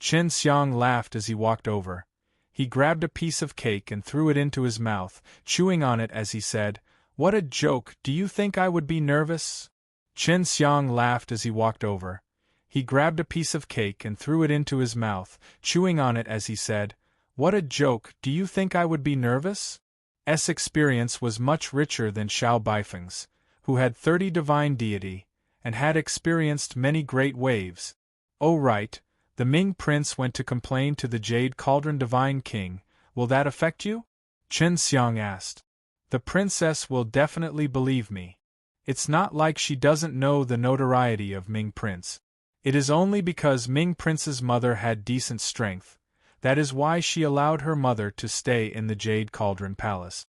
Chen Xiang laughed as he walked over. He grabbed a piece of cake and threw it into his mouth, chewing on it as he said, "What a joke, do you think I would be nervous?" Chen Xiang laughed as he walked over. He grabbed a piece of cake and threw it into his mouth, chewing on it as he said, "What a joke, do you think I would be nervous?" S experience was much richer than Xiao Baifeng's, who had 30 divine deity, and had experienced many great waves. Oh right, the Ming prince went to complain to the Jade Cauldron Divine King, will that affect you? Chen Xiang asked. The princess will definitely believe me. It's not like she doesn't know the notoriety of Ming Prince. It is only because Ming Prince's mother had decent strength, that is why she allowed her mother to stay in the Jade Cauldron Palace.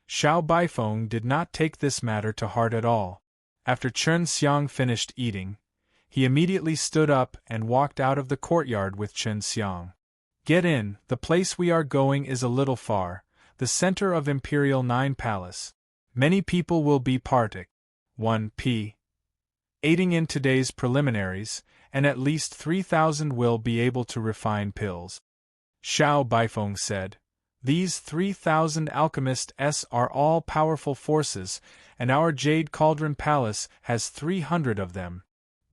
Xiao Baifeng did not take this matter to heart at all. After Chen Xiang finished eating, he immediately stood up and walked out of the courtyard with Chen Xiang. Get in, the place we are going is a little far, the center of Imperial 9 Palace. Many people will be parting. 1p. Aiding in today's preliminaries, and at least 3,000 will be able to refine pills. Xiao Baifeng said. These 3,000 alchemists are all powerful forces, and our Jade Cauldron Palace has 300 of them.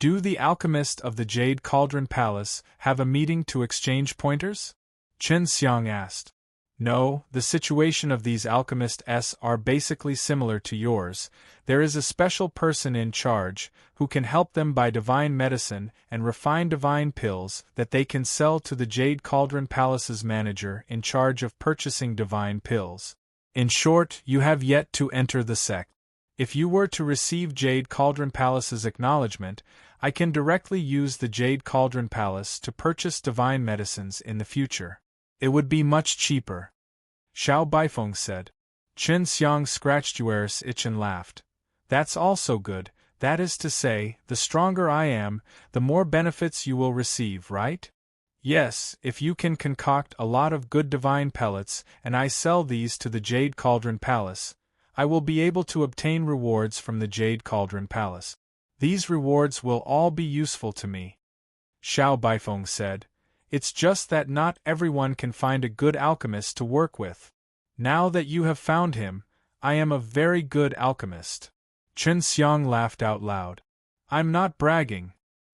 Do the alchemists of the Jade Cauldron Palace have a meeting to exchange pointers? Chen Xiang asked. No, the situation of these alchemists are basically similar to yours. There is a special person in charge, who can help them buy divine medicine and refine divine pills that they can sell to the Jade Cauldron Palace's manager in charge of purchasing divine pills. In short, you have yet to enter the sect. If you were to receive Jade Cauldron Palace's acknowledgement, I can directly use the Jade Cauldron Palace to purchase divine medicines in the future. It would be much cheaper. Xiao Baifeng said. Chen Xiang scratched Yuer's itch and laughed. That's also good, that is to say, the stronger I am, the more benefits you will receive, right? Yes, if you can concoct a lot of good divine pellets and I sell these to the Jade Cauldron Palace, I will be able to obtain rewards from the Jade Cauldron Palace. These rewards will all be useful to me. Xiao Baifeng said. It's just that not everyone can find a good alchemist to work with. Now that you have found him, I am a very good alchemist. Chen Xiang laughed out loud. I'm not bragging.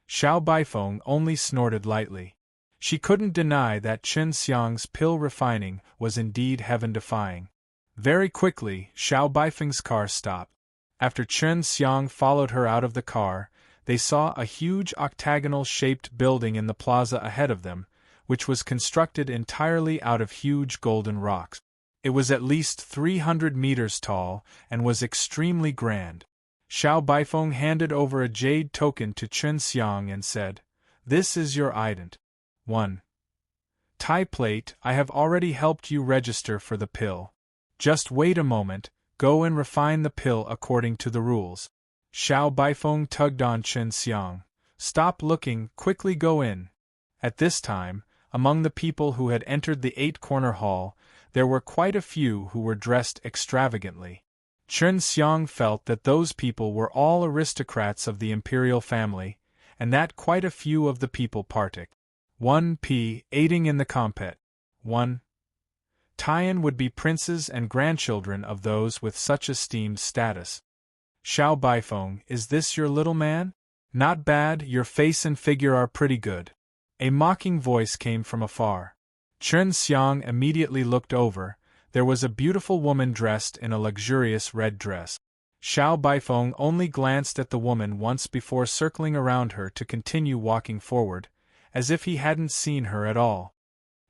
Xiao Baifeng only snorted lightly. She couldn't deny that Chen Xiang's pill refining was indeed heaven-defying. Very quickly, Xiao Baifeng's car stopped. After Chen Xiang followed her out of the car, they saw a huge octagonal-shaped building in the plaza ahead of them, which was constructed entirely out of huge golden rocks. It was at least 300 meters tall and was extremely grand. Xiao Baifeng handed over a jade token to Chen Xiang and said, "This is your ident. 1. Tie plate. I have already helped you register for the pill. Just wait a moment, go and refine the pill according to the rules." Xiao Baifeng tugged on Chen Xiang. "Stop looking, quickly go in." At this time, among the people who had entered the 8-corner hall, there were quite a few who were dressed extravagantly. Chen Xiang felt that those people were all aristocrats of the imperial family, and that quite a few of the people partook. 1p. Aiding in the compet. 1. Taiyan would be princes and grandchildren of those with such esteemed status. Xiao Baifeng, is this your little man? Not bad, your face and figure are pretty good. A mocking voice came from afar. Chen Xiang immediately looked over. There was a beautiful woman dressed in a luxurious red dress. Xiao Baifeng only glanced at the woman once before circling around her to continue walking forward, as if he hadn't seen her at all.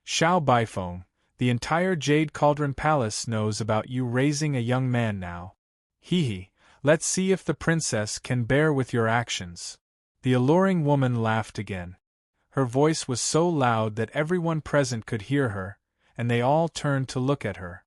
Xiao Baifeng, the entire Jade Cauldron Palace knows about you raising a young man now. Hee, let's see if the princess can bear with your actions. The alluring woman laughed again. Her voice was so loud that everyone present could hear her, and they all turned to look at her.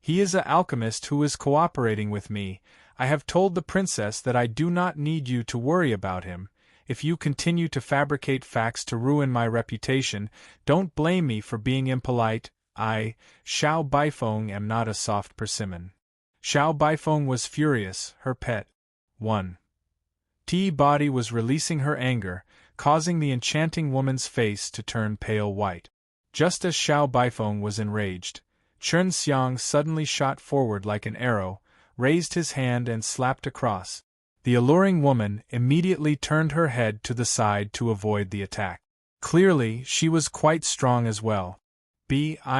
He is an alchemist who is cooperating with me. I have told the princess that I do not need you to worry about him. If you continue to fabricate facts to ruin my reputation, don't blame me for being impolite. I, Xiao Baifeng, am not a soft persimmon. Xiao Baifeng was furious, her pet. 1. T body was releasing her anger, causing the enchanting woman's face to turn pale white. Just as Xiao Baifeng was enraged, Chen Xiang suddenly shot forward like an arrow, raised his hand and slapped across. The alluring woman immediately turned her head to the side to avoid the attack. Clearly, she was quite strong as well. Bitch,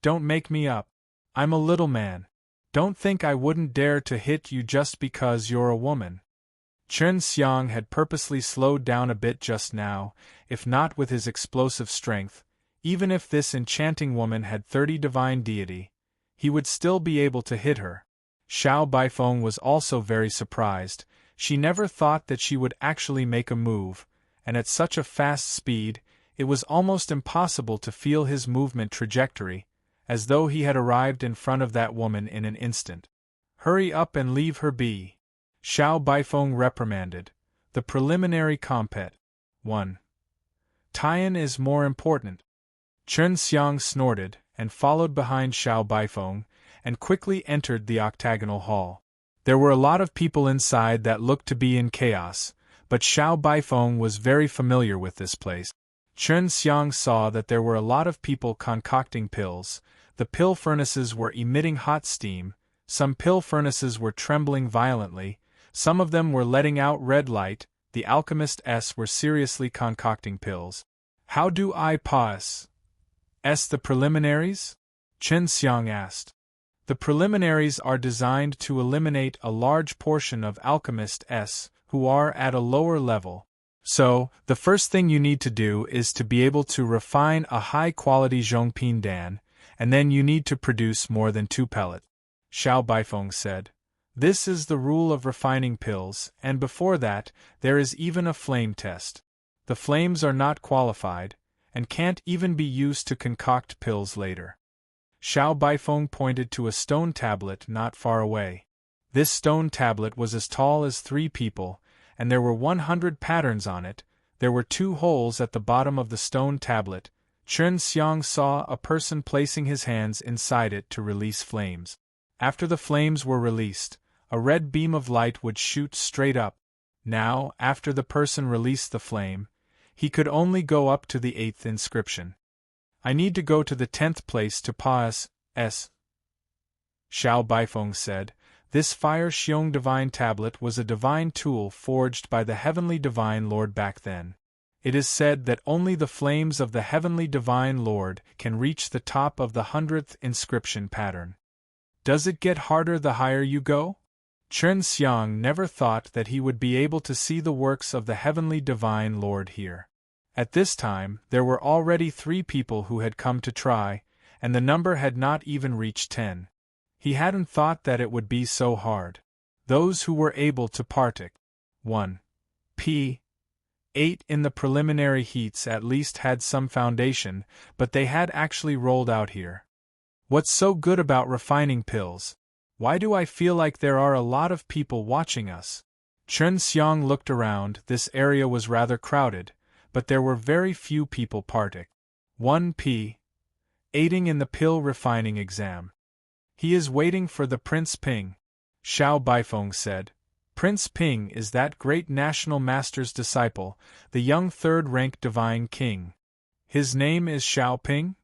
don't make me up. I'm a little man. Don't think I wouldn't dare to hit you just because you're a woman. Chen Xiang had purposely slowed down a bit just now, if not with his explosive strength. Even if this enchanting woman had 30 divine deity, he would still be able to hit her. Xiao Baifeng was also very surprised. She never thought that she would actually make a move, and at such a fast speed, it was almost impossible to feel his movement trajectory, as though he had arrived in front of that woman in an instant. Hurry up and leave her be. Xiao Baifeng reprimanded. The preliminary compet. 1. Tian is more important. Chen Xiang snorted, and followed behind Xiao Baifeng, and quickly entered the octagonal hall. There were a lot of people inside that looked to be in chaos, but Xiao Baifeng was very familiar with this place. Chen Xiang saw that there were a lot of people concocting pills. The pill furnaces were emitting hot steam, some pill furnaces were trembling violently, some of them were letting out red light. The alchemists were seriously concocting pills. How do I pass the preliminaries? Chen Xiang asked. The preliminaries are designed to eliminate a large portion of alchemists who are at a lower level. So, the first thing you need to do is to be able to refine a high-quality Zhongping Dan, and then you need to produce more than 2 pellets. Xiao Baifeng said. This is the rule of refining pills, and before that, there is even a flame test. The flames are not qualified, and can't even be used to concoct pills later. Xiao Baifeng pointed to a stone tablet not far away. This stone tablet was as tall as 3 people, and there were 100 patterns on it. There were 2 holes at the bottom of the stone tablet. Chen Xiang saw a person placing his hands inside it to release flames. After the flames were released, a red beam of light would shoot straight up. Now, after the person released the flame, he could only go up to the 8th inscription. I need to go to the 10th place to pass S. Xiao Baifeng said. This Fire Xiong Divine Tablet was a divine tool forged by the Heavenly Divine Lord back then. It is said that only the flames of the Heavenly Divine Lord can reach the top of the 100th inscription pattern. Does it get harder the higher you go? Chen Xiang never thought that he would be able to see the works of the Heavenly Divine Lord here. At this time, there were already 3 people who had come to try, and the number had not even reached 10. He hadn't thought that it would be so hard. Those who were able to partake 1. p. 8 in the preliminary heats at least had some foundation, but they had actually rolled out here. What's so good about refining pills? Why do I feel like there are a lot of people watching us? Chen Xiang looked around. This area was rather crowded, but there were very few people partaking. 1 p. aiding in the pill refining exam. He is waiting for the Prince Ping. Xiao Baifeng said. Prince Ping is that great national master's disciple, the young 3rd-rank divine king. His name is Xiao Ping?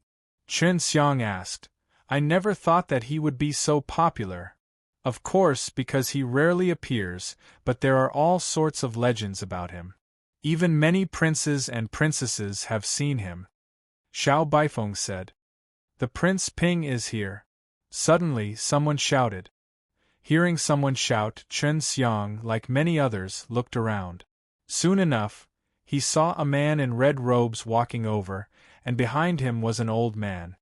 Chen Xiang asked. I never thought that he would be so popular. Of course, because he rarely appears, but there are all sorts of legends about him. Even many princes and princesses have seen him. Xiao Baifeng said. The Prince Ping is here. Suddenly, someone shouted. Hearing someone shout, Chen Xiang, like many others, looked around. Soon enough, he saw a man in red robes walking over, and behind him was an old man.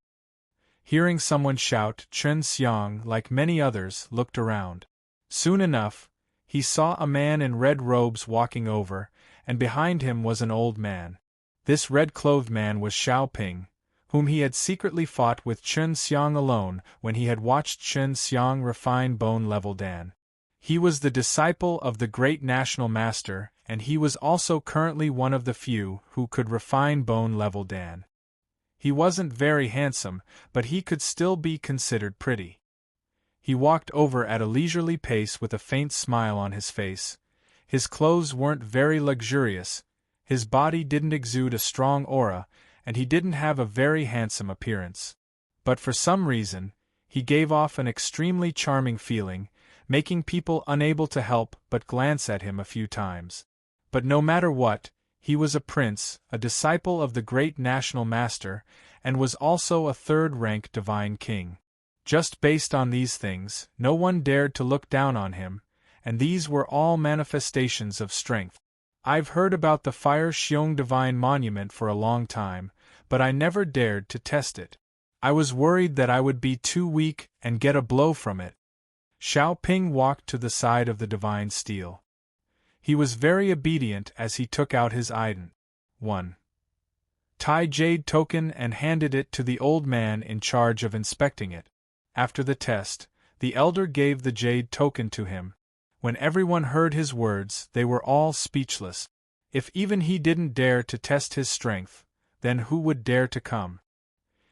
Hearing someone shout, Chen Xiang, like many others, looked around. Soon enough, he saw a man in red robes walking over, and behind him was an old man. This red-clothed man was Xiao Ping, whom he had secretly fought with Chen Xiang alone when he had watched Chen Xiang refine bone-level Dan. He was the disciple of the great national master, and he was also currently one of the few who could refine bone-level Dan. He wasn't very handsome, but he could still be considered pretty. He walked over at a leisurely pace with a faint smile on his face. His clothes weren't very luxurious, his body didn't exude a strong aura, and he didn't have a very handsome appearance. But for some reason, he gave off an extremely charming feeling, making people unable to help but glance at him a few times. But no matter what, he was a prince, a disciple of the great national master, and was also a third-rank divine king. Just based on these things, no one dared to look down on him, and these were all manifestations of strength. I've heard about the Fire Xiong Divine Monument for a long time, but I never dared to test it. I was worried that I would be too weak and get a blow from it. Xiao Ping walked to the side of the divine stele. He was very obedient as he took out his ident. 1. Tai jade token and handed it to the old man in charge of inspecting it. After the test, the elder gave the jade token to him. When everyone heard his words, they were all speechless. If even he didn't dare to test his strength, then who would dare to come?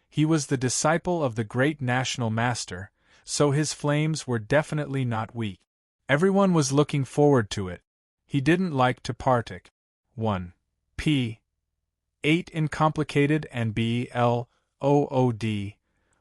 He was the disciple of the great national master, so his flames were definitely not weak. Everyone was looking forward to it. He didn't like to partake. 1. P. 8 in complicated and BLOOD.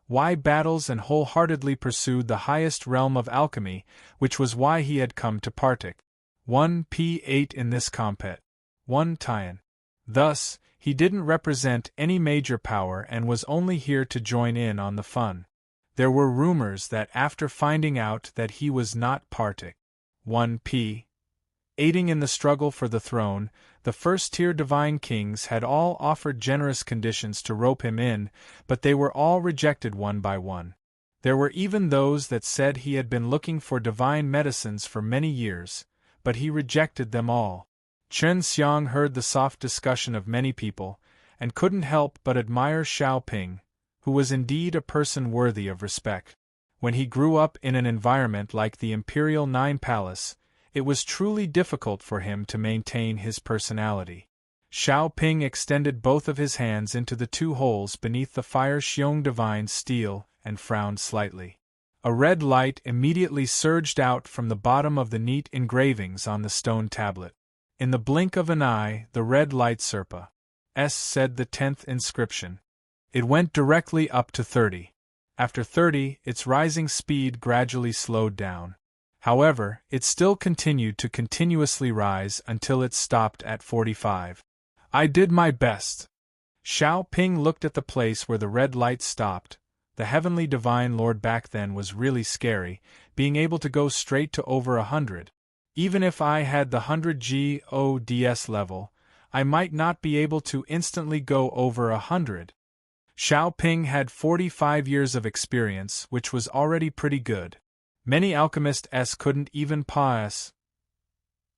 Why battles and wholeheartedly pursued the highest realm of alchemy, which was why he had come to partake. 1 P8 in this compet. 1 Tian. Thus, he didn't represent any major power and was only here to join in on the fun. There were rumors that after finding out that he was not partake. 1 P. Aiding in the struggle for the throne, the first-tier divine kings had all offered generous conditions to rope him in, but they were all rejected one by one. There were even those that said he had been looking for divine medicines for many years, but he rejected them all. Chen Xiang heard the soft discussion of many people, and couldn't help but admire Xiao Ping, who was indeed a person worthy of respect. When he grew up in an environment like the Imperial Nine Palace, it was truly difficult for him to maintain his personality. Xiao Ping extended both of his hands into the two holes beneath the Fire Xiong Divine stele and frowned slightly. A red light immediately surged out from the bottom of the neat engravings on the stone tablet. In the blink of an eye, the red light Serpa S said the 10th inscription. It went directly up to 30. After 30, its rising speed gradually slowed down. However, it still continued to continuously rise until it stopped at 45. I did my best. Xiao Ping looked at the place where the red light stopped. The Heavenly Divine Lord back then was really scary, being able to go straight to over 100. Even if I had the 100 GODS level, I might not be able to instantly go over 100. Xiao Ping had 45 years of experience, which was already pretty good. Many alchemists couldn't even pass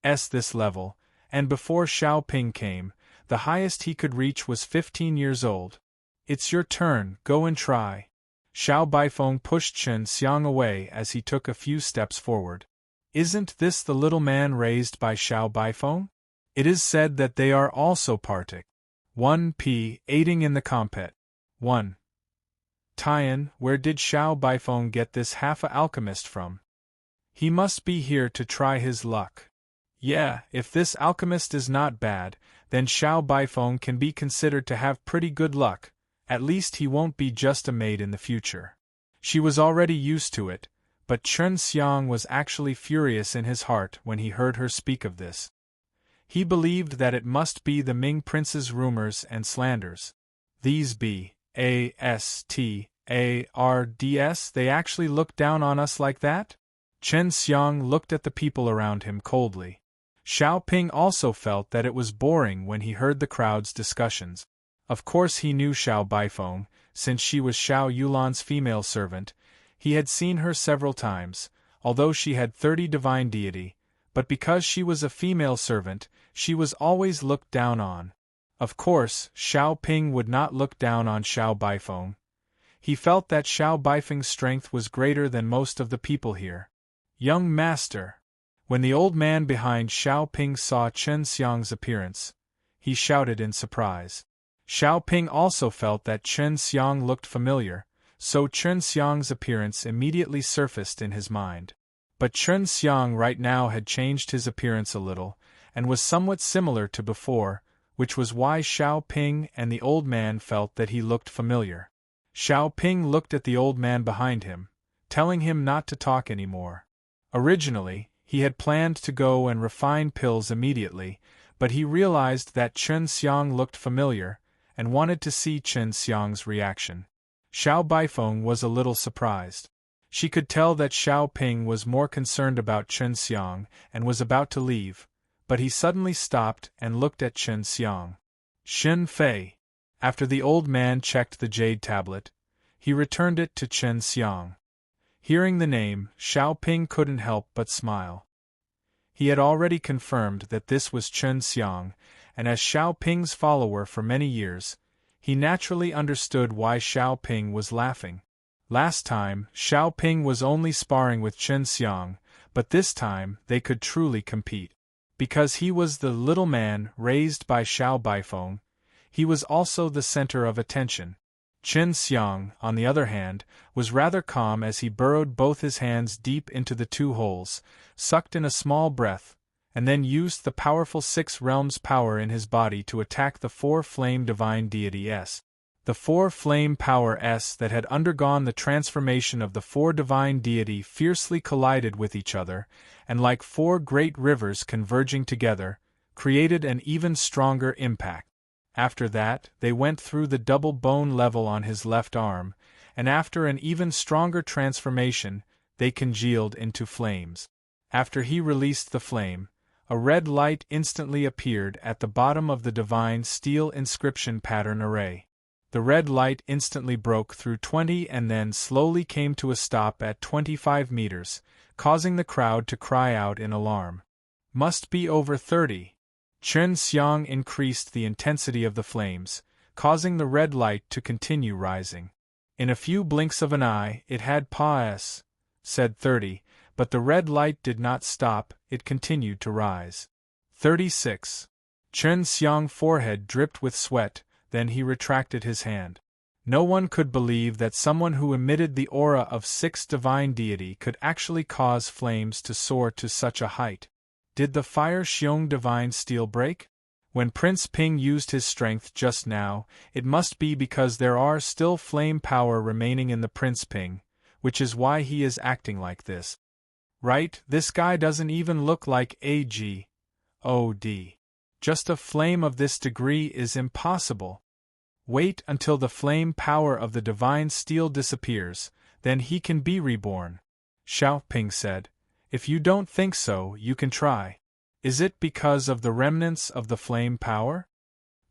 this level, and before Xiao Ping came, the highest he could reach was 15 years old. It's your turn, go and try. Xiao Baifeng pushed Chen Xiang away as he took a few steps forward. Isn't this the little man raised by Xiao Baifeng? It is said that they are also partake. 1 P. Aiding in the compet. 1. Tian, where did Xiao Baifeng get this half-alchemist from? He must be here to try his luck. Yeah, if this alchemist is not bad, then Xiao Baifeng can be considered to have pretty good luck. At least he won't be just a maid in the future. She was already used to it, but Chen Xiang was actually furious in his heart when he heard her speak of this. He believed that it must be the Ming prince's rumors and slanders. These bastards, they actually look down on us like that? Chen Xiang looked at the people around him coldly. Xiao Ping also felt that it was boring when he heard the crowd's discussions. Of course he knew Xiao Baifeng, since she was Xiao Yulan's female servant. He had seen her several times, although she had 30 divine deity, but because she was a female servant, she was always looked down on. Of course, Xiao Ping would not look down on Xiao Baifeng. He felt that Xiao Baifeng's strength was greater than most of the people here. Young master! When the old man behind Xiao Ping saw Chen Xiang's appearance, he shouted in surprise. Xiao Ping also felt that Chen Xiang looked familiar, so Chen Xiang's appearance immediately surfaced in his mind. But Chen Xiang right now had changed his appearance a little, and was somewhat similar to before, which was why Xiao Ping and the old man felt that he looked familiar. Xiao Ping looked at the old man behind him, telling him not to talk anymore. Originally, he had planned to go and refine pills immediately, but he realized that Chen Xiang looked familiar, and wanted to see Chen Xiang's reaction. Xiao Baifeng was a little surprised. She could tell that Xiao Ping was more concerned about Chen Xiang and was about to leave, but he suddenly stopped and looked at Chen Xiang. Shen Fei. After the old man checked the jade tablet, he returned it to Chen Xiang. Hearing the name, Xiao Ping couldn't help but smile. He had already confirmed that this was Chen Xiang, and as Xiao Ping's follower for many years, he naturally understood why Xiao Ping was laughing. Last time, Xiao Ping was only sparring with Chen Xiang, but this time they could truly compete. Because he was the little man raised by Xiao Baifeng, he was also the center of attention. Chen Xiang, on the other hand, was rather calm as he burrowed both his hands deep into the two holes, sucked in a small breath, and then used the powerful 6 realms power in his body to attack the 4 flame divine deity S. The 4 flame power S that had undergone the transformation of the 4 divine deity fiercely collided with each other, and like 4 great rivers converging together, created an even stronger impact. After that, they went through the double bone level on his left arm, and after an even stronger transformation, they congealed into flames. After he released the flame, a red light instantly appeared at the bottom of the divine steel inscription pattern array. The red light instantly broke through 20 and then slowly came to a stop at 25 meters, causing the crowd to cry out in alarm. Must be over 30. Chen Xiang increased the intensity of the flames, causing the red light to continue rising. In a few blinks of an eye, it had said 30, but the red light did not stop, it continued to rise. 36. Chen Xiang's forehead dripped with sweat, then he retracted his hand. No one could believe that someone who emitted the aura of 6 divine deity could actually cause flames to soar to such a height. Did the fire Xiong divine steel break? When Prince Ping used his strength just now, it must be because there are still flame power remaining in the Prince Ping, which is why he is acting like this. Right, this guy doesn't even look like AGOD. Just a flame of this degree is impossible. Wait until the flame power of the divine steel disappears, then he can be reborn. Xiao Ping said. If you don't think so, you can try. Is it because of the remnants of the flame power?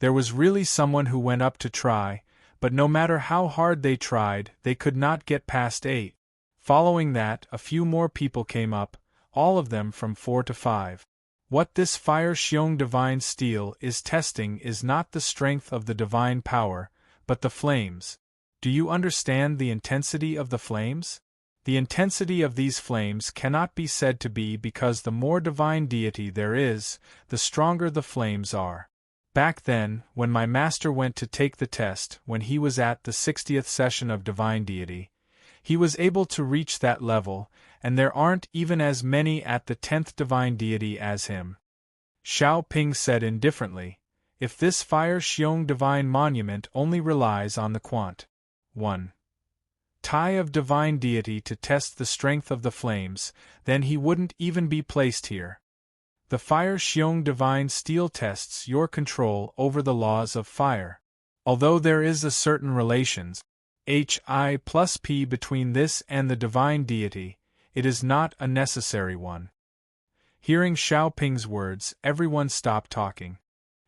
There was really someone who went up to try, but no matter how hard they tried, they could not get past 8. Following that, a few more people came up, all of them from 4 to 5. What this fire Xiong divine steel is testing is not the strength of the divine power, but the flames. Do you understand the intensity of the flames? The intensity of these flames cannot be said to be because the more divine deity there is, the stronger the flames are. Back then, when my master went to take the test, when he was at the 60th session of divine deity, he was able to reach that level, and there aren't even as many at the 10th divine deity as him. Xiao Ping said indifferently, if this fire Xiong divine monument only relies on the quant. 1. tie of divine deity to test the strength of the flames, then he wouldn't even be placed here. The fire Xiong divine steel tests your control over the laws of fire. Although there is a certain relations, Hi plus P between this and the divine deity, it is not a necessary one. Hearing Xiao Ping's words, everyone stopped talking.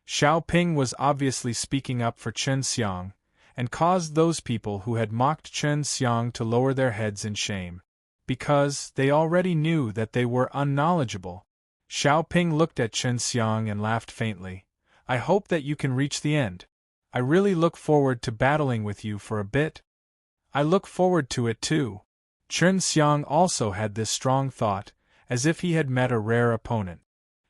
Xiao Ping was obviously speaking up for Chen Xiang, and caused those people who had mocked Chen Xiang to lower their heads in shame, because they already knew that they were unknowledgeable. Xiao Ping looked at Chen Xiang and laughed faintly. I hope that you can reach the end. I really look forward to battling with you for a bit. I look forward to it too. Chen Xiang also had this strong thought, as if he had met a rare opponent.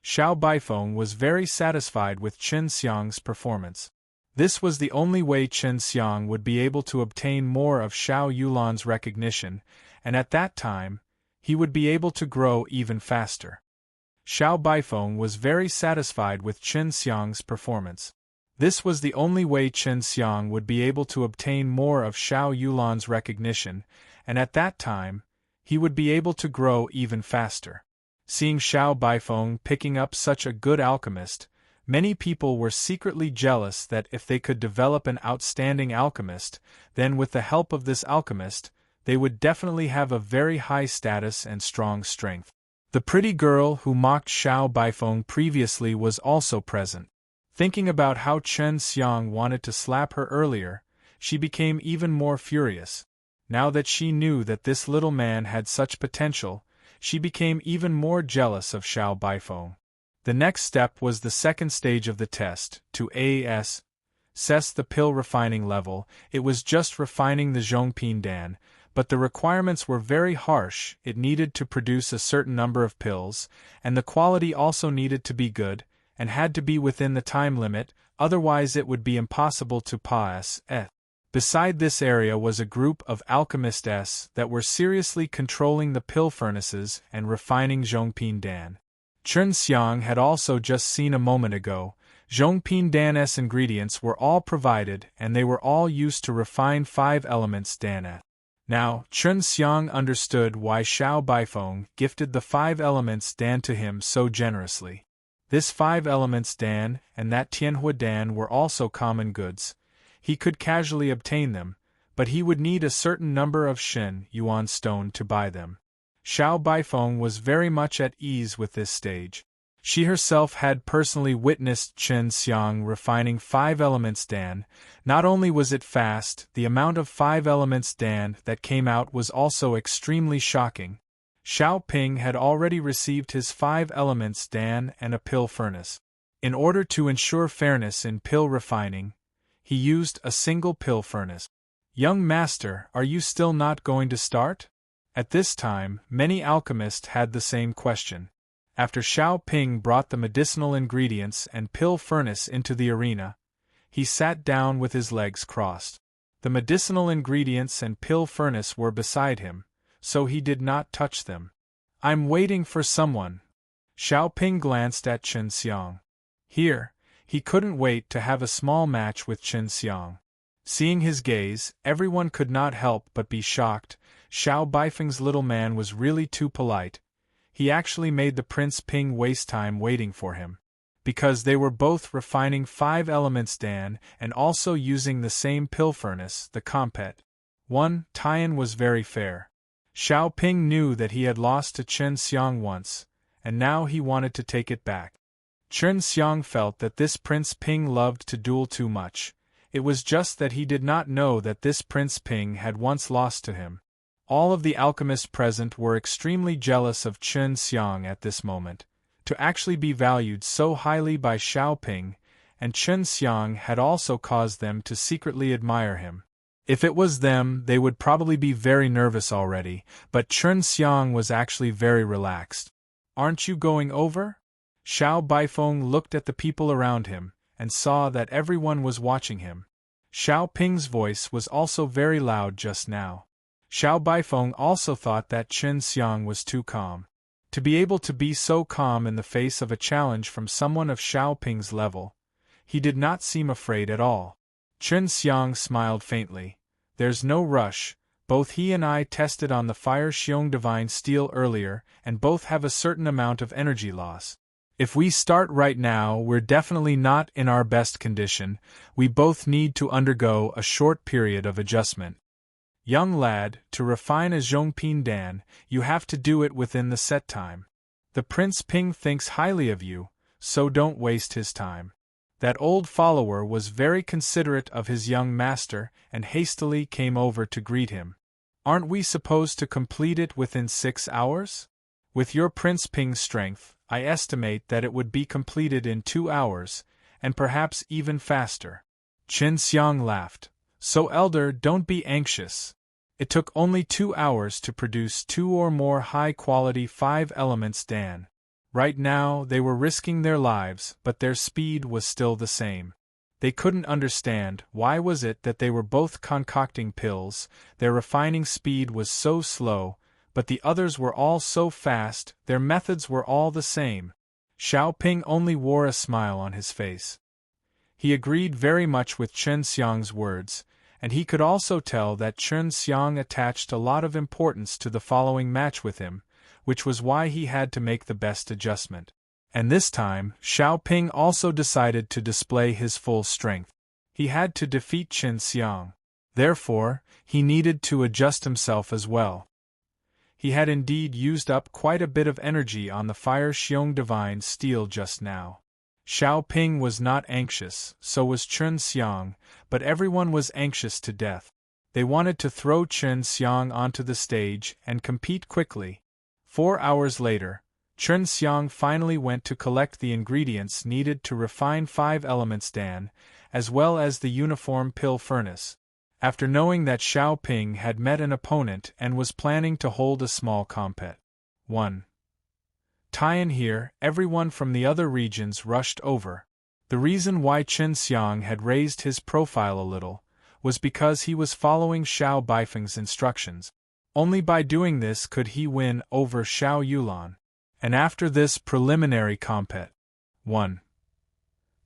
Xiao Baifeng was very satisfied with Chen Xiang's performance. This was the only way Chen Xiang would be able to obtain more of Xiao Yulan's recognition, and at that time, he would be able to grow even faster. Xiao Baifeng was very satisfied with Chen Xiang's performance. This was the only way Chen Xiang would be able to obtain more of Xiao Yulan's recognition, and at that time, he would be able to grow even faster. Seeing Xiao Baifeng picking up such a good alchemist, many people were secretly jealous that if they could develop an outstanding alchemist, then with the help of this alchemist, they would definitely have a very high status and strong strength. The pretty girl who mocked Xiao Baifeng previously was also present. Thinking about how Chen Xiang wanted to slap her earlier, she became even more furious. Now that she knew that this little man had such potential, she became even more jealous of Xiao Baifeng. The next step was the second stage of the test, to assess the pill refining level. It was just refining the Zhongping Dan, but the requirements were very harsh. It needed to produce a certain number of pills, and the quality also needed to be good, and had to be within the time limit, otherwise it would be impossible to pass. Beside this area was a group of alchemists that were seriously controlling the pill furnaces and refining Zhongping Dan. Chen Xiang had also just seen a moment ago. Zhongping Dan's ingredients were all provided and they were all used to refine 5 elements Dan. Now, Chen Xiang understood why Xiao Baifeng gifted the 5 elements Dan to him so generously. This 5 elements Dan and that Tianhua Dan were also common goods. He could casually obtain them, but he would need a certain number of Shen Yuan stone to buy them. Xiao Baifeng was very much at ease with this stage. She herself had personally witnessed Chen Xiang refining 5 elements Dan. Not only was it fast, the amount of 5 elements Dan that came out was also extremely shocking. Xiao Ping had already received his 5 elements Dan and a pill furnace. In order to ensure fairness in pill refining, he used a single pill furnace. "Young master, are you still not going to start?" At this time, many alchemists had the same question. After Xiao Ping brought the medicinal ingredients and pill furnace into the arena, he sat down with his legs crossed. The medicinal ingredients and pill furnace were beside him, so he did not touch them. "I'm waiting for someone." Xiao Ping glanced at Chen Xiang. Here, he couldn't wait to have a small match with Chen Xiang. Seeing his gaze, everyone could not help but be shocked. Xiao Baifeng's little man was really too polite. He actually made the Prince Ping waste time waiting for him. Because they were both refining 5 elements Dan and also using the same pill furnace, the compet. Tian was very fair. Xiao Ping knew that he had lost to Chen Xiang once, and now he wanted to take it back. Chen Xiang felt that this Prince Ping loved to duel too much. It was just that he did not know that this Prince Ping had once lost to him. All of the alchemists present were extremely jealous of Chen Xiang at this moment. To actually be valued so highly by Xiao Ping, and Chen Xiang had also caused them to secretly admire him. If it was them, they would probably be very nervous already, but Chen Xiang was actually very relaxed. "Aren't you going over?" Xiao Baifeng looked at the people around him, and saw that everyone was watching him. Xiao Ping's voice was also very loud just now. Xiao Baifeng also thought that Chen Xiang was too calm. To be able to be so calm in the face of a challenge from someone of Xiao Ping's level, he did not seem afraid at all. Chen Xiang smiled faintly. "There's no rush, both he and I tested on the Fire Xiong Divine Steel earlier, and both have a certain amount of energy loss. If we start right now, we're definitely not in our best condition. We both need to undergo a short period of adjustment. Young lad, to refine a Zhongping Dan, you have to do it within the set time. The Prince Ping thinks highly of you, so don't waste his time." That old follower was very considerate of his young master and hastily came over to greet him. "Aren't we supposed to complete it within 6 hours? With your Prince Ping's strength, I estimate that it would be completed in 2 hours, and perhaps even faster." Chen Xiang laughed. "So elder, don't be anxious. It took only 2 hours to produce 2 or more high-quality 5 elements Dan. Right now they were risking their lives, but their speed was still the same. They couldn't understand why was it that they were both concocting pills, their refining speed was so slow, but the others were all so fast, their methods were all the same. Xiao Ping only wore a smile on his face. He agreed very much with Chen Xiang's words, and he could also tell that Chen Xiang attached a lot of importance to the following match with him, which was why he had to make the best adjustment. And this time, Xiao Ping also decided to display his full strength. He had to defeat Chen Xiang. Therefore, he needed to adjust himself as well. He had indeed used up quite a bit of energy on the Fire Xiong Divine Steel just now. Xiao Ping was not anxious, so was Chen Xiang, but everyone was anxious to death. They wanted to throw Chen Xiang onto the stage and compete quickly. 4 hours later, Chen Xiang finally went to collect the ingredients needed to refine 5 elements Dan, as well as the uniform pill furnace. After knowing that Xiao Ping had met an opponent and was planning to hold a small compet. 1. Tian here, everyone from the other regions rushed over. The reason why Chen Xiang had raised his profile a little was because he was following Xiao Baifeng's instructions. Only by doing this could he win over Xiao Yulan. And after this preliminary compet. 1.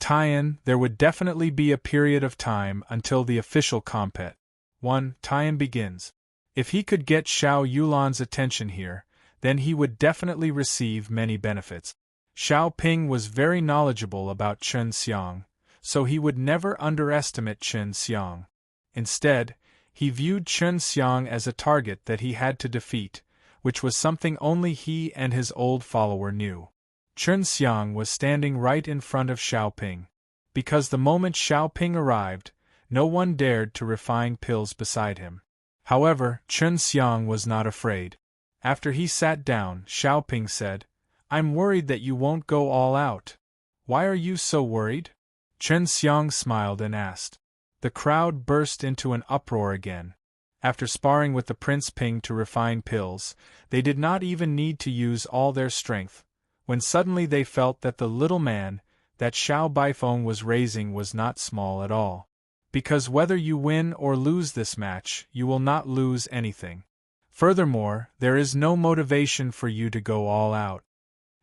Tian, there would definitely be a period of time until the official compet. 1. Tian begins. If he could get Xiao Yulan's attention here, then he would definitely receive many benefits. Xiao Ping was very knowledgeable about Chen Xiang, so he would never underestimate Chen Xiang. Instead, he viewed Chen Xiang as a target that he had to defeat, which was something only he and his old follower knew. Chen Xiang was standing right in front of Xiao Ping. Because the moment Xiao Ping arrived, no one dared to refine pills beside him. However, Chen Xiang was not afraid. After he sat down, Xiao Ping said, "I'm worried that you won't go all out. Why are you so worried?" Chen Xiang smiled and asked. The crowd burst into an uproar again. After sparring with the Prince Ping to refine pills, they did not even need to use all their strength, when suddenly they felt that the little man that Xiao Baifeng was raising was not small at all. Because whether you win or lose this match, you will not lose anything. Furthermore, there is no motivation for you to go all out.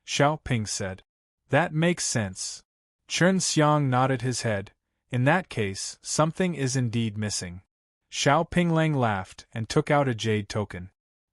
Xiao Ping said. That makes sense. Chen Xiang nodded his head. In that case, something is indeed missing. Xiao Pinglang laughed and took out a jade token.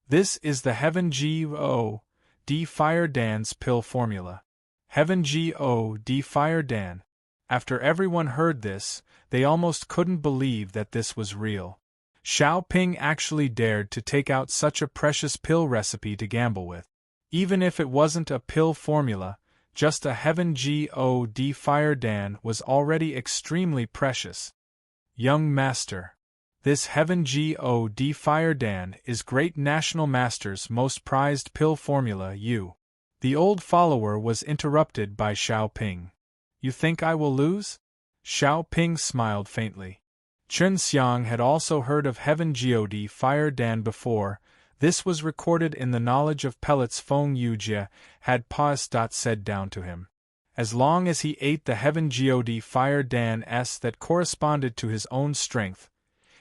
This is the Heaven G.O.D. Fire Dan's pill formula. Heaven G.O.D. Fire Dan. After everyone heard this, they almost couldn't believe that this was real. Xiao Ping actually dared to take out such a precious pill recipe to gamble with. Even if it wasn't a pill formula, just a Heaven God Fire Dan was already extremely precious. Young Master. This Heaven God Fire Dan is Great National Master's most prized pill formula. The old follower was interrupted by Xiao Ping. You think I will lose? Xiao Ping smiled faintly. Chen Xiang had also heard of Heaven God Fire Dan before. This was recorded in the knowledge of pellets Feng Yujie had said down to him. As long as he ate the Heaven God Fire Dan that corresponded to his own strength,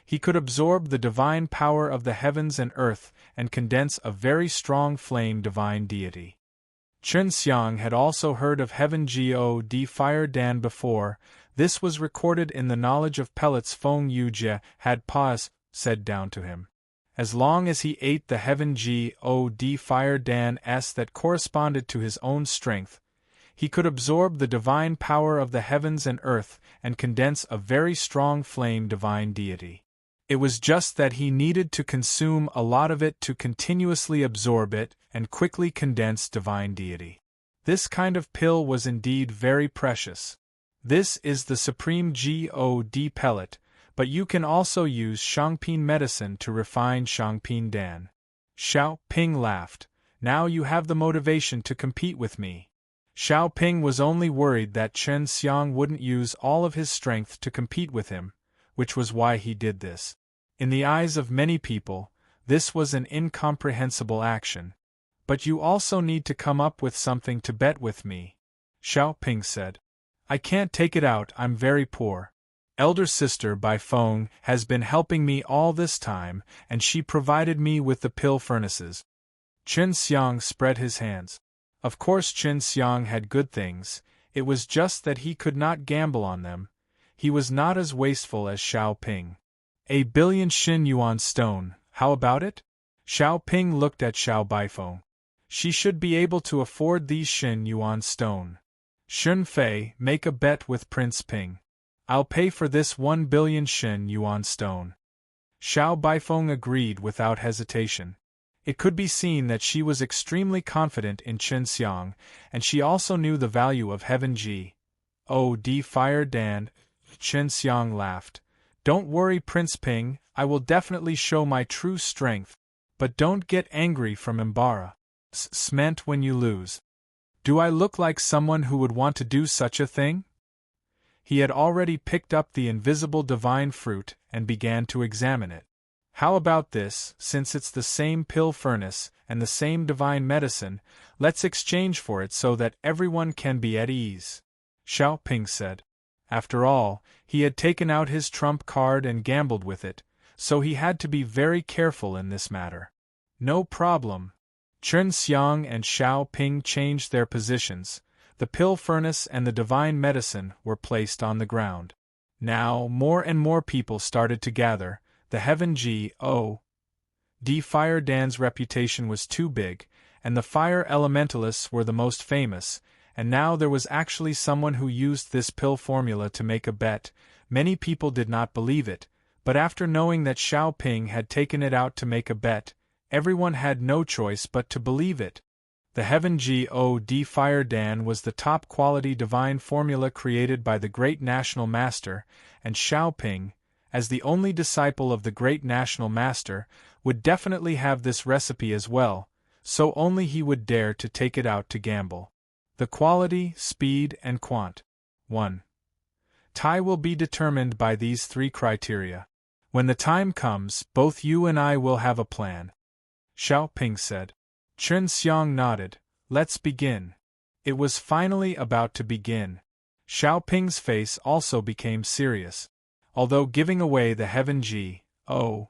he could absorb the divine power of the heavens and earth and condense a very strong flame divine deity. Chen Xiang had also heard of Heaven God Fire Dan before. This was recorded in the knowledge of pellets Feng Yujie had said down to him. As long as he ate the Heaven God Fire Dan that corresponded to his own strength, he could absorb the divine power of the heavens and earth and condense a very strong flame divine deity. It was just that he needed to consume a lot of it to continuously absorb it and quickly condense divine deity. This kind of pill was indeed very precious. This is the supreme God pellet, but you can also use Shangpin medicine to refine Shangpin Dan. Xiao Ping laughed. Now you have the motivation to compete with me. Xiao Ping was only worried that Chen Xiang wouldn't use all of his strength to compete with him, which was why he did this. In the eyes of many people, this was an incomprehensible action. But you also need to come up with something to bet with me, Xiao Ping said. I can't take it out, I'm very poor. Elder sister Bai Feng has been helping me all this time, and she provided me with the pill furnaces. Chen Xiang spread his hands. Of course Chen Xiang had good things, it was just that he could not gamble on them. He was not as wasteful as Xiao Ping. 1,000,000,000 Xin Yuan stone, how about it? Xiao Ping looked at Xiao Baifeng. She should be able to afford these Xin Yuan stone. Shun Fei, make a bet with Prince Ping. I'll pay for this 1,000,000,000 Xin Yuan stone. Xiao Baifeng agreed without hesitation. It could be seen that she was extremely confident in Chen Xiang, and she also knew the value of Heaven Ji. Oh, Fire Dan, Chen Xiang laughed. Don't worry, Prince Ping, I will definitely show my true strength. But don't get angry from Embark. Meant when you lose. Do I look like someone who would want to do such a thing? He had already picked up the invisible divine fruit and began to examine it. How about this, since it's the same pill furnace and the same divine medicine, let's exchange for it so that everyone can be at ease. Xiao Ping said. After all, he had taken out his trump card and gambled with it, so he had to be very careful in this matter. No problem. Chen Xiang and Xiao Ping changed their positions. The pill furnace and the divine medicine were placed on the ground. Now, more and more people started to gather. The Heaven G.O.D. Fire Dan's reputation was too big, and the fire elementalists were the most famous, and now there was actually someone who used this pill formula to make a bet. Many people did not believe it, but after knowing that Xiao Ping had taken it out to make a bet, everyone had no choice but to believe it. The Heaven G.O.D. Fire Dan was the top-quality divine formula created by the great national master, and Xiao Ping, as the only disciple of the great national master, would definitely have this recipe as well, so only he would dare to take it out to gamble. The quality, speed, and quant. 1. Tai will be determined by these 3 criteria. When the time comes, both you and I will have a plan. Xiao Ping said. Chen Xiang nodded. Let's begin. It was finally about to begin. Xiao Ping's face also became serious. Although giving away the Heaven G.O.D.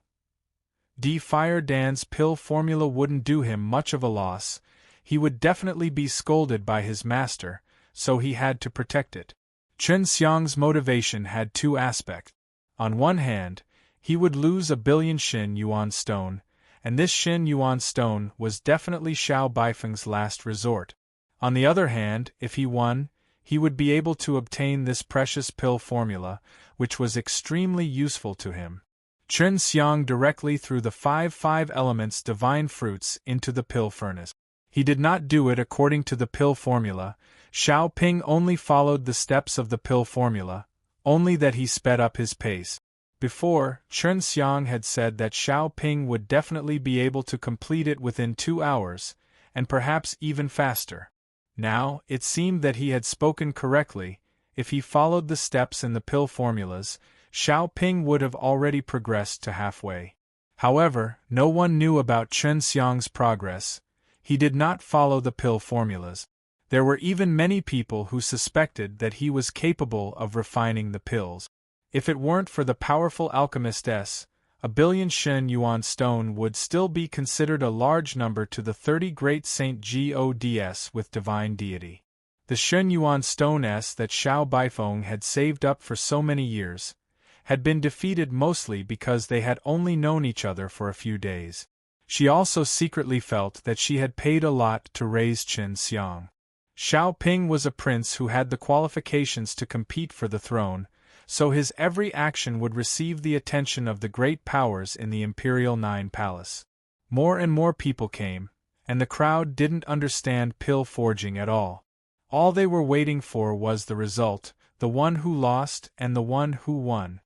Fire Dan's pill formula wouldn't do him much of a loss, he would definitely be scolded by his master, so he had to protect it. Chen Xiang's motivation had 2 aspects. On one hand, he would lose 1,000,000,000 Xin Yuan stone, and this Xin Yuan stone was definitely Xiao Baifeng's last resort. On the other hand, if he won, he would be able to obtain this precious pill formula, which was extremely useful to him. Chen Xiang directly threw the 5 elements divine fruits into the pill furnace. He did not do it according to the pill formula. Xiao Ping only followed the steps of the pill formula, only that he sped up his pace. Before, Chen Xiang had said that Xiao Ping would definitely be able to complete it within 2 hours, and perhaps even faster. Now, it seemed that he had spoken correctly. If he followed the steps in the pill formulas, Xiao Ping would have already progressed to halfway. However, no one knew about Chen Xiang's progress. He did not follow the pill formulas. There were even many people who suspected that he was capable of refining the pills. If it weren't for the powerful alchemist S, 1,000,000,000 Xin Yuan stone would still be considered a large number to the 30 great Saint Gods with divine deity. The Xin Yuan stone S that Xiao Baifeng had saved up for so many years had been defeated mostly because they had only known each other for a few days. She also secretly felt that she had paid a lot to raise Chen Xiang. Xiao Ping was a prince who had the qualifications to compete for the throne, so his every action would receive the attention of the great powers in the Imperial 9 Palace. More and more people came, and the crowd didn't understand pill forging at all. All they were waiting for was the result, the one who lost and the one who won.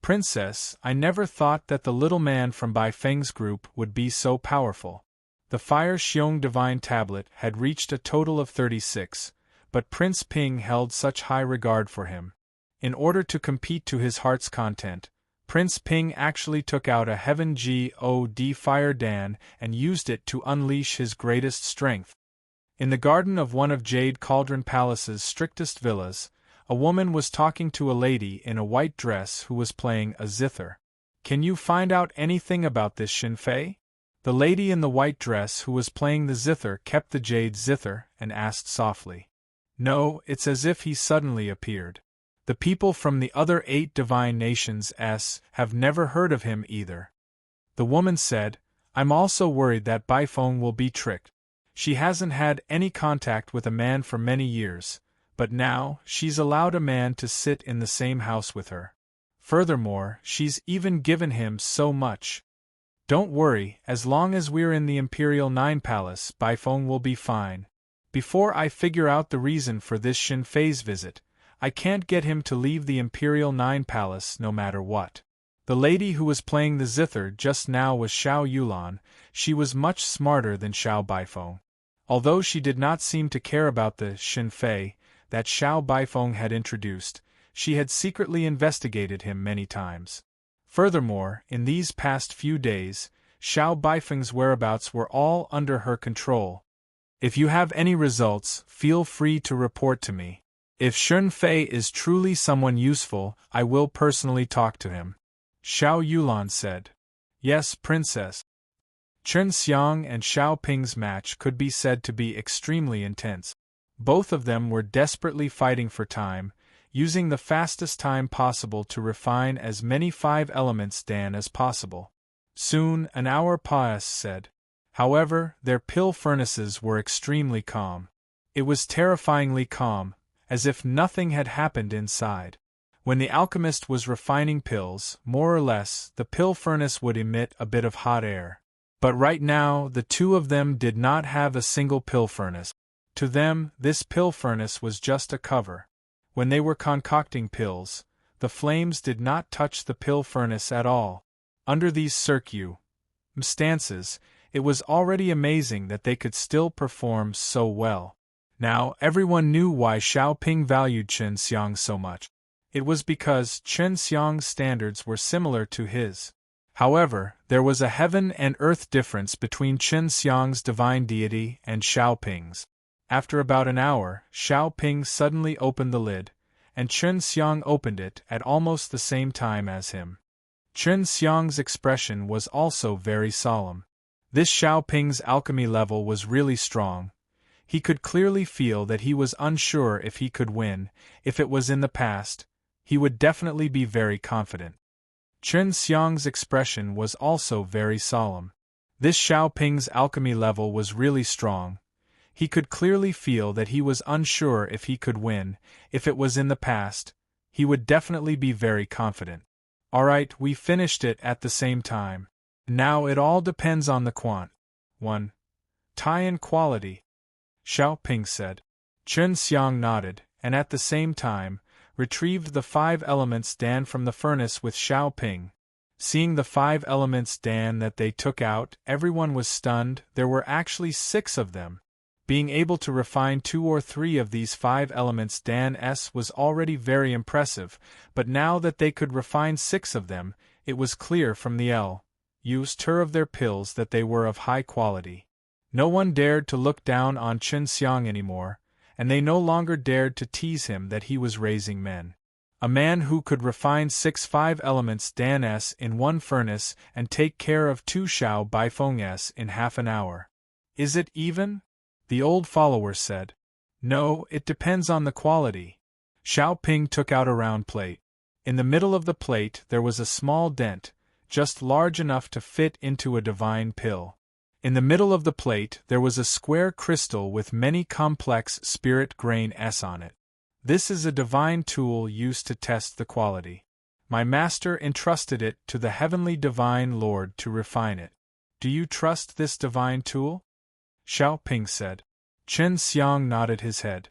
Princess, I never thought that the little man from Bai Feng's group would be so powerful. The Fire Xiong Divine Tablet had reached a total of 36, but Prince Ping held such high regard for him. In order to compete to his heart's content, Prince Ping actually took out a Heaven God Fire Dan and used it to unleash his greatest strength. In the garden of one of Jade Cauldron Palace's strictest villas, a woman was talking to a lady in a white dress who was playing a zither. Can you find out anything about this Xin Fei? The lady in the white dress who was playing the zither kept the jade zither and asked softly. No, it's as if he suddenly appeared. The people from the other 8 divine nations have never heard of him either. The woman said, I'm also worried that Baifeng will be tricked. She hasn't had any contact with a man for many years, but now she's allowed a man to sit in the same house with her. Furthermore, she's even given him so much. Don't worry, as long as we're in the Imperial 9 Palace, Baifeng will be fine. Before I figure out the reason for this Xin Fei's visit, I can't get him to leave the Imperial 9 Palace no matter what. The lady who was playing the zither just now was Xiao Yulan. She was much smarter than Xiao Baifeng. Although she did not seem to care about the Xin Fei that Xiao Baifeng had introduced, she had secretly investigated him many times. Furthermore, in these past few days, Xiao Baifeng's whereabouts were all under her control. If you have any results, feel free to report to me. If Xin Fei is truly someone useful, I will personally talk to him. Xiao Yulan said. Yes, Princess. Chen Xiang and Xiao Ping's match could be said to be extremely intense. Both of them were desperately fighting for time, using the fastest time possible to refine as many 5 elements Dan as possible. Soon, an hour passed. However, their pill furnaces were extremely calm. It was terrifyingly calm, as if nothing had happened inside. When the alchemist was refining pills, more or less, the pill furnace would emit a bit of hot air. But right now, the two of them did not have a single pill furnace. To them, this pill furnace was just a cover. When they were concocting pills, the flames did not touch the pill furnace at all. Under these circumstances, it was already amazing that they could still perform so well. Now, everyone knew why Xiao Ping valued Chen Xiang so much. It was because Chen Xiang's standards were similar to his. However, there was a heaven and earth difference between Chen Xiang's divine deity and Xiao Ping's. After about an hour, Xiao Ping suddenly opened the lid, and Chen Xiang opened it at almost the same time as him. Chen Xiang's expression was also very solemn. This Xiao Ping's alchemy level was really strong. He could clearly feel that he was unsure if he could win. If it was in the past, he would definitely be very confident. Chen Xiang's expression was also very solemn. This Xiao Ping's alchemy level was really strong. He could clearly feel that he was unsure if he could win. If it was in the past, he would definitely be very confident. Alright, we finished it at the same time. Now it all depends on the quant. 1. Tie-in quality. Xiao Ping said. Chen Xiang nodded, and at the same time, retrieved the 5 elements Dan from the furnace with Xiao Ping. Seeing the 5 elements Dan that they took out, everyone was stunned. There were actually 6 of them. Being able to refine 2 or 3 of these 5 elements Dan was already very impressive, but now that they could refine 6 of them, it was clear from the L.U.'s of their pills that they were of high quality. No one dared to look down on Chen Xiang anymore, and they no longer dared to tease him that he was raising men. A man who could refine 6 5 elements Dan in one furnace and take care of 2 Xiao Baifeng in half an hour. Is it even? The old follower said. No, it depends on the quality. Xiao Ping took out a round plate. In the middle of the plate there was a small dent, just large enough to fit into a divine pill. In the middle of the plate there was a square crystal with many complex spirit grain on it. This is a divine tool used to test the quality. My master entrusted it to the heavenly divine lord to refine it. Do you trust this divine tool? Xiao Ping said. Chen Xiang nodded his head.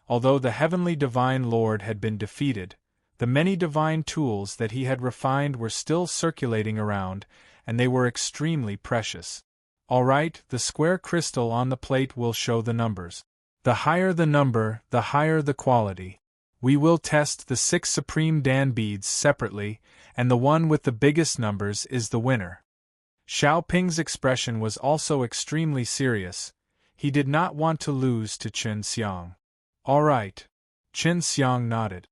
Although the heavenly divine lord had been defeated, the many divine tools that he had refined were still circulating around, and they were extremely precious. Alright, the square crystal on the plate will show the numbers. The higher the number, the higher the quality. We will test the 6 supreme Dan beads separately, and the one with the biggest numbers is the winner. Xiao Ping's expression was also extremely serious. He did not want to lose to Chen Xiang. Alright. Chen Xiang nodded.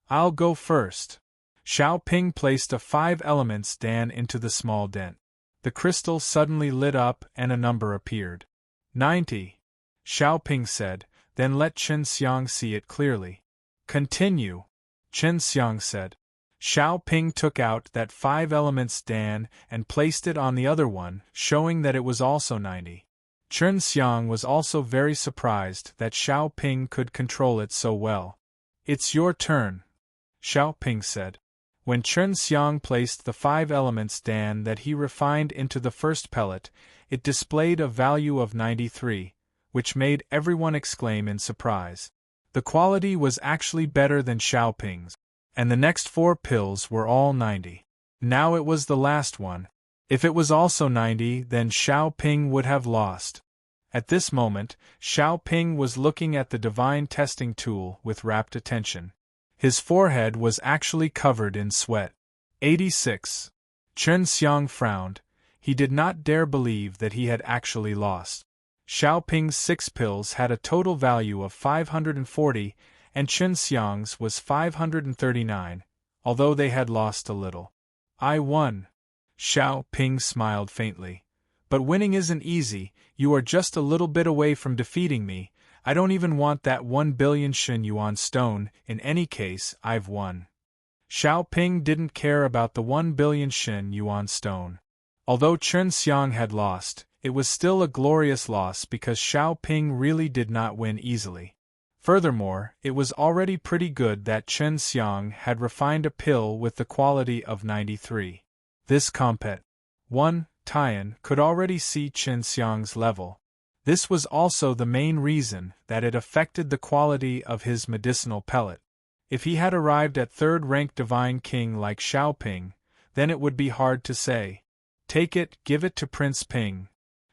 I'll go first. Xiao Ping placed a 5 elements Dan into the small dent. The crystal suddenly lit up and a number appeared. 90. Xiao Ping said, then let Chen Xiang see it clearly. Continue, Chen Xiang said. Xiao Ping took out that 5 elements dan and placed it on the other one, showing that it was also 90. Chen Xiang was also very surprised that Xiao Ping could control it so well. It's your turn, Xiao Ping said. When Chen Xiang placed the 5 elements dan that he refined into the first pellet, it displayed a value of 93, which made everyone exclaim in surprise. The quality was actually better than Xiao Ping's, and the next 4 pills were all 90. Now it was the last one. If it was also 90, then Xiao Ping would have lost. At this moment, Xiao Ping was looking at the divine testing tool with rapt attention. His forehead was actually covered in sweat. 86. Chen Xiang frowned. He did not dare believe that he had actually lost. Xiao Ping's 6 pills had a total value of 540, and Chen Xiang's was 539, although they had lost a little. I won. Xiao Ping smiled faintly. But winning isn't easy. You are just a little bit away from defeating me. I don't even want that 1 billion Shen Yuan stone. In any case, I've won. Xiao Ping didn't care about the 1 billion Shen Yuan stone. Although Chen Xiang had lost, it was still a glorious loss because Xiao Ping really did not win easily. Furthermore, it was already pretty good that Chen Xiang had refined a pill with the quality of 93. This compet 1. Tian could already see Chen Xiang's level. This was also the main reason that it affected the quality of his medicinal pellet. If he had arrived at 3rd rank Divine King like Xiao Ping, then it would be hard to say. Take it, give it to Prince Ping.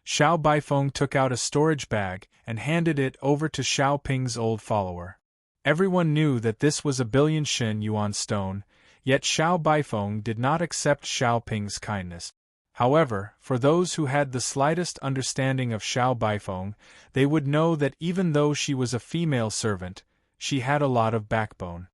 Xiao Baifeng took out a storage bag and handed it over to Xiao Ping's old follower. Everyone knew that this was a 1 billion Shen Yuan stone, yet Xiao Baifeng did not accept Xiao Ping's kindness. However, for those who had the slightest understanding of Xiao Baifeng, they would know that even though she was a female servant, she had a lot of backbone.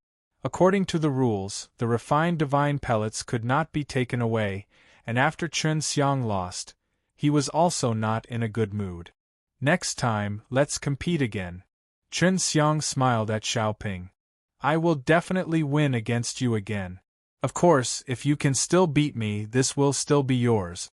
According to the rules, the refined divine pellets could not be taken away, and after Chen Xiang lost, he was also not in a good mood. Next time, let's compete again. Chen Xiang smiled at Xiao Ping. I will definitely win against you again. Of course, if you can still beat me, this will still be yours.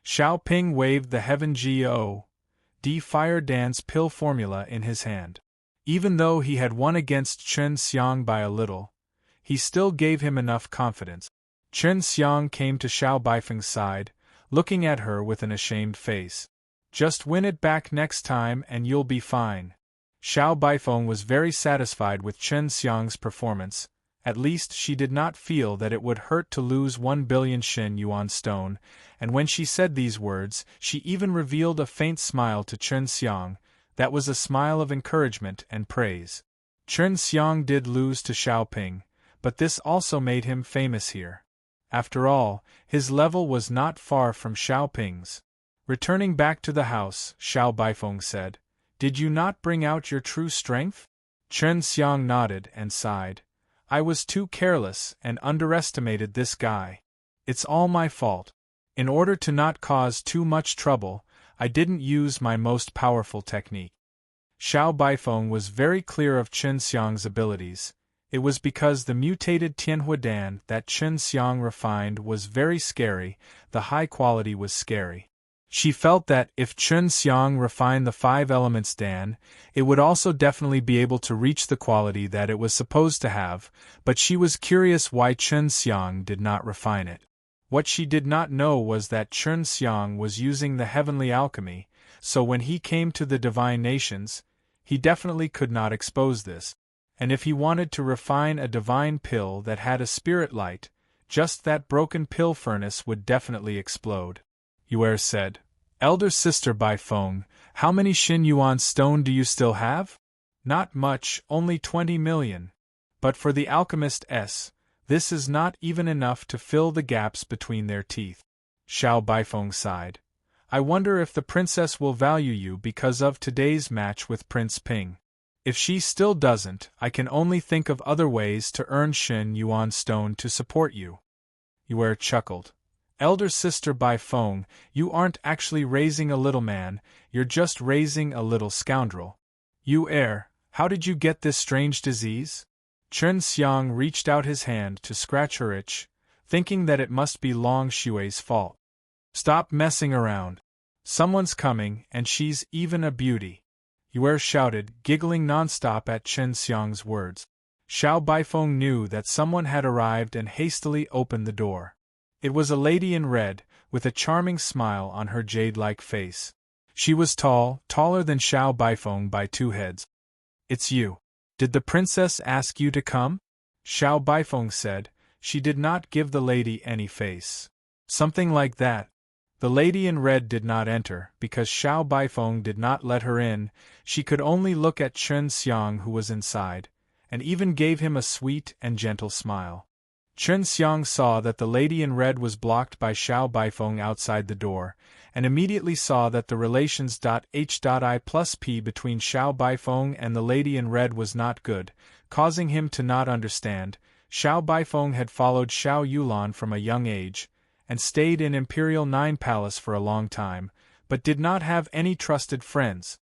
Xiao Ping waved the Heaven G.O.D. Fire Dance pill formula in his hand. Even though he had won against Chen Xiang by a little, he still gave him enough confidence. Chen Xiang came to Xiao Baifeng's side, looking at her with an ashamed face. Just win it back next time and you'll be fine. Xiao Baifeng was very satisfied with Chen Xiang's performance. At least she did not feel that it would hurt to lose 1 billion Shen Yuan stone, and when she said these words, she even revealed a faint smile to Chen Xiang. That was a smile of encouragement and praise. Chen Xiang did lose to Xiao Ping, but this also made him famous here. After all, his level was not far from Xiao Ping's. Returning back to the house, Xiao Baifeng said, Did you not bring out your true strength? Chen Xiang nodded and sighed. I was too careless and underestimated this guy. It's all my fault. In order to not cause too much trouble, I didn't use my most powerful technique. Xiao Baifeng was very clear of Chen Xiang's abilities. It was because the mutated Tianhuadan that Chen Xiang refined was very scary, the high quality was scary. She felt that if Chen Xiang refined the 5 elements Dan, it would also definitely be able to reach the quality that it was supposed to have, but she was curious why Chen Xiang did not refine it. What she did not know was that Chen Xiang was using the heavenly alchemy, so when he came to the divine nations, he definitely could not expose this. And if he wanted to refine a divine pill that had a spirit light, just that broken pill furnace would definitely explode. Yue said, Elder Sister Baifeng, how many Xin Yuan stone do you still have? Not much, only 20 million. But for the alchemist S, this is not even enough to fill the gaps between their teeth. Xiao Baifeng sighed. I wonder if the princess will value you because of today's match with Prince Ping. If she still doesn't, I can only think of other ways to earn Xin Yuan stone to support you. Yue chuckled. Elder sister Bai Feng, you aren't actually raising a little man, you're just raising a little scoundrel. You err, how did you get this strange disease? Chen Xiang reached out his hand to scratch her itch, thinking that it must be Long Xue's fault. Stop messing around. Someone's coming, and she's even a beauty. Yue shouted, giggling nonstop at Chen Xiang's words. Xiao Baifeng knew that someone had arrived and hastily opened the door. It was a lady in red, with a charming smile on her jade-like face. She was tall, taller than Xiao Baifeng by 2 heads. It's you. Did the princess ask you to come? Xiao Baifeng said. She did not give the lady any face. Something like that. The lady in red did not enter, because Xiao Baifeng did not let her in. She could only look at Chen Xiang, who was inside, and even gave him a sweet and gentle smile. Chen Xiang saw that the lady in red was blocked by Xiao Baifeng outside the door, and immediately saw that the relations H.I+P between Xiao Baifeng and the lady in red was not good, causing him to not understand. Xiao Baifeng had followed Xiao Yulan from a young age, and stayed in Imperial 9 Palace for a long time, but did not have any trusted friends.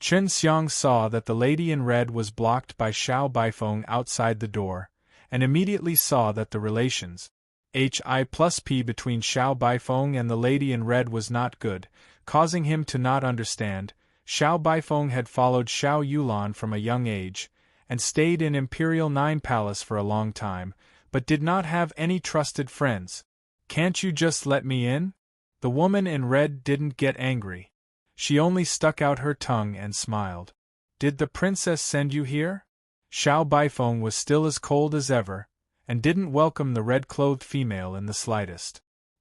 Chen Xiang saw that the lady in red was blocked by Xiao Baifeng outside the door, and immediately saw that the relations H.I+P between Xiao Baifeng and the lady in red was not good, causing him to not understand. Xiao Baifeng had followed Xiao Yulan from a young age, and stayed in Imperial 9 Palace for a long time, but did not have any trusted friends. Can't you just let me in? The woman in red didn't get angry. She only stuck out her tongue and smiled. Did the princess send you here? Xiao Baifeng was still as cold as ever, and didn't welcome the red-clothed female in the slightest.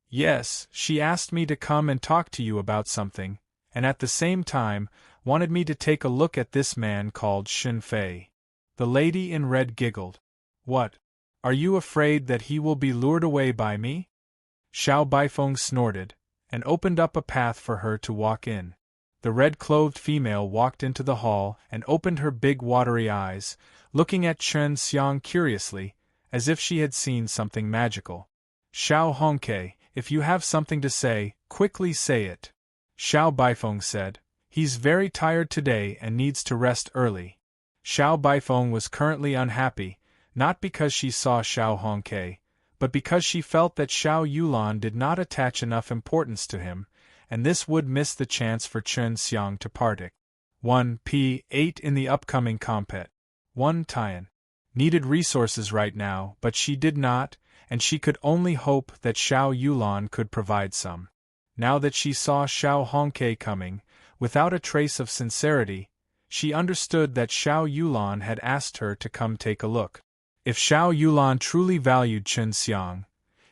Yes, she asked me to come and talk to you about something, and at the same time, wanted me to take a look at this man called Xin Fei. The lady in red giggled. What? Are you afraid that he will be lured away by me? Xiao Baifeng snorted, and opened up a path for her to walk in. The red-clothed female walked into the hall and opened her big watery eyes, looking at Chen Xiang curiously, as if she had seen something magical. Xiao Hongke, if you have something to say, quickly say it. Xiao Baifeng said. He's very tired today and needs to rest early. Xiao Baifeng was currently unhappy, not because she saw Xiao Hongke, but because she felt that Xiao Yulan did not attach enough importance to him, and this would miss the chance for Chen Xiang to partic. 1p8 in the upcoming compet. 1 Tian. Needed resources right now, but she did not, and she could only hope that Xiao Yulan could provide some. Now that she saw Xiao Hongke coming, without a trace of sincerity, she understood that Xiao Yulan had asked her to come take a look. If Xiao Yulan truly valued Chen Xiang,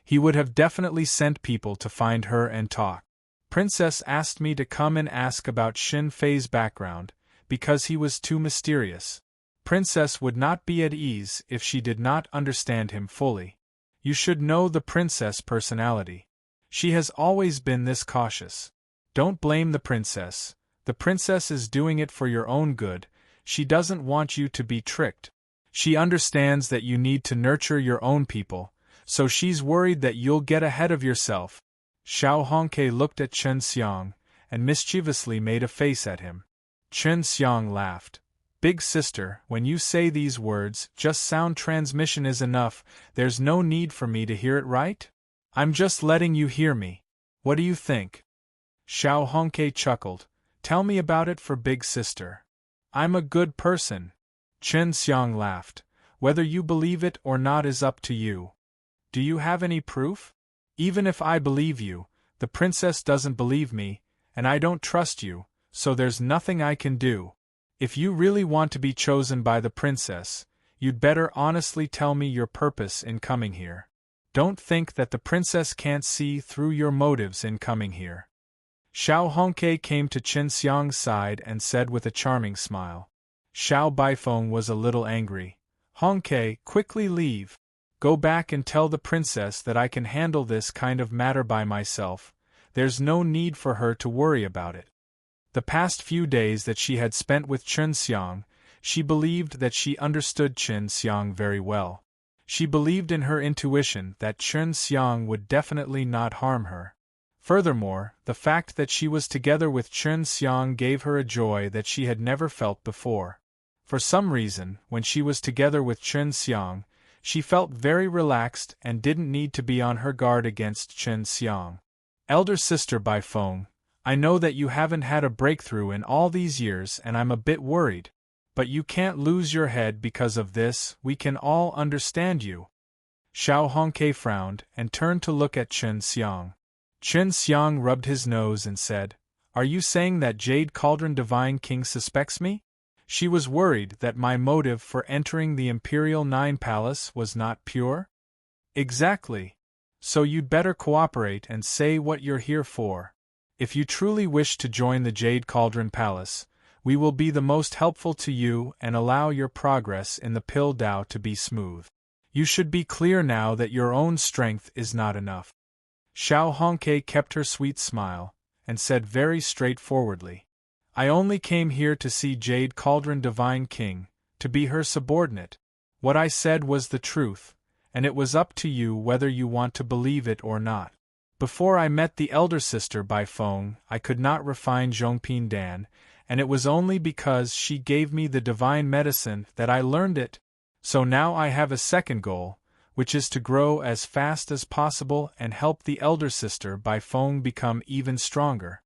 he would have definitely sent people to find her and talk. Princess asked me to come and ask about Xin Fei's background, because he was too mysterious. Princess would not be at ease if she did not understand him fully. You should know the princess' personality. She has always been this cautious. Don't blame the princess. The princess is doing it for your own good. She doesn't want you to be tricked. She understands that you need to nurture your own people, so she's worried that you'll get ahead of yourself. Xiao Hongke looked at Chen Xiang, and mischievously made a face at him. Chen Xiang laughed. Big sister, when you say these words, just sound transmission is enough, there's no need for me to hear it, right? I'm just letting you hear me. What do you think? Xiao Hongke chuckled. Tell me about it for big sister. I'm a good person. Chen Xiang laughed. Whether you believe it or not is up to you. Do you have any proof? Even if I believe you, the princess doesn't believe me, and I don't trust you, so there's nothing I can do. If you really want to be chosen by the princess, you'd better honestly tell me your purpose in coming here. Don't think that the princess can't see through your motives in coming here. Xiao Hongke came to Chen Xiang's side and said with a charming smile. Xiao Baifeng was a little angry. Hongke, quickly leave. Go back and tell the princess that I can handle this kind of matter by myself. There's no need for her to worry about it. The past few days that she had spent with Chen Xiang, she believed that she understood Chen Xiang very well. She believed in her intuition that Chen Xiang would definitely not harm her. Furthermore, the fact that she was together with Chen Xiang gave her a joy that she had never felt before. For some reason, when she was together with Chen Xiang, she felt very relaxed and didn't need to be on her guard against Chen Xiang. Elder sister Bai Feng, I know that you haven't had a breakthrough in all these years and I'm a bit worried. But you can't lose your head because of this, we can all understand you. Xiao Hongke frowned and turned to look at Chen Xiang. Chen Xiang rubbed his nose and said, Are you saying that Jade Cauldron Divine King suspects me? She was worried that my motive for entering the Imperial Nine Palace was not pure? Exactly. So you'd better cooperate and say what you're here for. If you truly wish to join the Jade Cauldron Palace, we will be the most helpful to you and allow your progress in the Pill Dao to be smooth. You should be clear now that your own strength is not enough. Xiao Hongke kept her sweet smile, and said very straightforwardly, I only came here to see Jade Cauldron Divine King, to be her subordinate. What I said was the truth, and it was up to you whether you want to believe it or not. Before I met the elder sister Bai Feng, I could not refine Zhongping Dan, and it was only because she gave me the divine medicine that I learned it. So now I have a second goal, which is to grow as fast as possible and help the elder sister Bai Feng become even stronger.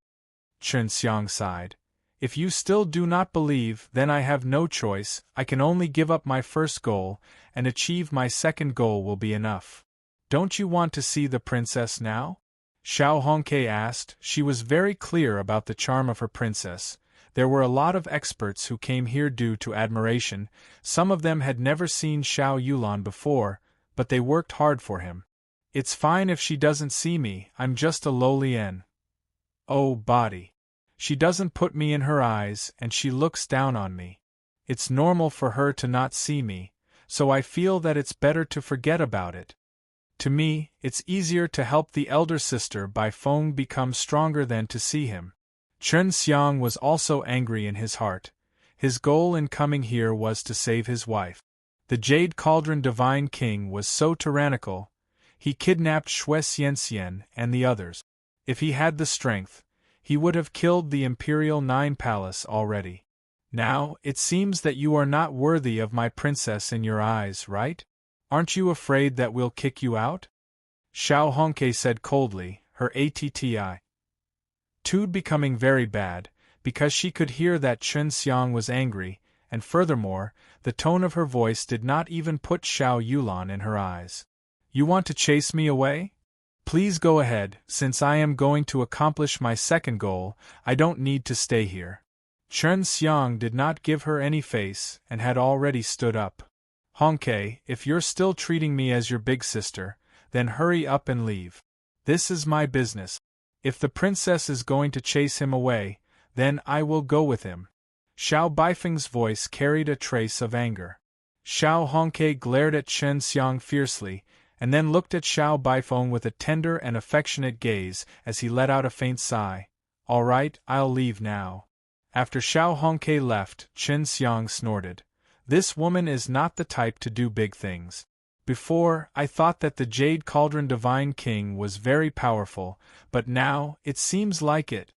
Chen Xiang sighed. If you still do not believe, then I have no choice, I can only give up my first goal, and achieve my second goal will be enough. Don't you want to see the princess now? Xiao Hongke asked. She was very clear about the charm of her princess. There were a lot of experts who came here due to admiration. Some of them had never seen Xiao Yulan before, but they worked hard for him. It's fine if she doesn't see me, I'm just a lowly N. Oh, body. She doesn't put me in her eyes and she looks down on me. It's normal for her to not see me, so I feel that it's better to forget about it. To me, it's easier to help the elder sister Bai Feng become stronger than to see him. Chen Xiang was also angry in his heart. His goal in coming here was to save his wife. The Jade Cauldron Divine King was so tyrannical, he kidnapped Xue Xianxian and the others. If he had the strength, he would have killed the Imperial Nine Palace already. Now, it seems that you are not worthy of my princess in your eyes, right? Aren't you afraid that we'll kick you out? Xiao Hongke said coldly, her attitude becoming very bad, because she could hear that Chen Xiang was angry, and furthermore, the tone of her voice did not even put Xiao Yulan in her eyes. You want to chase me away? Please go ahead, since I am going to accomplish my second goal, I don't need to stay here. Chen Xiang did not give her any face, and had already stood up. Hongke, if you're still treating me as your big sister, then hurry up and leave. This is my business. If the princess is going to chase him away, then I will go with him. Xiao Baifeng's voice carried a trace of anger. Xiao Hongke glared at Chen Xiang fiercely, and then looked at Xiao Baifeng with a tender and affectionate gaze as he let out a faint sigh. All right, I'll leave now. After Xiao Hongke left, Chen Xiang snorted. This woman is not the type to do big things. Before, I thought that the Jade Cauldron Divine King was very powerful, but now, it seems like it.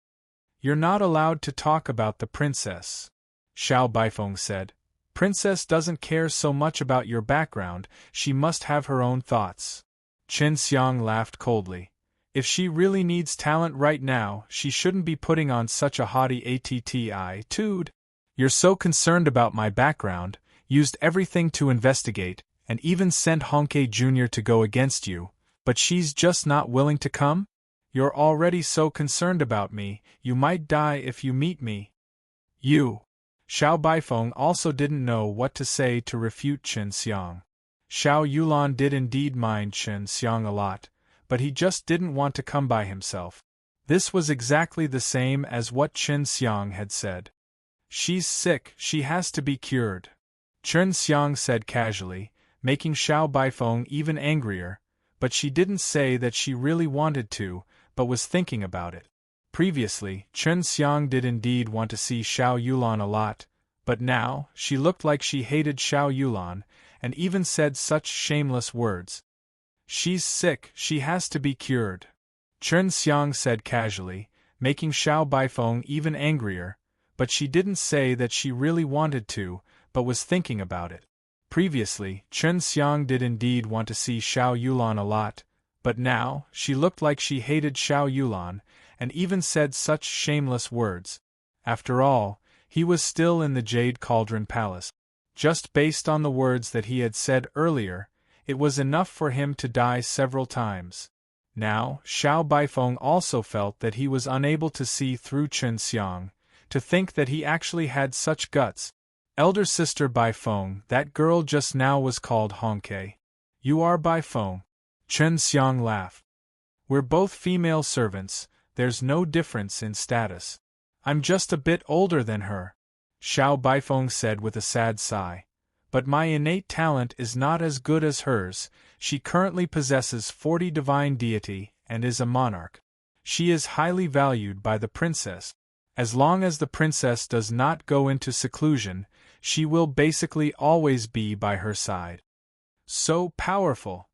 You're not allowed to talk about the princess, Xiao Baifeng said. Princess doesn't care so much about your background, she must have her own thoughts. Chen Xiang laughed coldly. If she really needs talent right now, she shouldn't be putting on such a haughty attitude. You're so concerned about my background, used everything to investigate, and even sent Hongke Jr. to go against you, but she's just not willing to come? You're already so concerned about me, you might die if you meet me. You. Xiao Baifeng also didn't know what to say to refute Chen Xiang. Xiao Yulan did indeed mind Chen Xiang a lot, but he just didn't want to come by himself. This was exactly the same as what Chen Xiang had said. She's sick, she has to be cured. Chen Xiang said casually, making Xiao Baifeng even angrier, but she didn't say that she really wanted to, but was thinking about it. Previously, Chen Xiang did indeed want to see Xiao Yulan a lot, but now, she looked like she hated Xiao Yulan, and even said such shameless words. She's sick, she has to be cured. Chen Xiang said casually, making Xiao Baifeng even angrier, but she didn't say that she really wanted to, but was thinking about it. Previously, Chen Xiang did indeed want to see Xiao Yulan a lot, but now, she looked like she hated Xiao Yulan, and even said such shameless words. After all, he was still in the Jade Cauldron Palace. Just based on the words that he had said earlier, it was enough for him to die several times. Now, Xiao Baifeng also felt that he was unable to see through Chen Xiang, to think that he actually had such guts. Elder sister Baifeng, that girl just now was called Hongke. You are Baifeng. Chen Xiang laughed. We're both female servants, there's no difference in status. I'm just a bit older than her, Xiao Baifeng said with a sad sigh. But my innate talent is not as good as hers. She currently possesses 40 divine deity and is a monarch. She is highly valued by the princess. As long as the princess does not go into seclusion, she will basically always be by her side. So powerful!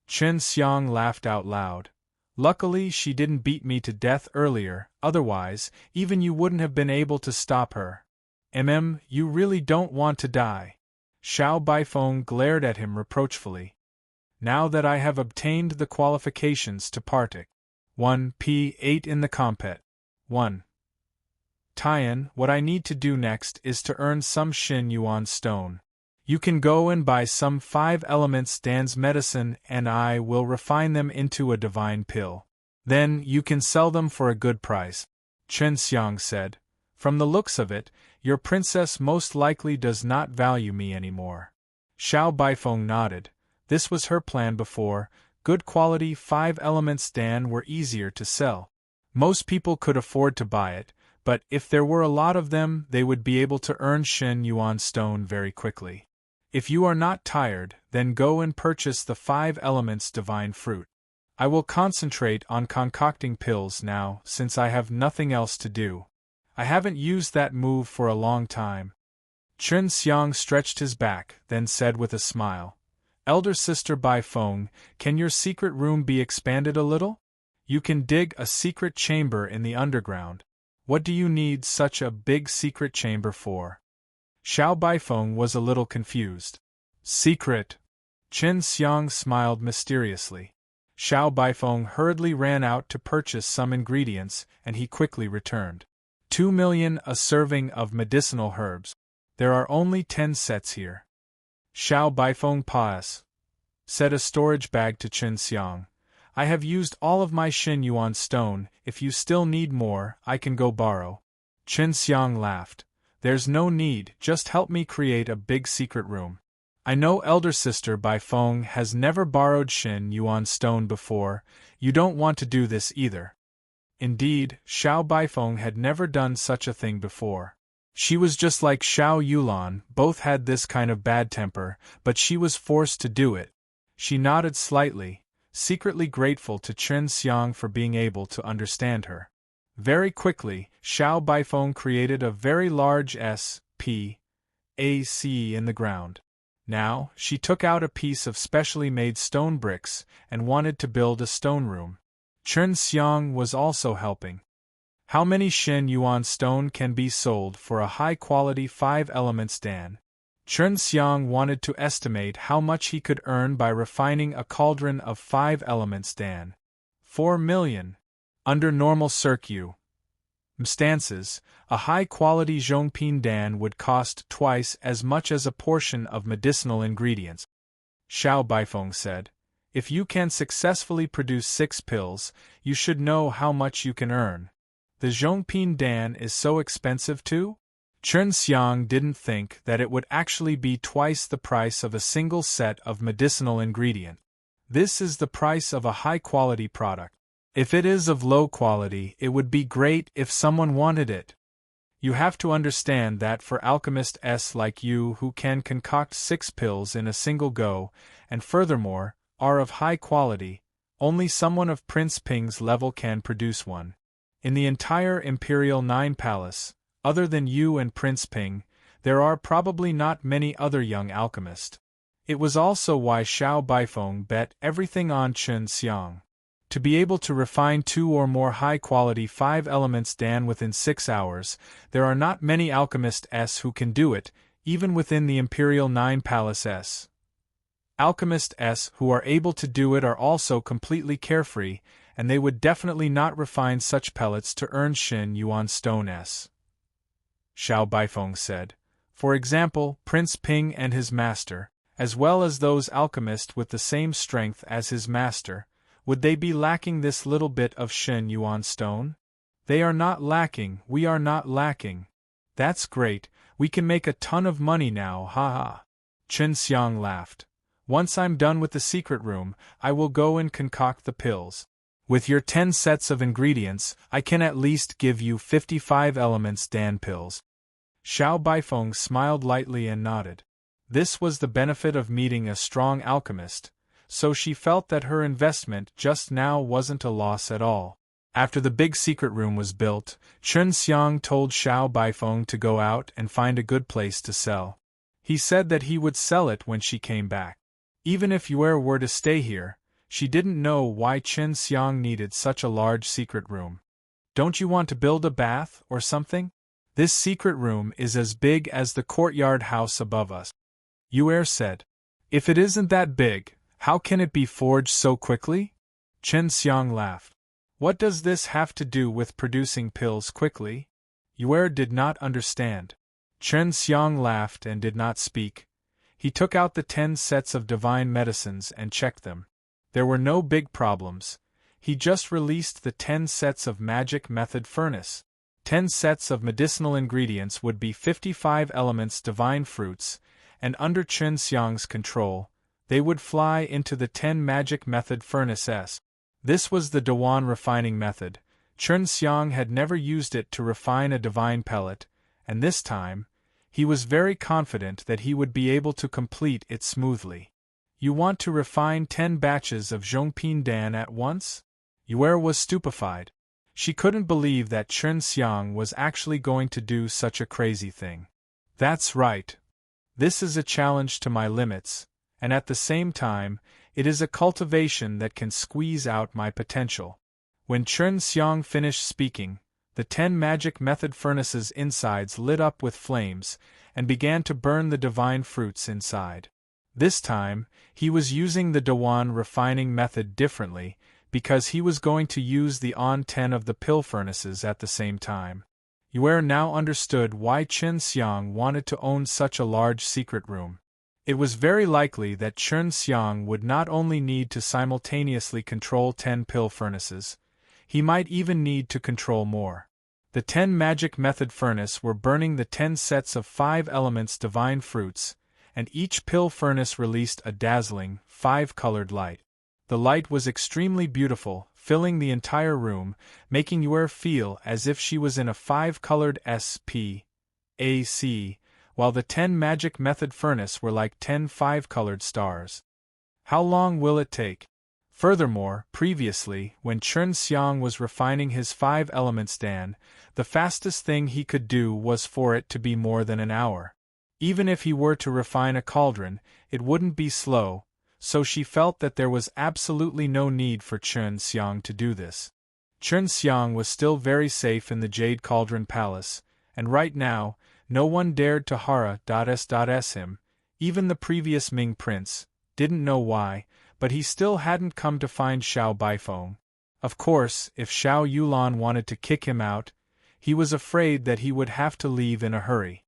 Chen Xiang laughed out loud. Luckily she didn't beat me to death earlier, otherwise, even you wouldn't have been able to stop her. You really don't want to die. Xiao Baifeng glared at him reproachfully. Now that I have obtained the qualifications to partake 1p8 in the compet. 1. Tian, what I need to do next is to earn some Xin Yuan stone. You can go and buy some 5 elements Dan's medicine and I will refine them into a divine pill. Then you can sell them for a good price, Chen Xiang said. From the looks of it, your princess most likely does not value me anymore. Xiao Baifeng nodded. This was her plan before. Good quality 5 elements Dan were easier to sell. Most people could afford to buy it, but if there were a lot of them, they would be able to earn Xin Yuan stone very quickly. If you are not tired, then go and purchase the 5 elements divine fruit. I will concentrate on concocting pills now, since I have nothing else to do. I haven't used that move for a long time. Chen Xiang stretched his back, then said with a smile, Elder sister Baifeng, can your secret room be expanded a little? You can dig a secret chamber in the underground. What do you need such a big secret chamber for? Xiao Baifeng was a little confused. Secret? Chen Xiang smiled mysteriously. Xiao Baifeng hurriedly ran out to purchase some ingredients, and he quickly returned. 2 million a serving of medicinal herbs. There are only 10 sets here. Xiao Baifeng said a storage bag to Chen Xiang. I have used all of my Xin Yuan stone, if you still need more, I can go borrow. Chen Xiang laughed. There's no need, just help me create a big secret room. I know elder sister Baifeng has never borrowed Xin Yuan stone before, you don't want to do this either. Indeed, Xiao Baifeng had never done such a thing before. She was just like Xiao Yulan, both had this kind of bad temper, but she was forced to do it. She nodded slightly, secretly grateful to Chen Xiang for being able to understand her. Very quickly, Xiao Baifeng created a very large S.P.A.C. in the ground. Now, she took out a piece of specially made stone bricks and wanted to build a stone room. Chen Xiang was also helping. How many Xin Yuan stone can be sold for a high-quality 5 elements Dan? Chen Xiang wanted to estimate how much he could earn by refining a cauldron of 5 elements Dan. 4 million. Under normal circumstances, a high-quality Zhongping Dan would cost twice as much as a portion of medicinal ingredients. Xiao Baifeng said, if you can successfully produce 6 pills, you should know how much you can earn. The Zhongping Dan is so expensive too? Chen Xiang didn't think that it would actually be twice the price of a single set of medicinal ingredient. This is the price of a high-quality product. If it is of low quality, it would be great if someone wanted it. You have to understand that for alchemists like you who can concoct 6 pills in a single go, and furthermore, are of high quality, only someone of Prince Ping's level can produce one. In the entire Imperial 9 Palace, other than you and Prince Ping, there are probably not many other young alchemists. It was also why Xiao Baifeng bet everything on Chen Xiang. To be able to refine 2 or more high-quality 5 elements Dan within 6 hours, there are not many alchemists who can do it, even within the Imperial 9 Palace. Alchemists who are able to do it are also completely carefree, and they would definitely not refine such pellets to earn Xin Yuan Stone S. Xiao Baifeng said. For example, Prince Ping and his master, as well as those alchemists with the same strength as his master, would they be lacking this little bit of Xin Yuan Stone? They are not lacking, we are not lacking. That's great, we can make a ton of money now, haha. Chen Xiang laughed. Once I'm done with the secret room, I will go and concoct the pills. With your 10 sets of ingredients, I can at least give you 55 elements Dan pills. Xiao Baifeng smiled lightly and nodded. This was the benefit of meeting a strong alchemist, so she felt that her investment just now wasn't a loss at all. After the big secret room was built, Chen Xiang told Xiao Baifeng to go out and find a good place to sell. He said that he would sell it when she came back. Even if Yue were to stay here, she didn't know why Chen Xiang needed such a large secret room. Don't you want to build a bath or something? This secret room is as big as the courtyard house above us. Yue said. If it isn't that big, how can it be forged so quickly? Chen Xiang laughed. What does this have to do with producing pills quickly? Yue did not understand. Chen Xiang laughed and did not speak. He took out the 10 sets of divine medicines and checked them. There were no big problems. He just released the 10 sets of magic method furnace. 10 sets of medicinal ingredients would be 55 elements divine fruits, and under Chen Xiang's control, they would fly into the 10 magic method furnaces. This was the Dewan refining method. Chen Xiang had never used it to refine a divine pellet, and this time, he was very confident that he would be able to complete it smoothly. You want to refine 10 batches of Zhongping Dan at once? Yue was stupefied. She couldn't believe that Chen Xiang was actually going to do such a crazy thing. That's right. This is a challenge to my limits, and at the same time, it is a cultivation that can squeeze out my potential. When Chen Xiang finished speaking, the 10 magic method furnaces' insides lit up with flames and began to burn the divine fruits inside. This time, he was using the Dewan refining method differently, because he was going to use the on 10 of the pill furnaces at the same time. Yue now understood why Chen Xiang wanted to own such a large secret room. It was very likely that Chen Xiang would not only need to simultaneously control 10 pill furnaces, he might even need to control more. The 10 magic method furnace were burning the 10 sets of 5 elements divine fruits, and each pill furnace released a dazzling, 5-colored light. The light was extremely beautiful, filling the entire room, making Yue feel as if she was in a 5-colored SPAC, while the 10 magic method furnace were like 10 5-colored stars. How long will it take? Furthermore, previously, when Chen Xiang was refining his 5 elements Dan, the fastest thing he could do was for it to be more than an hour. Even if he were to refine a cauldron, it wouldn't be slow, so she felt that there was absolutely no need for Chen Xiang to do this. Chen Xiang was still very safe in the Jade Cauldron Palace, and right now, no one dared to hara.s him. Even the previous Ming prince didn't know why, but he still hadn't come to find Xiao Baifeng. Of course, if Xiao Yulan wanted to kick him out, he was afraid that he would have to leave in a hurry.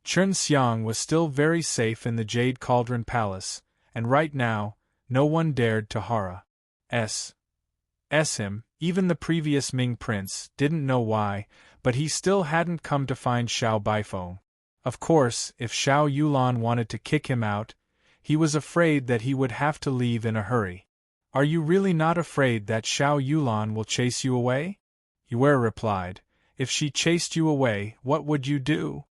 Chen Xiang was still very safe in the Jade Cauldron Palace, and right now, no one dared to hara.s him. Even the previous Ming prince didn't know why, but he still hadn't come to find Xiao Baifeng. Of course, if Xiao Yulan wanted to kick him out, he was afraid that he would have to leave in a hurry. Are you really not afraid that Xiao Yulan will chase you away? Yue replied. If she chased you away, what would you do?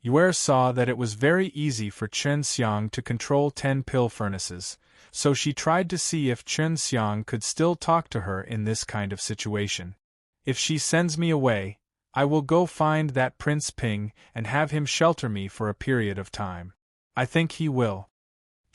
Yue saw that it was very easy for Chen Xiang to control 10 pill furnaces, so she tried to see if Chen Xiang could still talk to her in this kind of situation. If she sends me away, I will go find that Prince Ping and have him shelter me for a period of time. I think he will.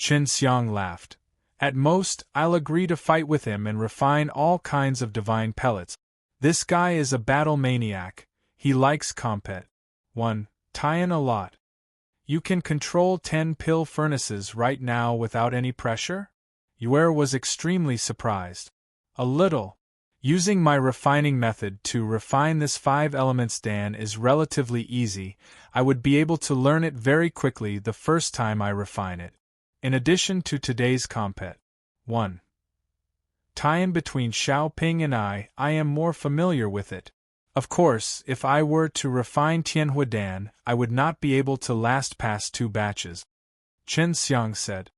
Qin Xiang laughed. At most, I'll agree to fight with him and refine all kinds of divine pellets. This guy is a battle maniac. He likes compet. 1. Tie-in a lot. You can control 10 pill furnaces right now without any pressure? Yue was extremely surprised. A little. Using my refining method to refine this 5 elements Dan is relatively easy. I would be able to learn it very quickly the first time I refine it. In addition to today's compet. 1. Tie-in between Xiaoping and I am more familiar with it. Of course, if I were to refine Tianhuadan, I would not be able to last past 2 batches. Qin Xiang said.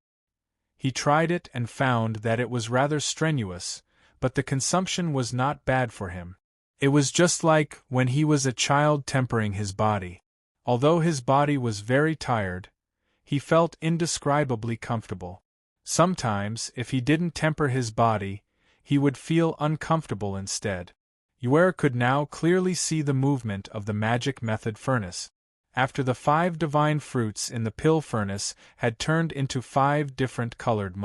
He tried it and found that it was rather strenuous, but the consumption was not bad for him. It was just like when he was a child tempering his body. Although his body was very tired, he felt indescribably comfortable. Sometimes, if he didn't temper his body, he would feel uncomfortable instead. Yue could now clearly see the movement of the magic method furnace. After the 5 divine fruits in the pill furnace had turned into 5 different colored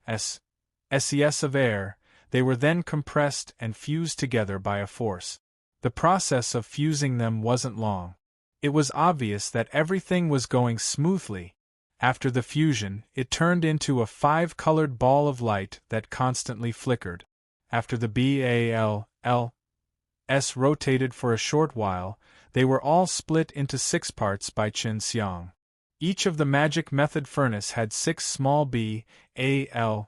ses of air, they were then compressed and fused together by a force. The process of fusing them wasn't long. It was obvious that everything was going smoothly. After the fusion, it turned into a 5-colored ball of light that constantly flickered. After the BALLs rotated for a short while, they were all split into 6 parts by Qin Xiang. Each of the magic method furnace had 6 small BALLs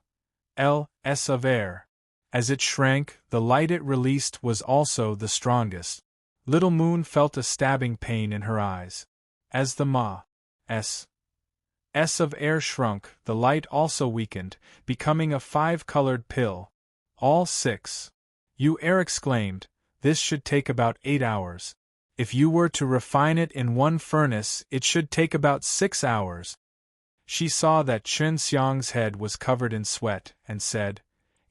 of air. As it shrank, the light it released was also the strongest. Little Moon felt a stabbing pain in her eyes. As the S of air shrunk, the light also weakened, becoming a 5-colored pill. All 6. Yue exclaimed, this should take about 8 hours. If you were to refine it in 1 furnace, it should take about 6 hours. She saw that Qin Xiang's head was covered in sweat, and said,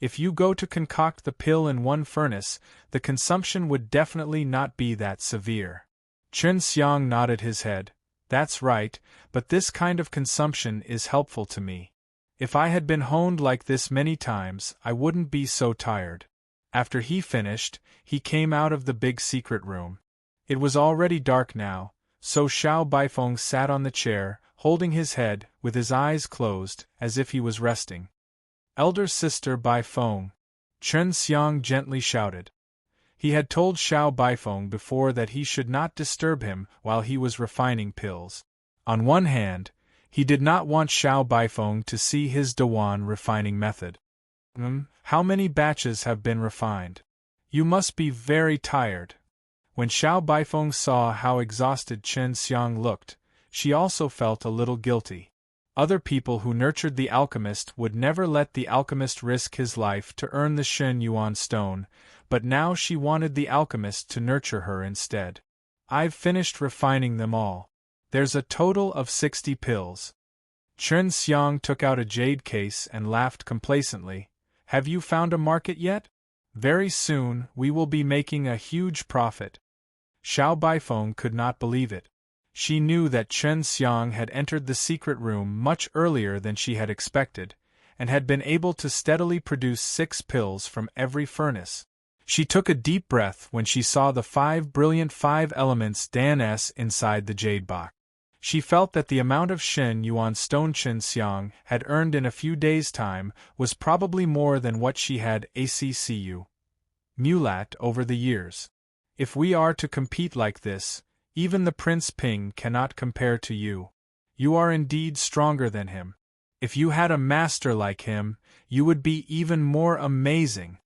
if you go to concoct the pill in 1 furnace, the consumption would definitely not be that severe. Qin Xiang nodded his head. That's right, but this kind of consumption is helpful to me. If I had been honed like this many times, I wouldn't be so tired. After he finished, he came out of the big secret room. It was already dark now, so Xiao Baifeng sat on the chair, holding his head, with his eyes closed, as if he was resting. Elder sister Baifeng, Qin Xiang gently shouted. He had told Xiao Baifeng before that he should not disturb him while he was refining pills. On one hand, he did not want Xiao Baifeng to see his Dewan refining method. How many batches have been refined? You must be very tired. When Xiao Baifeng saw how exhausted Qin Xiang looked, she also felt a little guilty. Other people who nurtured the alchemist would never let the alchemist risk his life to earn the Shen Yuan stone, but now she wanted the alchemist to nurture her instead. I've finished refining them all. There's a total of 60 pills. Qin Xiang took out a jade case and laughed complacently. Have you found a market yet? Very soon, we will be making a huge profit. Xiao Baifeng could not believe it. She knew that Qin Xiang had entered the secret room much earlier than she had expected, and had been able to steadily produce 6 pills from every furnace. She took a deep breath when she saw the 5 brilliant 5 elements Dan inside the jade box. She felt that the amount of Shen Yuan stone Qin Xiang had earned in a few days' time was probably more than what she had accu mulat over the years. If we are to compete like this, even the Prince Ping cannot compare to you. You are indeed stronger than him. If you had a master like him, you would be even more amazing.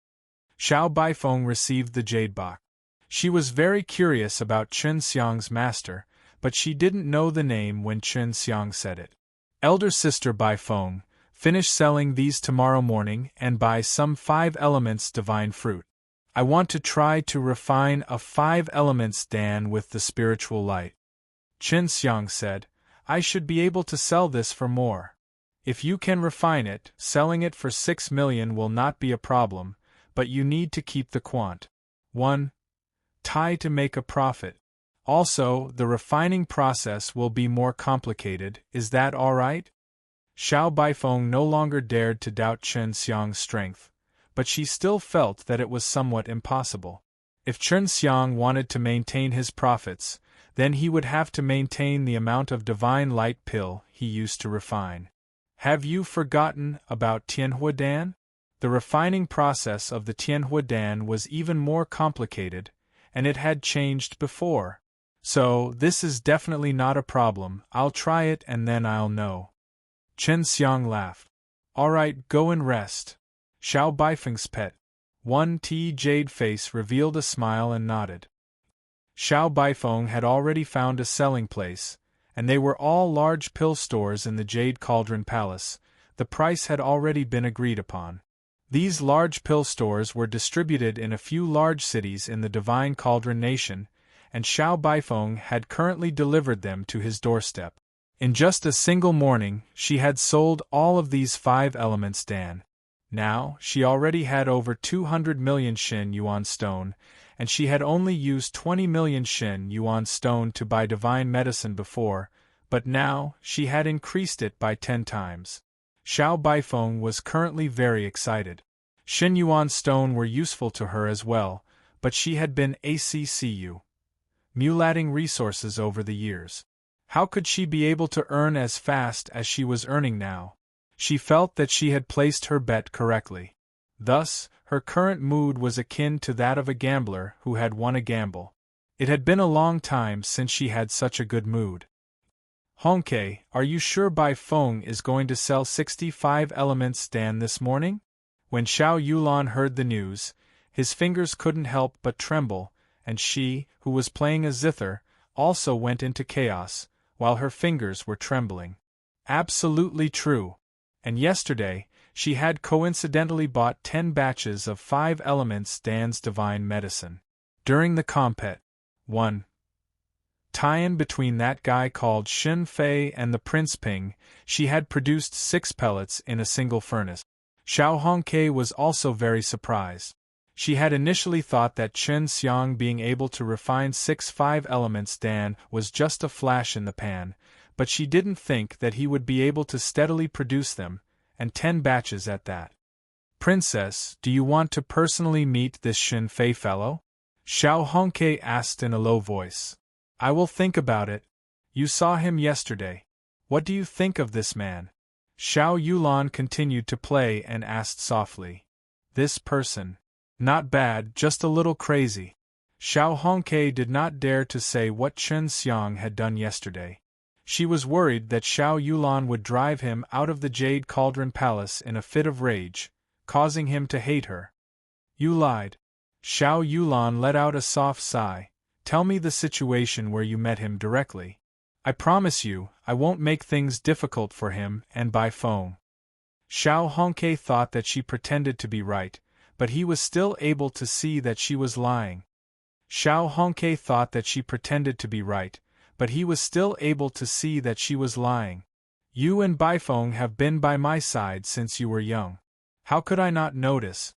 Xiao Baifeng received the jade box. She was very curious about Qin Xiang's master, but she didn't know the name when Qin Xiang said it. Elder sister Baifeng, finish selling these tomorrow morning and buy some 5 elements divine fruit. I want to try to refine a 5 elements Dan with the spiritual light. Qin Xiang said, I should be able to sell this for more. If you can refine it, selling it for 6 million will not be a problem, but you need to keep the quant. 1. tie to make a profit. Also, the refining process will be more complicated, is that all right? Xiao Baifeng no longer dared to doubt Chen Xiang's strength, but she still felt that it was somewhat impossible. If Chen Xiang wanted to maintain his profits, then he would have to maintain the amount of divine light pill he used to refine. Have you forgotten about Tianhuadan? The refining process of the Tianhuadan was even more complicated, and it had changed before. So, this is definitely not a problem. I'll try it and then I'll know. Chen Xiang laughed. Alright, go and rest. Xiao Baifeng's pet. 1T jade face revealed a smile and nodded. Xiao Baifeng had already found a selling place, and they were all large pill stores in the Jade Cauldron Palace. The price had already been agreed upon. These large pill stores were distributed in a few large cities in the Divine Cauldron Nation, and Xiao Baifeng had currently delivered them to his doorstep. In just a single morning, she had sold all of these 5 elements Dan. Now, she already had over 200 million Shin Yuan stone, and she had only used 20 million Shin Yuan stone to buy divine medicine before, but now, she had increased it by 10 times. Xiao Baifeng was currently very excited. Shin Yuan stone were useful to her as well, but she had been accumulating resources over the years. How could she be able to earn as fast as she was earning now? She felt that she had placed her bet correctly. Thus, her current mood was akin to that of a gambler who had won a gamble. It had been a long time since she had such a good mood. Hongke, are you sure Baifeng is going to sell 65 elements Dan this morning? When Xiao Yulan heard the news, his fingers couldn't help but tremble, and she, who was playing a zither, also went into chaos, while her fingers were trembling. Absolutely true. And yesterday, she had coincidentally bought 10 batches of 5 elements Dan's divine medicine. During the compet. 1. Tie-in between that guy called Shin Fei and the Prince Ping, she had produced 6 pellets in a single furnace. Xiao Hongke was also very surprised. She had initially thought that Chen Xiang being able to refine 6 5 elements Dan was just a flash in the pan, but she didn't think that he would be able to steadily produce them, and 10 batches at that. Princess, do you want to personally meet this Shin Fei fellow? Xiao Hongke asked in a low voice. I will think about it. You saw him yesterday. What do you think of this man? Xiao Yulan continued to play and asked softly. This person. Not bad, just a little crazy. Xiao Hongke did not dare to say what Chen Xiang had done yesterday. She was worried that Xiao Yulan would drive him out of the Jade Cauldron Palace in a fit of rage, causing him to hate her. You lied. Xiao Yulan let out a soft sigh. Tell me the situation where you met him directly. I promise you, I won't make things difficult for him and by phone. Xiao Hongke thought that she pretended to be right, but he was still able to see that she was lying. Xiao Hongke thought that she pretended to be right, but he was still able to see that she was lying. You and Baifeng have been by my side since you were young. How could I not notice?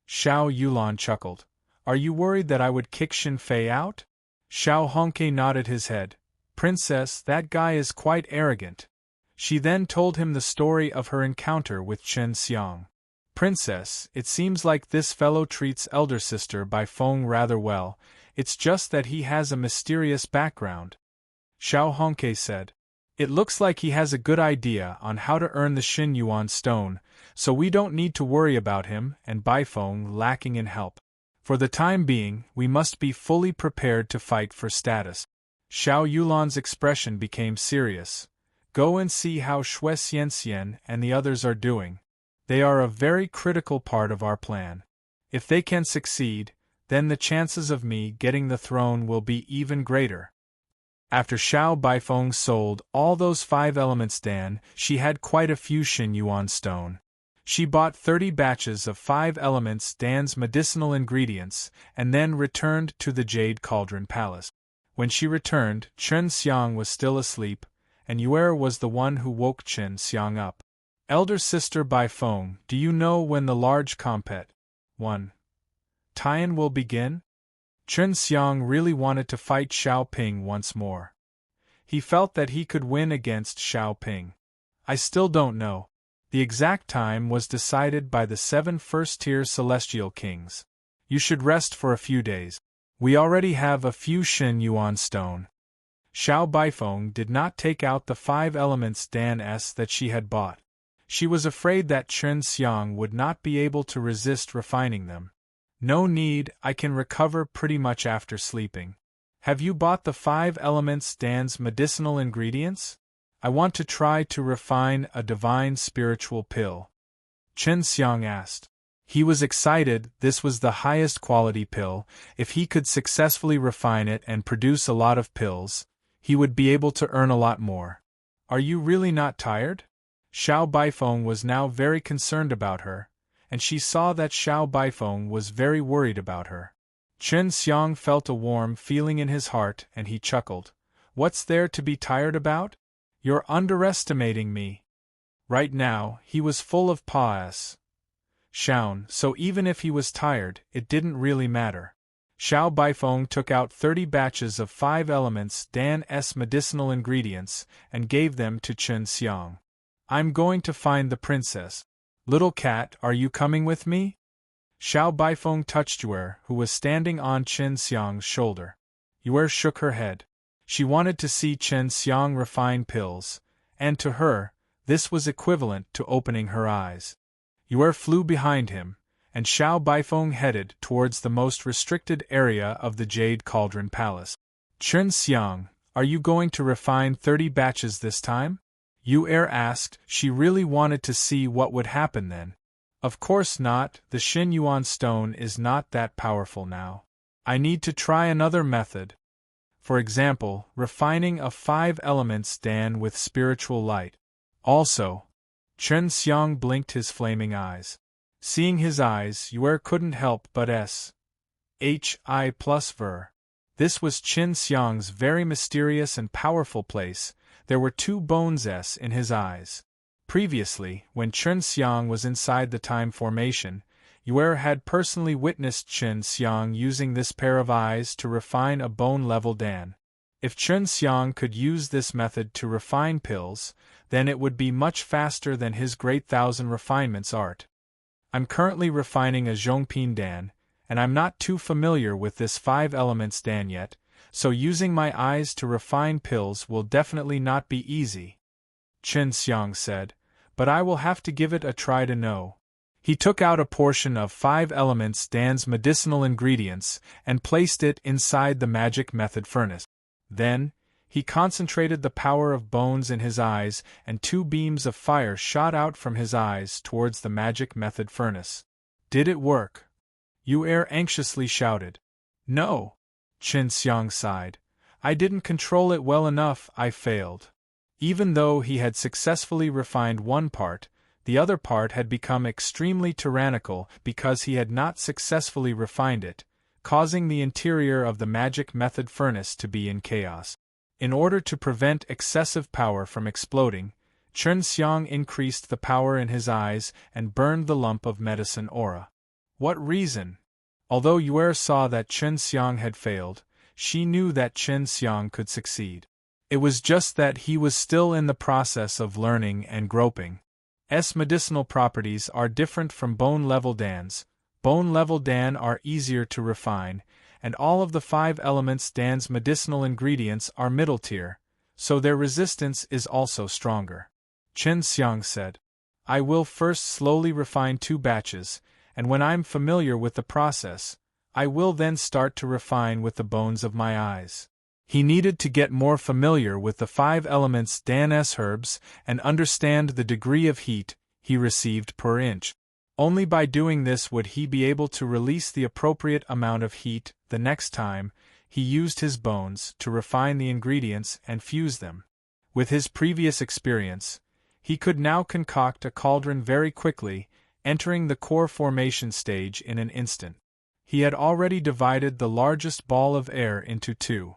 Xiao Yulan chuckled. Are you worried that I would kick Shin Fei out? Xiao Hongke nodded his head. Princess, that guy is quite arrogant. She then told him the story of her encounter with Chen Xiang. Princess, it seems like this fellow treats elder sister Baifeng rather well, it's just that he has a mysterious background. Xiao Hongke said. It looks like he has a good idea on how to earn the Shin Yuan stone, so we don't need to worry about him and Baifeng lacking in help. For the time being, we must be fully prepared to fight for status. Xiao Yulan's expression became serious. Go and see how Xue Xianxian and the others are doing. They are a very critical part of our plan. If they can succeed, then the chances of me getting the throne will be even greater. After Xiao Baifeng sold all those 5 elements Dan, she had quite a few Shin Yuan stone. She bought 30 batches of 5 elements Dan's medicinal ingredients, and then returned to the Jade Cauldron Palace. When she returned, Chen Xiang was still asleep, and Yuer was the one who woke Chen Xiang up. Elder sister Baifeng, do you know when the large compet 1. Tie-in will begin? Chen Xiang really wanted to fight Xiao Ping once more. He felt that he could win against Xiao Ping. I still don't know. The exact time was decided by the 7 first-tier celestial kings. You should rest for a few days. We already have a few Shin Yuan stone. Xiao Baifeng did not take out the 5 elements Dan-s that she had bought. She was afraid that Chen Xiang would not be able to resist refining them. No need, I can recover pretty much after sleeping. Have you bought the 5 elements Dan's medicinal ingredients? I want to try to refine a divine spiritual pill. Chen Xiang asked. He was excited. This was the highest quality pill. If he could successfully refine it and produce a lot of pills, he would be able to earn a lot more. Are you really not tired? Xiao Baifeng was now very concerned about her, and she saw that Xiao Baifeng was very worried about her. Chen Xiang felt a warm feeling in his heart and he chuckled. What's there to be tired about? You're underestimating me. Right now, he was full of pas. Shaun, so even if he was tired, it didn't really matter. Xiao Baifeng took out 30 batches of 5 elements Dan-s medicinal ingredients and gave them to Chen Xiang. I'm going to find the princess. Little cat, are you coming with me? Xiao Baifeng touched Yue, who was standing on Chen Xiang's shoulder. Yue shook her head. She wanted to see Chen Xiang refine pills, and to her, this was equivalent to opening her eyes. Yue flew behind him, and Xiao Baifeng headed towards the most restricted area of the Jade Cauldron Palace. Chen Xiang, are you going to refine 30 batches this time? Yue asked. She really wanted to see what would happen then. Of course not, the Xin Yuan stone is not that powerful now. I need to try another method. For example, refining a 5 elements Dan with spiritual light. Also, Chen Xiang blinked his flaming eyes. Seeing his eyes, Yue couldn't help but S.H.I plus ver. This was Chen Xiang's very mysterious and powerful place. There were 2 bones S in his eyes. Previously, when Chen Xiang was inside the time formation, Yue had personally witnessed Chen Xiang using this pair of eyes to refine a bone-level Dan. If Chen Xiang could use this method to refine pills, then it would be much faster than his great 1,000 refinements art. I'm currently refining a Zhongpin Dan, and I'm not too familiar with this 5 elements Dan yet, so using my eyes to refine pills will definitely not be easy. Chen Xiang said, but I will have to give it a try to know. He took out a portion of 5 elements Dan's medicinal ingredients and placed it inside the magic method furnace. Then, he concentrated the power of bones in his eyes and 2 beams of fire shot out from his eyes towards the magic method furnace. Did it work? Yue anxiously shouted. No. Chen Xiang sighed. I didn't control it well enough, I failed. Even though he had successfully refined one part, the other part had become extremely tyrannical because he had not successfully refined it, causing the interior of the magic method furnace to be in chaos. In order to prevent excessive power from exploding, Chen Xiang increased the power in his eyes and burned the lump of medicine aura. What reason? Although Yue saw that Chen Xiang had failed, she knew that Chen Xiang could succeed. It was just that he was still in the process of learning and groping. Medicinal properties are different from bone-level Dans. Bone-level Dan are easier to refine, and all of the 5 elements Dan's medicinal ingredients are middle tier, so their resistance is also stronger. Chen Xiang said, I will first slowly refine 2 batches, and when I'm familiar with the process, I will then start to refine with the bones of my eyes. He needed to get more familiar with the 5 elements Dan-s herbs and understand the degree of heat he received per inch. Only by doing this would he be able to release the appropriate amount of heat the next time he used his bones to refine the ingredients and fuse them. With his previous experience, he could now concoct a cauldron very quickly, entering the core formation stage in an instant. He had already divided the largest ball of air into 2.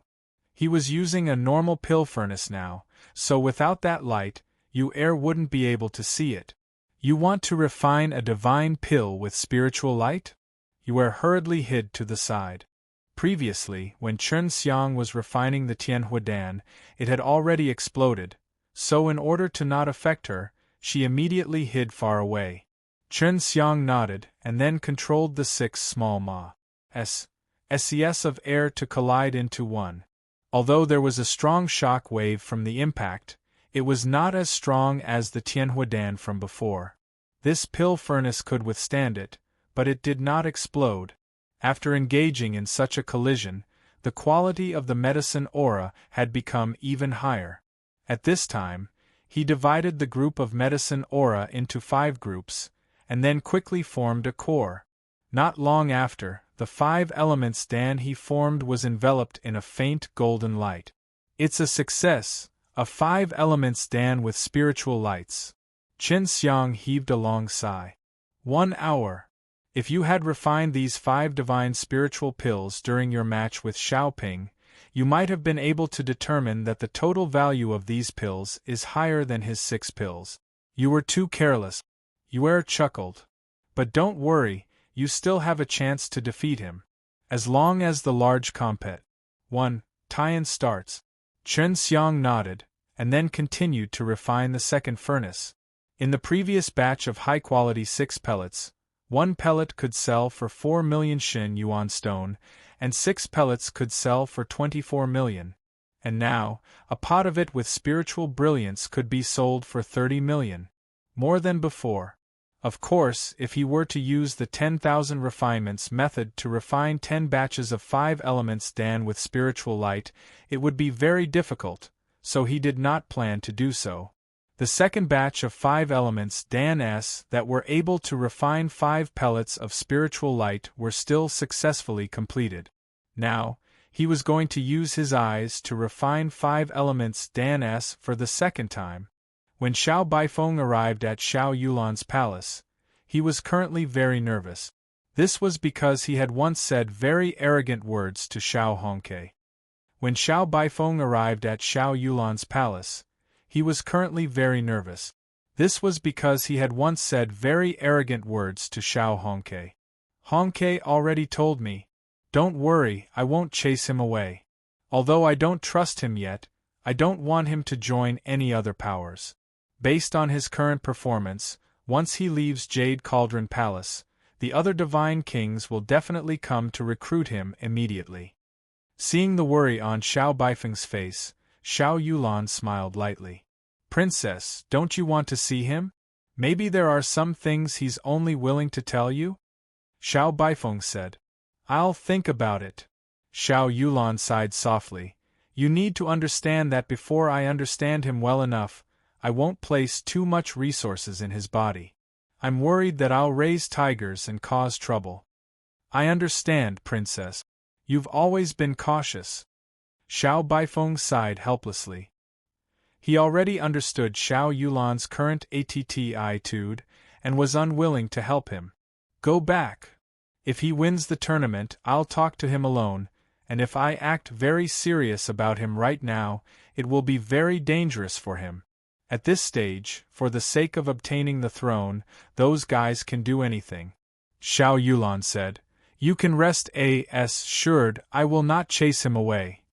He was using a normal pill furnace now, so without that light, Yue wouldn't be able to see it. You want to refine a divine pill with spiritual light? Yue hurriedly hid to the side. Previously, when Chen Xiang was refining the Tianhua Dan, it had already exploded, so in order to not affect her, she immediately hid far away. Chen Xiang nodded, and then controlled the 6 small SES of air to collide into one. Although there was a strong shock wave from the impact, it was not as strong as the Tianhuadan from before. This pill furnace could withstand it, but it did not explode. After engaging in such a collision, the quality of the medicine aura had become even higher. At this time, he divided the group of medicine aura into 5 groups, and then quickly formed a core. Not long after, the 5 elements Dan he formed was enveloped in a faint golden light. It's a success, a 5 elements Dan with spiritual lights. Chen Xiang heaved a long sigh. 1 hour. If you had refined these 5 divine spiritual pills during your match with Xiaoping, you might have been able to determine that the total value of these pills is higher than his 6 pills. You were too careless. Yue chuckled. But don't worry, you still have a chance to defeat him. As long as the large compet. 1. Tian starts. Chen Xiang nodded, and then continued to refine the second furnace. In the previous batch of high-quality 6 pellets, 1 pellet could sell for 4 million Xin Yuan stone, and 6 pellets could sell for 24 million. And now, a pot of it with spiritual brilliance could be sold for 30 million. More than before. Of course, if he were to use the 10,000 refinements method to refine 10 batches of 5 elements Dan with spiritual light, it would be very difficult, so he did not plan to do so. The second batch of 5 elements Dan S that were able to refine 5 pellets of spiritual light were still successfully completed. Now, he was going to use his eyes to refine 5 elements Dan S for the second time. When Xiao Baifeng arrived at Xiao Yulan's palace, he was currently very nervous. This was because he had once said very arrogant words to Xiao Hongke. When Xiao Baifeng arrived at Xiao Yulan's palace, he was currently very nervous. This was because he had once said very arrogant words to Xiao Hongke. Hongke already told me, "Don't worry, I won't chase him away. Although I don't trust him yet, I don't want him to join any other powers." Based on his current performance, once he leaves Jade Cauldron Palace, the other divine kings will definitely come to recruit him immediately. Seeing the worry on Xiao Baifeng's face, Xiao Yulan smiled lightly. "Princess, don't you want to see him? Maybe there are some things he's only willing to tell you?" Xiao Baifeng said. "I'll think about it." Xiao Yulan sighed softly. "You need to understand that before I understand him well enough, I won't place too much resources in his body. I'm worried that I'll raise tigers and cause trouble." "I understand, Princess. You've always been cautious." Xiao Baifeng sighed helplessly. He already understood Xiao Yulan's current attitude and was unwilling to help him. "Go back. If he wins the tournament, I'll talk to him alone, and if I act very serious about him right now, it will be very dangerous for him. At this stage, for the sake of obtaining the throne, those guys can do anything." Xiao Yulan said. "You can rest assured I will not chase him away."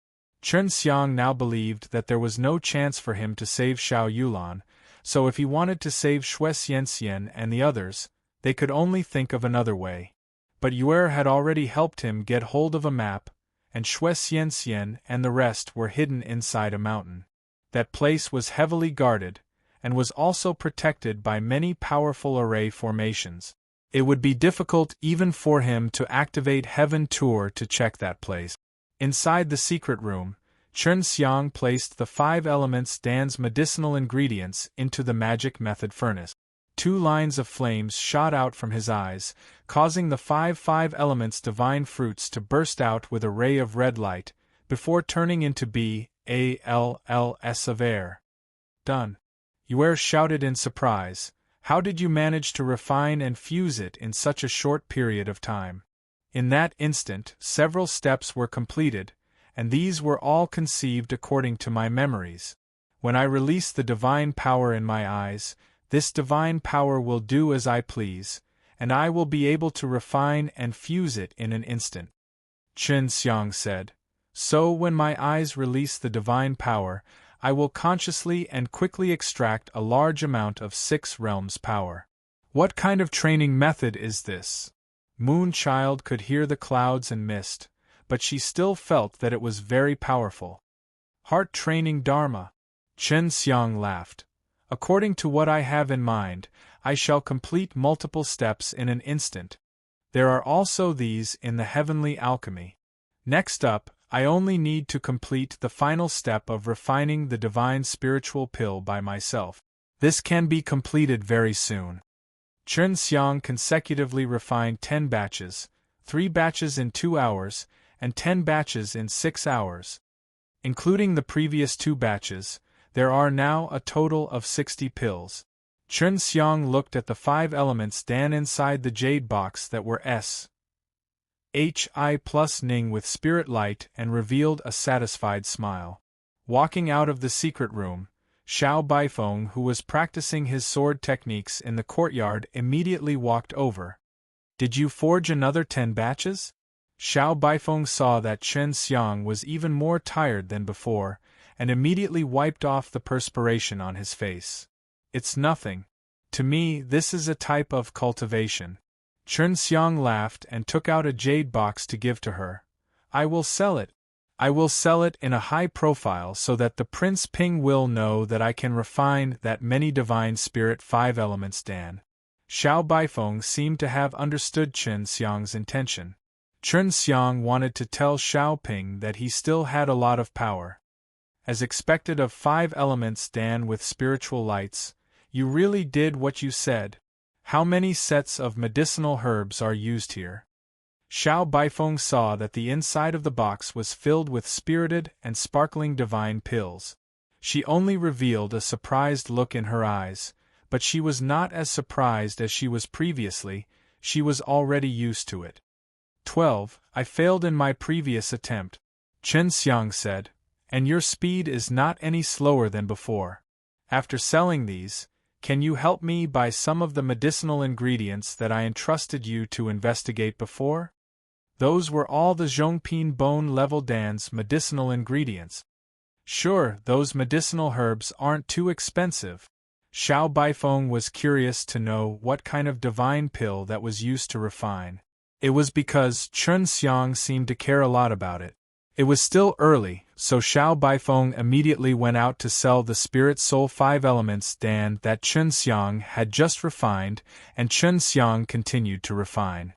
Chen Xiang now believed that there was no chance for him to save Xiao Yulan, so if he wanted to save Xue Xianxian and the others, they could only think of another way. But Yue had already helped him get hold of a map, and Xue Xianxian and the rest were hidden inside a mountain. That place was heavily guarded, and was also protected by many powerful array formations. It would be difficult even for him to activate Heaven Tour to check that place. Inside the secret room, Chen Xiang placed the 5 elements Dan's medicinal ingredients into the magic method furnace. 2 lines of flames shot out from his eyes, causing the 5 elements divine fruits to burst out with a ray of red light, before turning into BALLS of air. "Done." Yue shouted in surprise. "How did you manage to refine and fuse it in such a short period of time?" In that instant, several steps were completed, and these were all conceived according to my memories. When I release the divine power in my eyes, this divine power will do as I please, and I will be able to refine and fuse it in an instant. Chen Xiang said. "So when my eyes release the divine power, I will consciously and quickly extract a large amount of 6 realms power. What kind of training method is this? Moonchild could hear the clouds and mist, but she still felt that it was very powerful. Heart training Dharma. Chen Xiang laughed. According to what I have in mind, I shall complete multiple steps in an instant. There are also these in the heavenly alchemy. Next up, I only need to complete the final step of refining the divine spiritual pill by myself. This can be completed very soon. Chen Xiang consecutively refined 10 batches, 3 batches in 2 hours, and 10 batches in 6 hours. Including the previous 2 batches, there are now a total of 60 pills. Chen Xiang looked at the 5 elements Dan inside the jade box that were SHI plus Ning with spirit light and revealed a satisfied smile. Walking out of the secret room, Xiao Baifeng, who was practicing his sword techniques in the courtyard, immediately walked over. Did you forge another 10 batches? Xiao Baifeng saw that Chen Xiang was even more tired than before, and immediately wiped off the perspiration on his face. It's nothing. To me, this is a type of cultivation. Chen Xiang laughed and took out a jade box to give to her. I will sell it. I will sell it in a high profile so that the Prince Ping will know that I can refine that many divine spirit 5 elements Dan. Xiao Baifeng seemed to have understood Chen Xiang's intention. Chen Xiang wanted to tell Xiao Ping that he still had a lot of power. As expected of 5 elements Dan with spiritual lights, you really did what you said. How many sets of medicinal herbs are used here? Xiao Baifeng saw that the inside of the box was filled with spirited and sparkling divine pills. She only revealed a surprised look in her eyes, but she was not as surprised as she was previously, she was already used to it. 12. I failed in my previous attempt, Chen Xiang said, and your speed is not any slower than before. After selling these, can you help me buy some of the medicinal ingredients that I entrusted you to investigate before? Those were all the Zhongping bone level Dan's medicinal ingredients. Sure, those medicinal herbs aren't too expensive. Xiao Baifeng was curious to know what kind of divine pill that was used to refine. It was because Chen Xiang seemed to care a lot about it. It was still early, so Xiao Baifeng immediately went out to sell the Spirit Soul 5 elements Dan that Chen Xiang had just refined, and Chen Xiang continued to refine.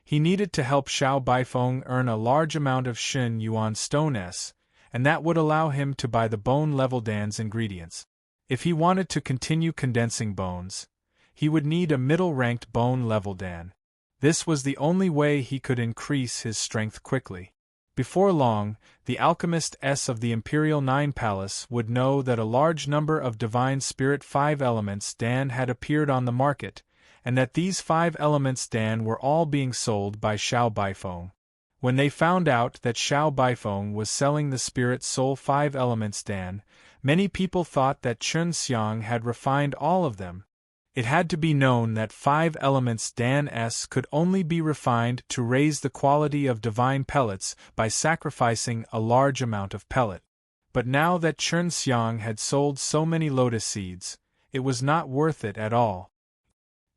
He needed to help Xiao Baifeng earn a large amount of Xin Yuan Stone S, and that would allow him to buy the bone-level Dan's ingredients. If he wanted to continue condensing bones, he would need a middle-ranked bone-level Dan. This was the only way he could increase his strength quickly. Before long, the alchemist S of the Imperial 9 Palace would know that a large number of Divine Spirit 5 elements Dan had appeared on the market, and that these 5 elements Dan were all being sold by Xiao Baifeng. When they found out that Xiao Baifeng was selling the Spirit Soul 5 elements Dan, many people thought that Chen Xiang had refined all of them. It had to be known that 5 elements Dan S could only be refined to raise the quality of divine pellets by sacrificing a large amount of pellet. But now that Chen Xiang had sold so many lotus seeds, it was not worth it at all.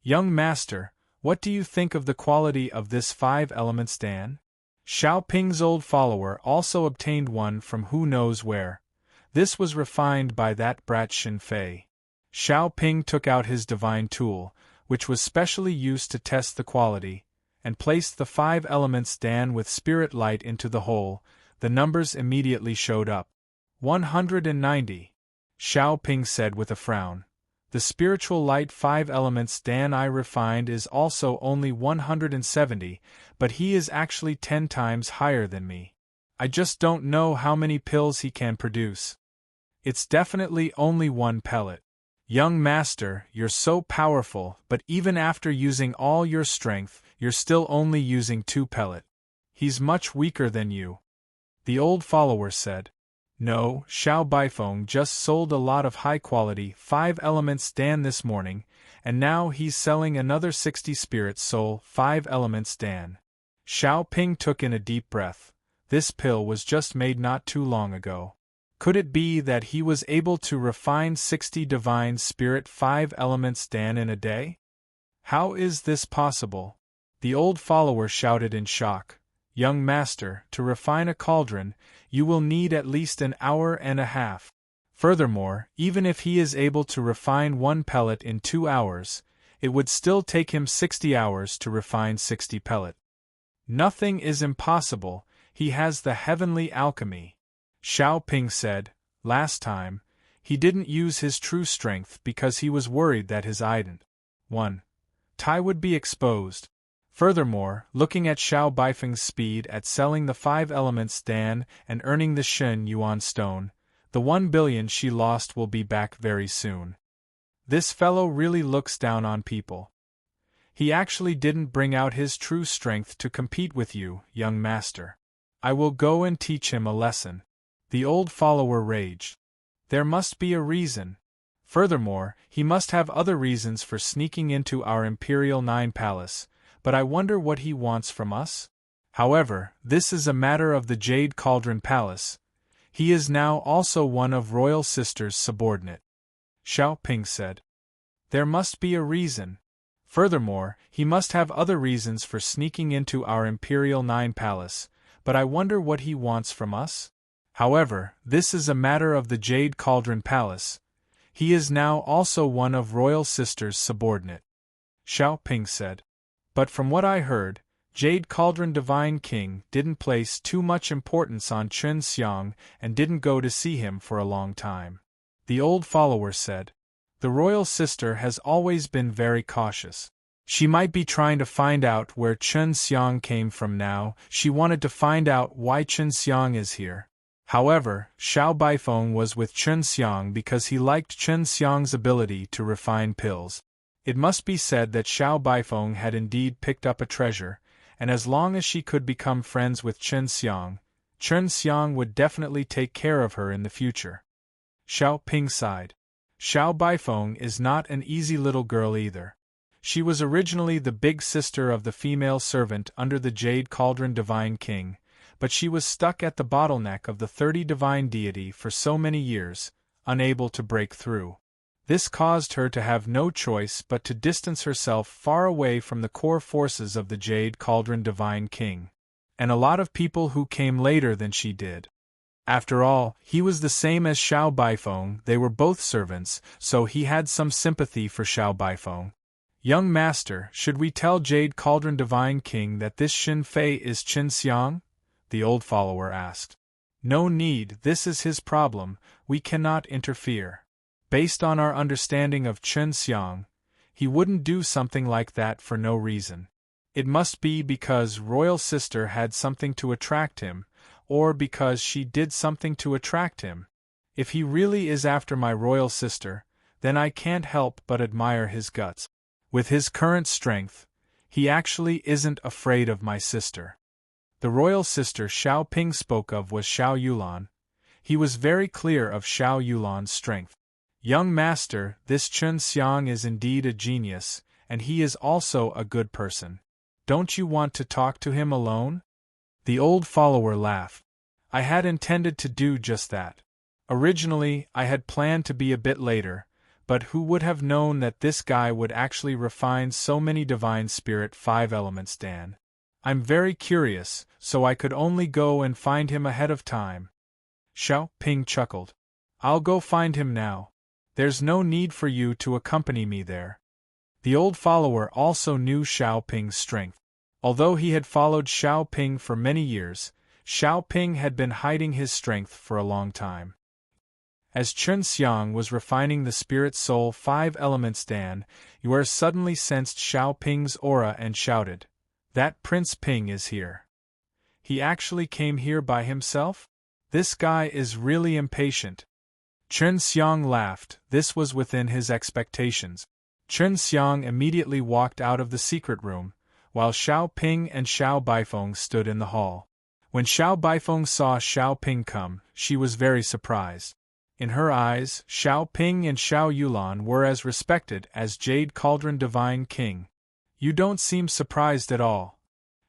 Young master, what do you think of the quality of this 5 elements Dan? Xiao Ping's old follower also obtained one from who knows where. This was refined by that brat Xin Fei. Xiao Ping took out his divine tool, which was specially used to test the quality, and placed the 5 elements Dan with spirit light into the hole. The numbers immediately showed up. 190. Xiao Ping said with a frown. The spiritual light 5 elements Dan I refined is also only 170, but he is actually 10 times higher than me. I just don't know how many pills he can produce. It's definitely only 1 pellet. Young master, you're so powerful, but even after using all your strength, you're still only using 2 pellet. He's much weaker than you. The old follower said. No, Xiao Baifeng just sold a lot of high-quality 5 elements Dan this morning, and now he's selling another 60 Spirit Soul 5 elements Dan. Xiao Ping took in a deep breath. This pill was just made not too long ago. Could it be that he was able to refine 60 divine spirit 5 elements Dan in a day? How is this possible? The old follower shouted in shock. Young master, to refine a cauldron, you will need at least an hour and a half. Furthermore, even if he is able to refine 1 pellet in 2 hours, it would still take him 60 hours to refine 60 pellet. Nothing is impossible, he has the heavenly alchemy. Xiao Ping said, last time, he didn't use his true strength because he was worried that his ident. 1. Tai would be exposed. Furthermore, looking at Xiao Baifeng's speed at selling the 5 elements Dan and earning the Shen Yuan stone, the 1 billion she lost will be back very soon. This fellow really looks down on people. He actually didn't bring out his true strength to compete with you, young master. I will go and teach him a lesson. The old follower raged. There must be a reason. Furthermore, he must have other reasons for sneaking into our Imperial 9 palace, but I wonder what he wants from us? However, this is a matter of the Jade Cauldron Palace. He is now also one of Royal Sister's subordinate. Xiao Ping said. There must be a reason. Furthermore, he must have other reasons for sneaking into our Imperial 9 palace, but I wonder what he wants from us? However, this is a matter of the Jade Cauldron Palace. He is now also one of Royal Sister's subordinate. Xiao Ping said. But from what I heard, Jade Cauldron Divine King didn't place too much importance on Chen Xiang and didn't go to see him for a long time. The old follower said. The Royal Sister has always been very cautious. She might be trying to find out where Chen Xiang came from now. She wanted to find out why Chen Xiang is here. However, Xiao Baifeng was with Chen Xiang because he liked Chen Xiang's ability to refine pills. It must be said that Xiao Baifeng had indeed picked up a treasure, and as long as she could become friends with Chen Xiang would definitely take care of her in the future. Xiao Ping sighed. Xiao Baifeng is not an easy little girl either. She was originally the big sister of the female servant under the Jade Cauldron Divine King, but she was stuck at the bottleneck of the 30 divine deity for so many years, unable to break through. This caused her to have no choice but to distance herself far away from the core forces of the Jade Cauldron Divine King. And a lot of people who came later than she did. After all, he was the same as Xiao Baifeng, they were both servants, so he had some sympathy for Xiao Baifeng. Young master, should we tell Jade Cauldron Divine King that this Xin Fei is Chen Xiang? The old follower asked. No need, this is his problem, we cannot interfere. Based on our understanding of Chen Xiang, he wouldn't do something like that for no reason. It must be because Royal Sister had something to attract him, or because she did something to attract him. If he really is after my Royal Sister, then I can't help but admire his guts. With his current strength, he actually isn't afraid of my sister. The Royal Sister Xiao Ping spoke of was Xiao Yulan. He was very clear of Xiao Yulan's strength. Young master, this Chen Xiang is indeed a genius, and he is also a good person. Don't you want to talk to him alone? The old follower laughed. I had intended to do just that. Originally, I had planned to be a bit later, but who would have known that this guy would actually refine so many divine spirit 5 elements Dan? I'm very curious, so I could only go and find him ahead of time. Xiao Ping chuckled. I'll go find him now. There's no need for you to accompany me there. The old follower also knew Xiao Ping's strength. Although he had followed Xiao Ping for many years, Xiao Ping had been hiding his strength for a long time. As Chen Xiang was refining the spirit soul 5 elements Dan, Yuer suddenly sensed Xiao Ping's aura and shouted, That Prince Ping is here. He actually came here by himself? This guy is really impatient. Chen Xiang laughed, this was within his expectations. Chen Xiang immediately walked out of the secret room, while Xiao Ping and Xiao Baifeng stood in the hall. When Xiao Baifeng saw Xiao Ping come, she was very surprised. In her eyes, Xiao Ping and Xiao Yulan were as respected as Jade Cauldron Divine King. You don't seem surprised at all.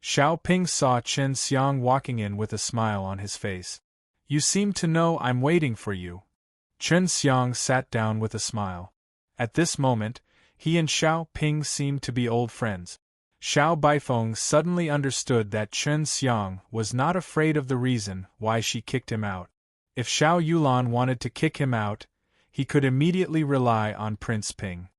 Xiao Ping saw Chen Xiang walking in with a smile on his face. You seem to know I'm waiting for you. Chen Xiang sat down with a smile. At this moment, he and Xiao Ping seemed to be old friends. Xiao Baifeng suddenly understood that Chen Xiang was not afraid of the reason why she kicked him out. If Xiao Yulan wanted to kick him out, he could immediately rely on Prince Ping.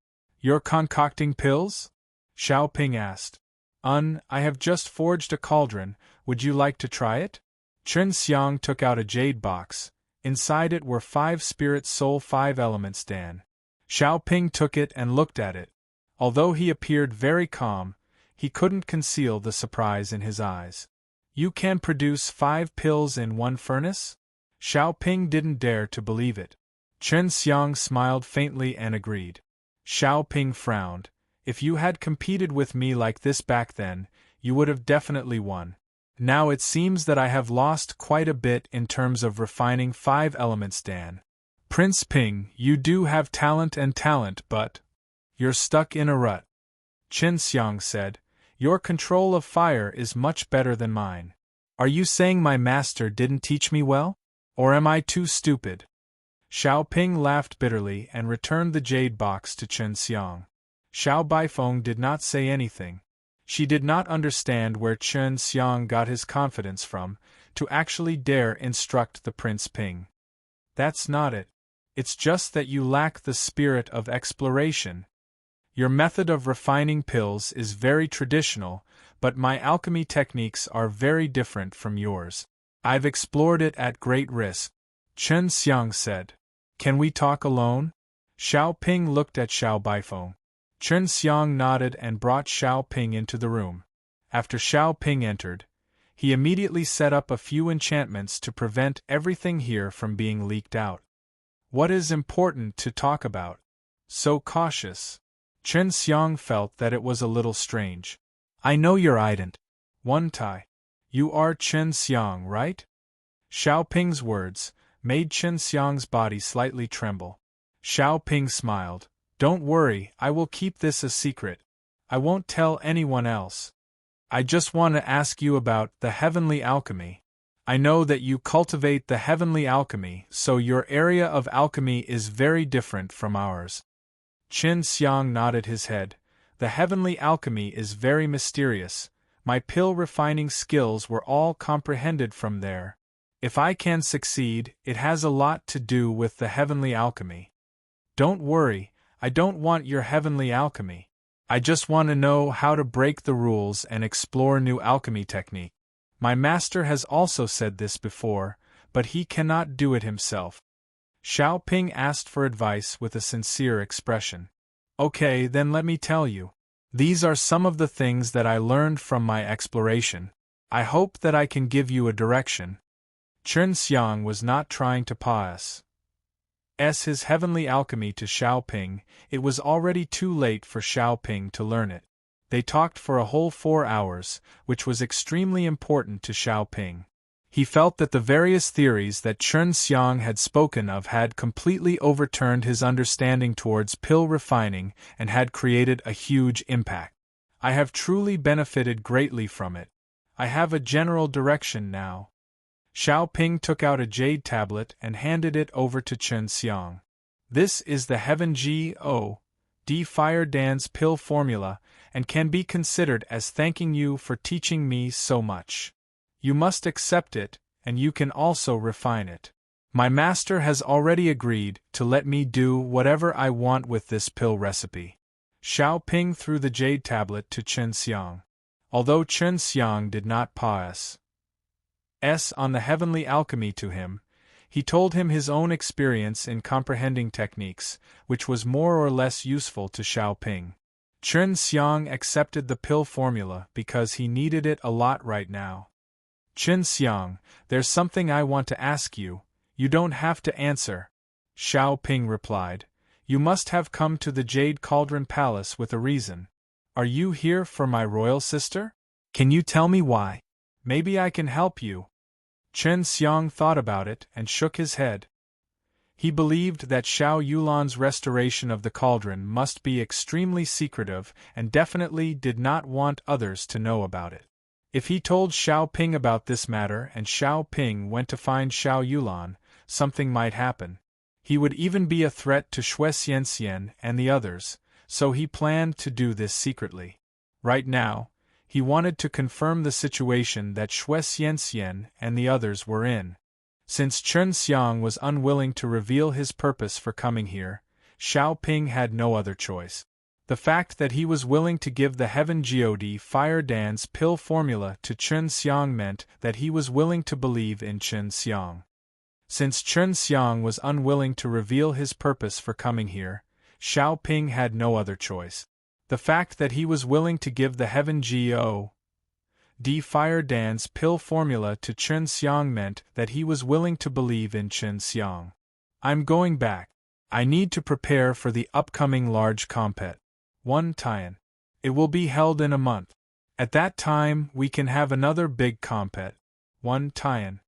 You're concocting pills? Xiao Ping asked. I have just forged a cauldron, would you like to try it? Chen Xiang took out a jade box. Inside it were 5 spirit soul 5 elements Dan. Xiao Ping took it and looked at it. Although he appeared very calm, he couldn't conceal the surprise in his eyes. You can produce 5 pills in one furnace? Xiao Ping didn't dare to believe it. Chen Xiang smiled faintly and agreed. Xiao Ping frowned. If you had competed with me like this back then, you would have definitely won. Now it seems that I have lost quite a bit in terms of refining 5 elements Dan. Prince Ping, you do have talent, but you're stuck in a rut. Chen Xiang said, your control of fire is much better than mine. Are you saying my master didn't teach me well? Or am I too stupid? Xiao Ping laughed bitterly and returned the jade box to Chen Xiang. Xiao Baifeng did not say anything. She did not understand where Chen Xiang got his confidence from, to actually dare instruct the Prince Ping. That's not it. It's just that you lack the spirit of exploration. Your method of refining pills is very traditional, but my alchemy techniques are very different from yours. I've explored it at great risk. Chen Xiang said. Can we talk alone? Xiao Ping looked at Xiao Baifeng. Chen Xiang nodded and brought Xiao Ping into the room. After Xiao Ping entered, he immediately set up a few enchantments to prevent everything here from being leaked out. What is important to talk about? So cautious. Chen Xiang felt that it was a little strange. I know you're ident. One Tai. You are Chen Xiang, right? Xiao Ping's words made Chen Xiang's body slightly tremble. Xiao Ping smiled. Don't worry, I will keep this a secret. I won't tell anyone else. I just want to ask you about the heavenly alchemy. I know that you cultivate the heavenly alchemy, so your area of alchemy is very different from ours. Chen Xiang nodded his head. The heavenly alchemy is very mysterious. My pill refining skills were all comprehended from there. If I can succeed, it has a lot to do with the heavenly alchemy. Don't worry, I don't want your heavenly alchemy. I just want to know how to break the rules and explore new alchemy technique. My master has also said this before, but he cannot do it himself. Xiao Ping asked for advice with a sincere expression. Okay, then let me tell you. These are some of the things that I learned from my exploration. I hope that I can give you a direction. Chen Xiang was not trying to pass his heavenly alchemy to Xiao Ping. It was already too late for Xiao Ping to learn it. They talked for a whole 4 hours, which was extremely important to Xiao Ping. He felt that the various theories that Chen Xiang had spoken of had completely overturned his understanding towards pill refining and had created a huge impact. I have truly benefited greatly from it. I have a general direction now. Xiao Ping took out a jade tablet and handed it over to Chen Xiang. This is the Heaven G.O.D. Fire Dance pill formula and can be considered as thanking you for teaching me so much. You must accept it, and you can also refine it. My master has already agreed to let me do whatever I want with this pill recipe. Xiao Ping threw the jade tablet to Chen Xiang. Although Chen Xiang did not pass on the heavenly alchemy to him, he told him his own experience in comprehending techniques, which was more or less useful to Xiao Ping. Chen Xiang accepted the pill formula because he needed it a lot right now. Chen Xiang, there's something I want to ask you. You don't have to answer. Xiao Ping replied. You must have come to the Jade Cauldron Palace with a reason. Are you here for my royal sister? Can you tell me why? Maybe I can help you. Chen Xiang thought about it and shook his head. He believed that Xiao Yulan's restoration of the cauldron must be extremely secretive and definitely did not want others to know about it. If he told Xiao Ping about this matter and Xiao Ping went to find Xiao Yulan, something might happen. He would even be a threat to Xue Xianxian and the others, so he planned to do this secretly. Right now, he wanted to confirm the situation that Xue Xianxian and the others were in. Since Chen Xiang was unwilling to reveal his purpose for coming here, Xiao Ping had no other choice. The fact that he was willing to give the Heaven God Fire Dance pill formula to Chen Xiang meant that he was willing to believe in Chen Xiang. Since Chen Xiang was unwilling to reveal his purpose for coming here, Xiao Ping had no other choice. The fact that he was willing to give the Heaven God Fire Dance pill formula to Chen Xiang meant that he was willing to believe in Chen Xiang. I'm going back. I need to prepare for the upcoming large compet. 1 Tian. It will be held in a month. At that time we can have another big compet. 1 Tian.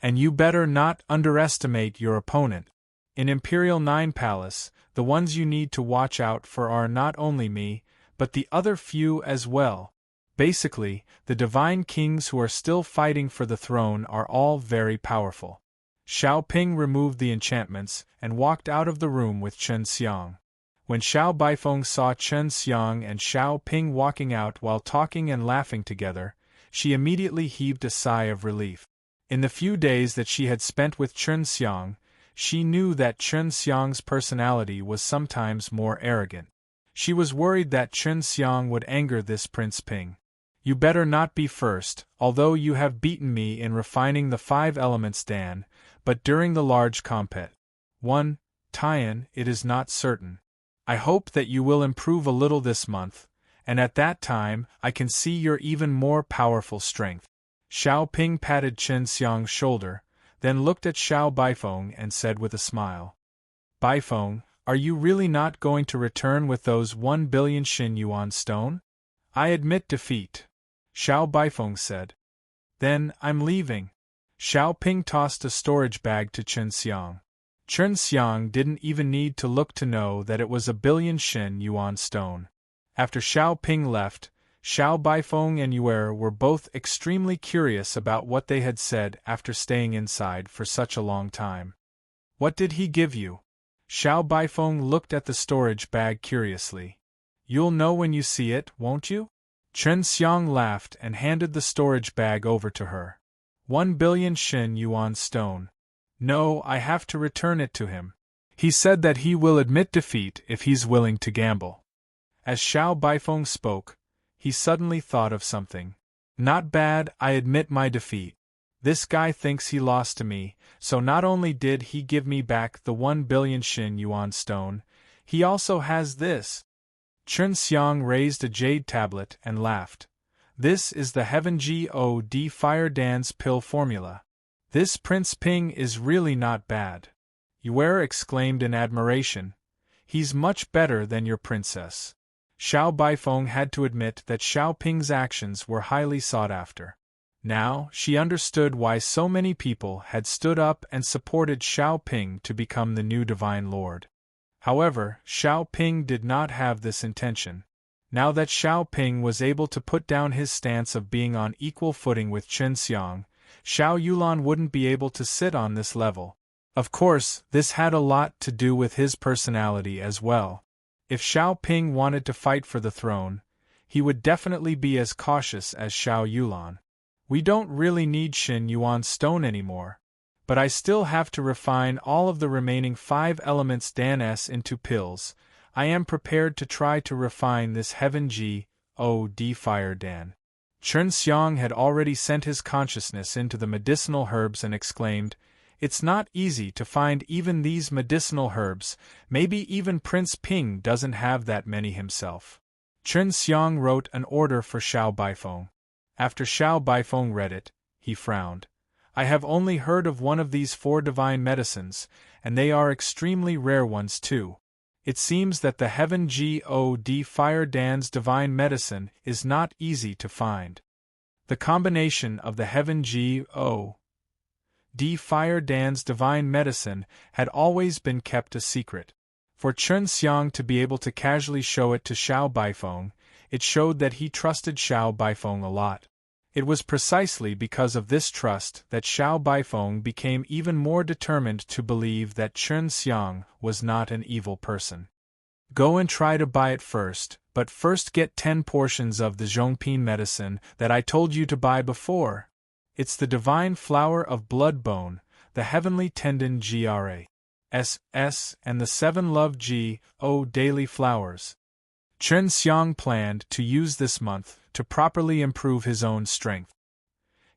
And you better not underestimate your opponent. In Imperial 9 Palace, the ones you need to watch out for are not only me, but the other few as well. Basically, the divine kings who are still fighting for the throne are all very powerful. Xiao Ping removed the enchantments and walked out of the room with Chen Xiang. When Xiao Baifeng saw Chen Xiang and Xiao Ping walking out while talking and laughing together, she immediately heaved a sigh of relief. In the few days that she had spent with Chen Xiang, she knew that Chen Xiang's personality was sometimes more arrogant. She was worried that Chen Xiang would anger this Prince Ping. You better not be first, although you have beaten me in refining the 5 elements Dan, but during the large compet. 1 Tian, it is not certain. I hope that you will improve a little this month, and at that time I can see your even more powerful strength. Xiao Ping patted Chen Xiang's shoulder, then looked at Xiao Baifeng and said with a smile. Baifeng, are you really not going to return with those 1 billion Xin Yuan stone? I admit defeat. Xiao Baifeng said. Then I'm leaving. Xiao Ping tossed a storage bag to Chen Xiang. Chen Xiang didn't even need to look to know that it was a 1 billion Xin Yuan stone. After Xiao Ping left, Xiao Baifeng and Yue were both extremely curious about what they had said after staying inside for such a long time. What did he give you? Xiao Baifeng looked at the storage bag curiously. You'll know when you see it, won't you? Chen Xiang laughed and handed the storage bag over to her. 1 billion Xin Yuan stone. No, I have to return it to him. He said that he will admit defeat if he's willing to gamble. As Xiao Baifeng spoke, he suddenly thought of something. Not bad, I admit my defeat. This guy thinks he lost to me, so not only did he give me back the 1 billion Xin Yuan stone, he also has this. Chen Xiang raised a jade tablet and laughed. This is the Heaven God Fire Dance pill formula. This Prince Ping is really not bad. Yue exclaimed in admiration. He's much better than your princess. Xiao Baifeng had to admit that Xiao Ping's actions were highly sought after. Now, she understood why so many people had stood up and supported Xiao Ping to become the new Divine Lord. However, Xiao Ping did not have this intention. Now that Xiao Ping was able to put down his stance of being on equal footing with Chen Xiang, Xiao Yulan wouldn't be able to sit on this level. Of course, this had a lot to do with his personality as well. If Xiao Ping wanted to fight for the throne, he would definitely be as cautious as Xiao Yulan. We don't really need Xin Yuan stone anymore, but I still have to refine all of the remaining 5 elements Dan S into pills. I am prepared to try to refine this Heaven God Fire Dan. Chen Xiang had already sent his consciousness into the medicinal herbs and exclaimed, It's not easy to find even these medicinal herbs, maybe even Prince Ping doesn't have that many himself. Chen Xiang wrote an order for Xiao Baifeng. After Xiao Baifeng read it, he frowned. I have only heard of one of these 4 divine medicines, and they are extremely rare ones too. It seems that the Heaven God Fire Dan's divine medicine is not easy to find. The combination of the Heaven God Fire Dan's divine medicine had always been kept a secret. For Chen Xiang to be able to casually show it to Xiao Baifeng, it showed that he trusted Xiao Baifeng a lot. It was precisely because of this trust that Xiao Baifeng became even more determined to believe that Chen Xiang was not an evil person. Go and try to buy it first, but first get 10 portions of the Zhongping medicine that I told you to buy before. It's the divine flower of blood bone, the heavenly tendon GRASS, and the 7 love GO daily flowers. Chen Xiang planned to use this month to properly improve his own strength.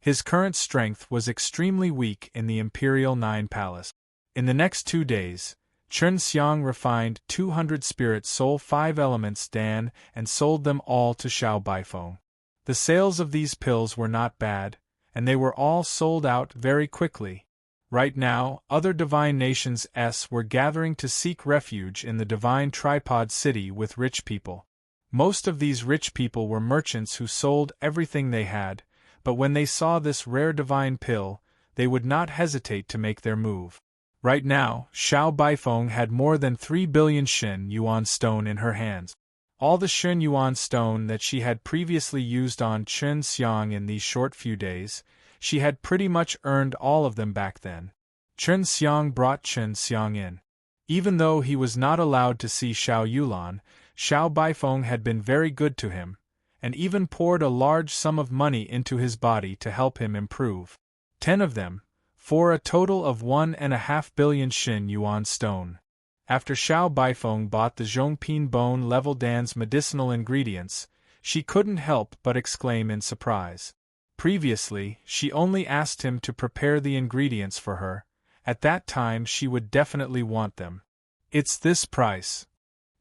His current strength was extremely weak in the Imperial Nine Palace. In the next 2 days, Chen Xiang refined 200 spirit soul 5 elements Dan and sold them all to Xiao Baifeng. The sales of these pills were not bad, and they were all sold out very quickly. Right now, other divine nations were gathering to seek refuge in the divine tripod city with rich people. Most of these rich people were merchants who sold everything they had, but when they saw this rare divine pill, they would not hesitate to make their move. Right now, Xiao Baifeng had more than 3 billion Xin Yuan stone in her hands. All the Xin Yuan stone that she had previously used on Chen Xiang in these short few days, she had pretty much earned all of them back then. Chen Xiang brought Chen Xiang in. Even though he was not allowed to see Xiao Yulan, Xiao Baifeng had been very good to him, and even poured a large sum of money into his body to help him improve. 10 of them, for a total of 1.5 billion Xin Yuan stone. After Xiao Baifeng bought the Zhongping bone level Dan's medicinal ingredients, she couldn't help but exclaim in surprise. Previously, she only asked him to prepare the ingredients for her. At that time she would definitely want them. It's this price.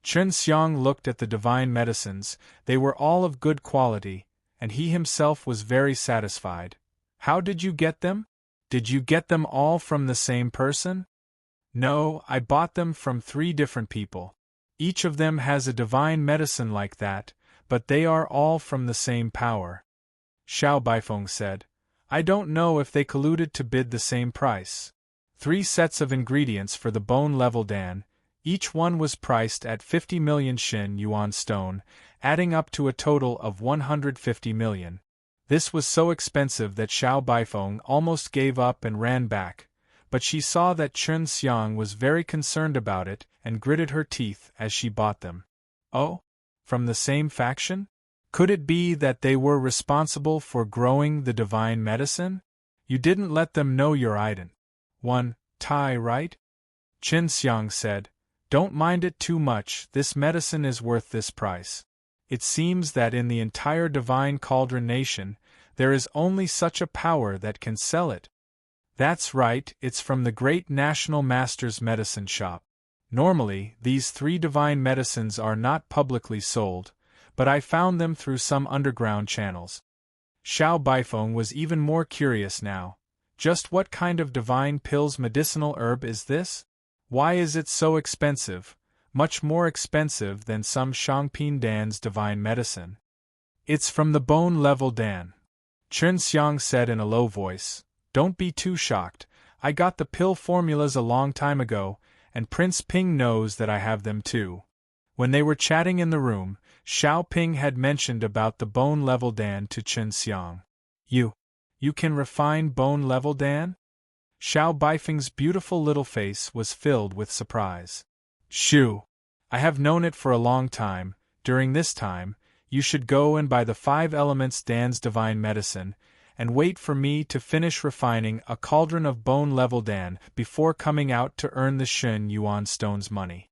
Chen Xiang looked at the divine medicines, they were all of good quality, and he himself was very satisfied. How did you get them? Did you get them all from the same person? No, I bought them from 3 different people. Each of them has a divine medicine like that, but they are all from the same power. Xiao Baifeng said, I don't know if they colluded to bid the same price. 3 sets of ingredients for the bone level Dan, each one was priced at 50 million Xin Yuan stone, adding up to a total of 150 million. This was so expensive that Xiao Baifeng almost gave up and ran back, but she saw that Chen Xiang was very concerned about it and gritted her teeth as she bought them. Oh? From the same faction? Could it be that they were responsible for growing the divine medicine? You didn't let them know your item. 1. Tai, right? Chen Xiang said, Don't mind it too much, this medicine is worth this price. It seems that in the entire divine cauldron nation, there is only such a power that can sell it. That's right, it's from the great National Master's medicine shop. Normally, these 3 divine medicines are not publicly sold, but I found them through some underground channels. Xiao Baifeng was even more curious now. Just what kind of divine pill's medicinal herb is this? Why is it so expensive, much more expensive than some Shangping Dan's divine medicine? It's from the bone level Dan. Chen Xiang said in a low voice, Don't be too shocked, I got the pill formulas a long time ago, and Prince Ping knows that I have them too. When they were chatting in the room, Xiao Ping had mentioned about the bone level Dan to Chen Xiang. You can refine bone level Dan? Xiao Baifeng's beautiful little face was filled with surprise. Shoo! I have known it for a long time. During this time, you should go and buy the 5 elements Dan's divine medicine, and wait for me to finish refining a cauldron of bone level Dan before coming out to earn the Xin Yuan stone's money.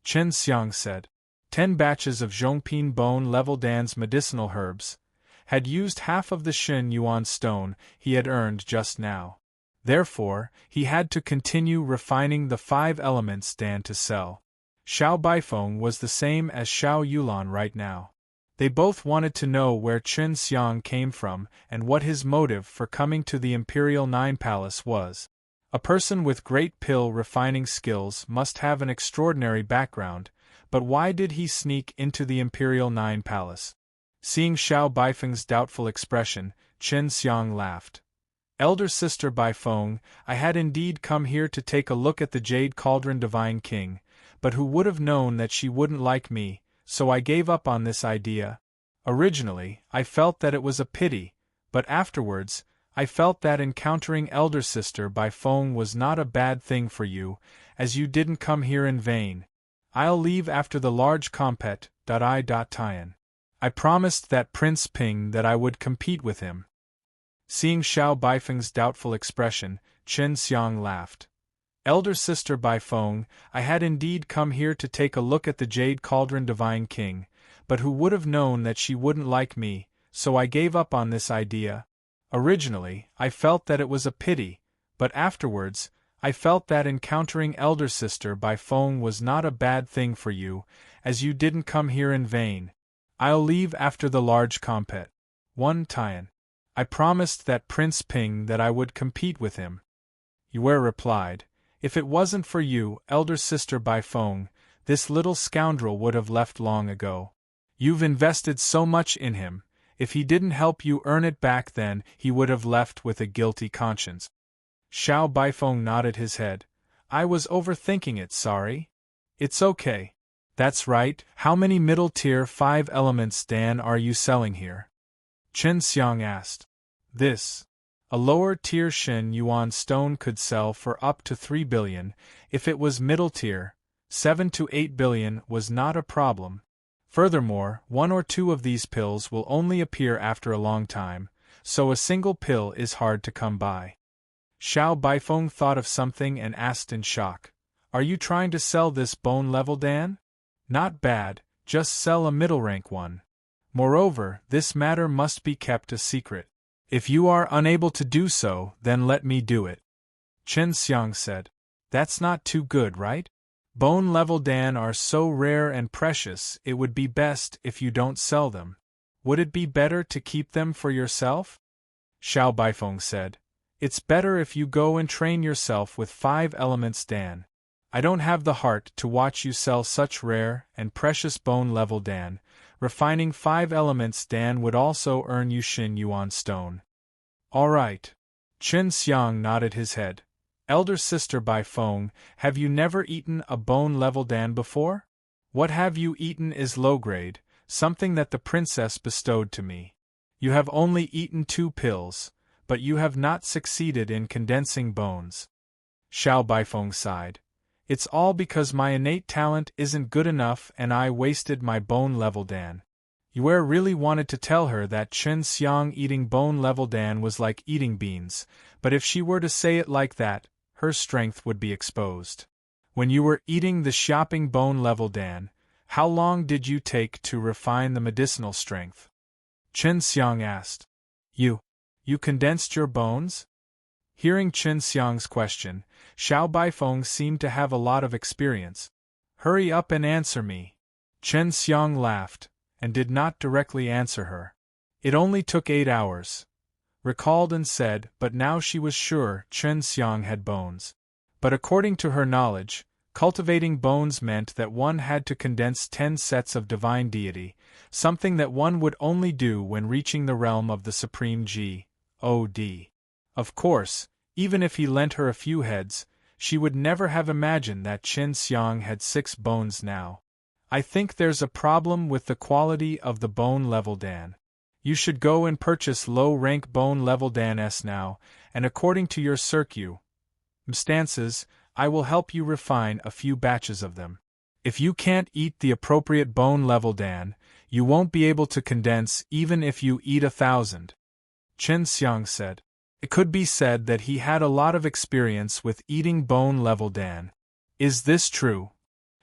Chen Xiang said. 10 batches of Zhongping bone level Dan's medicinal herbs had used half of the Xin Yuan stone he had earned just now. Therefore, he had to continue refining the 5 elements Dan to sell. Xiao Baifeng was the same as Xiao Yulan right now. They both wanted to know where Chen Xiang came from and what his motive for coming to the Imperial Nine Palace was. A person with great pill refining skills must have an extraordinary background, but why did he sneak into the Imperial Nine Palace? Seeing Xiao Baifeng's doubtful expression, Chen Xiang laughed. Elder sister Baifeng, I had indeed come here to take a look at the Jade Cauldron Divine King, but who would have known that she wouldn't like me, so I gave up on this idea. Originally, I felt that it was a pity, But afterwards, I felt that encountering elder sister by phone was not a bad thing for you, as you didn't come here in vain. I'll leave after the large compet. Tian. I promised that Prince Ping that I would compete with him. Seeing Xiao Baifeng's doubtful expression, Chen Xiang laughed. Elder sister Baifeng, I had indeed come here to take a look at the Jade Cauldron Divine King, but who would have known that she wouldn't like me, so I gave up on this idea. Originally, I felt that it was a pity, but afterwards, I felt that encountering elder sister Baifeng was not a bad thing for you, as you didn't come here in vain. I'll leave after the large compet. 1 Tian. I promised that Prince Ping that I would compete with him. Yue replied, if it wasn't for you, elder sister Baifeng, this little scoundrel would have left long ago. You've invested so much in him, if he didn't help you earn it back then he would have left with a guilty conscience. Xiao Baifeng nodded his head. I was overthinking it, sorry. It's okay. That's right, how many middle-tier 5 elements Dan are you selling here? Chen Xiang asked. This. A lower-tier Shen Yuan stone could sell for up to 3 billion, if it was middle-tier, 7 to 8 billion was not a problem. Furthermore, 1 or 2 of these pills will only appear after a long time, so a single pill is hard to come by. Xiao Baifeng thought of something and asked in shock, are you trying to sell this bone-level Dan? Not bad, just sell a middle-rank one. Moreover, this matter must be kept a secret. If you are unable to do so, then let me do it. Chen Xiang said. That's not too good, right? Bone-level Dan are so rare and precious it would be best if you don't sell them. Would it be better to keep them for yourself? Xiao Baifeng said. It's better if you go and train yourself with 5 elements Dan. I don't have the heart to watch you sell such rare and precious bone-level Dan. Refining 5 elements Dan would also earn you Shin Yuan stone. All right. Chen Xiang nodded his head. Elder sister Baifeng, have you never eaten a bone-level Dan before? What have you eaten is low-grade, something that the princess bestowed to me. You have only eaten 2 pills, but you have not succeeded in condensing bones. Xiao Baifeng sighed. It's all because my innate talent isn't good enough and I wasted my bone-level Dan. Yue really wanted to tell her that Chen Xiang eating bone-level Dan was like eating beans, but if she were to say it like that, her strength would be exposed. When you were eating the shopping bone-level Dan, how long did you take to refine the medicinal strength? Chen Xiang asked. You condensed your bones? Hearing Chen Xiang's question, Xiao Baifeng seemed to have a lot of experience. Hurry up and answer me. Chen Xiang laughed, and did not directly answer her. It only took 8 hours. Recalled and said, but now she was sure Chen Xiang had bones. But according to her knowledge, cultivating bones meant that one had to condense 10 sets of divine deity, something that one would only do when reaching the realm of the Supreme God. Of course, even if he lent her a few heads, she would never have imagined that Chen Xiang had 6 bones now. I think there's a problem with the quality of the bone-level Dan. You should go and purchase low-rank bone-level Dan now, and according to your circumstances, I will help you refine a few batches of them. If you can't eat the appropriate bone-level Dan, you won't be able to condense even if you eat 1,000. Chen Xiang said. It could be said that he had a lot of experience with eating bone-level Dan. Is this true?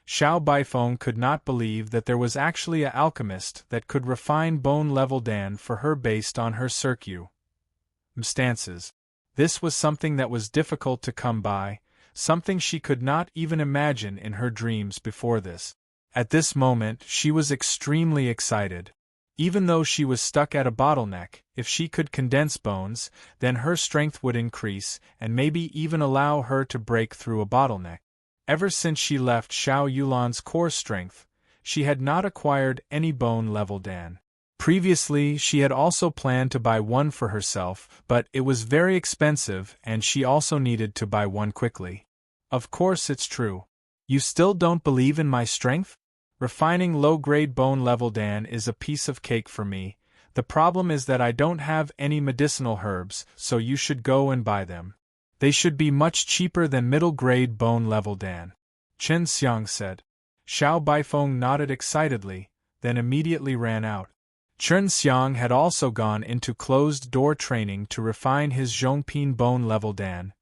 Xiao Baifeng could not believe that there was actually an alchemist that could refine bone-level Dan for her based on her circumstances. This was something that was difficult to come by, something she could not even imagine in her dreams before this. At this moment she was extremely excited. Even though she was stuck at a bottleneck, if she could condense bones, then her strength would increase and maybe even allow her to break through a bottleneck. Ever since she left Xiao Yulan's core strength, she had not acquired any bone-level Dan. Previously she had also planned to buy one for herself, but it was very expensive and she also needed to buy one quickly. Of course it's true. You still don't believe in my strength? Refining low-grade bone-level Dan is a piece of cake for me, The problem is that I don't have any medicinal herbs, so you should go and buy them. They should be much cheaper than middle-grade bone-level Dan. Chen Xiang said. Xiao Baifeng nodded excitedly, then immediately ran out. Chen Xiang had also gone into closed-door training to refine his Zhongping bone-level Dan.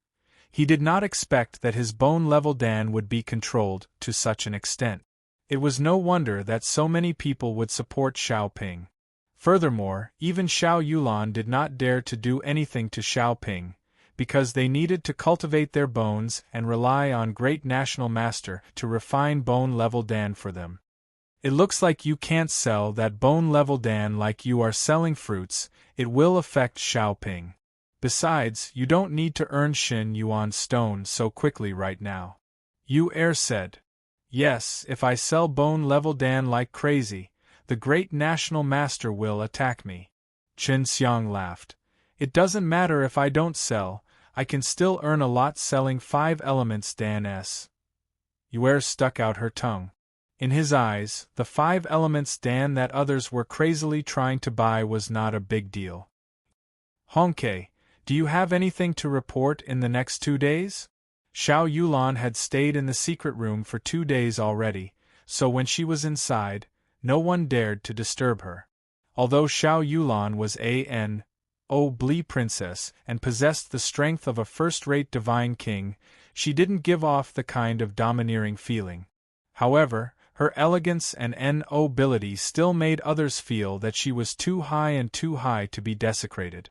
He did not expect that his bone-level Dan would be controlled to such an extent. It was no wonder that so many people would support Xiao Ping. Furthermore, even Xiao Yulan did not dare to do anything to Xiao Ping, because they needed to cultivate their bones and rely on great national master to refine bone-level Dan for them. It looks like you can't sell that bone-level Dan like you are selling fruits. It will affect Xiao Ping. Besides, you don't need to earn Xin Yuan stone so quickly right now. Yu Er said. Yes, if I sell bone-level Dan like crazy, the great national master will attack me. Chen Xiang laughed. It doesn't matter if I don't sell, I can still earn a lot selling 5 elements Dan S. Yu Er stuck out her tongue. In his eyes, the 5 elements Dan that others were crazily trying to buy was not a big deal. Hongke, do you have anything to report in the next 2 days? Xiao Yulan had stayed in the secret room for 2 days already, so when she was inside, no one dared to disturb her. Although Xiao Yulan was a Bli princess and possessed the strength of a first-rate divine king, she didn't give off the kind of domineering feeling. However, her elegance and nobility still made others feel that she was too high to be desecrated.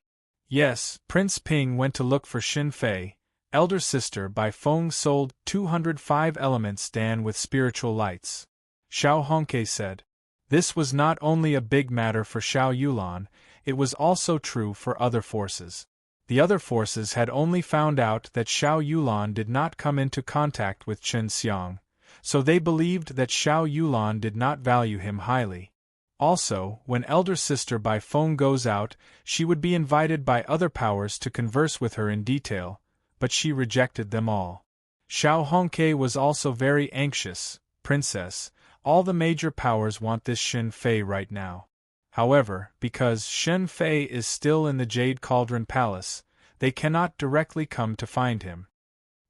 Yes, Prince Ping went to look for Xin Fei, elder sister by Feng sold 205 elements Dan with spiritual lights. Xiao Hongke said. This was not only a big matter for Xiao Yulan, it was also true for other forces. The other forces had only found out that Xiao Yulan did not come into contact with Chen Xiang, so they believed that Xiao Yulan did not value him highly. Also, when elder sister Bai Feng goes out, she would be invited by other powers to converse with her in detail, but she rejected them all. Xiao Hongke was also very anxious. Princess, all the major powers want this Xin Fei right now. However, because Xin Fei is still in the Jade Cauldron Palace, they cannot directly come to find him.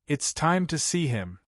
It's time to see him.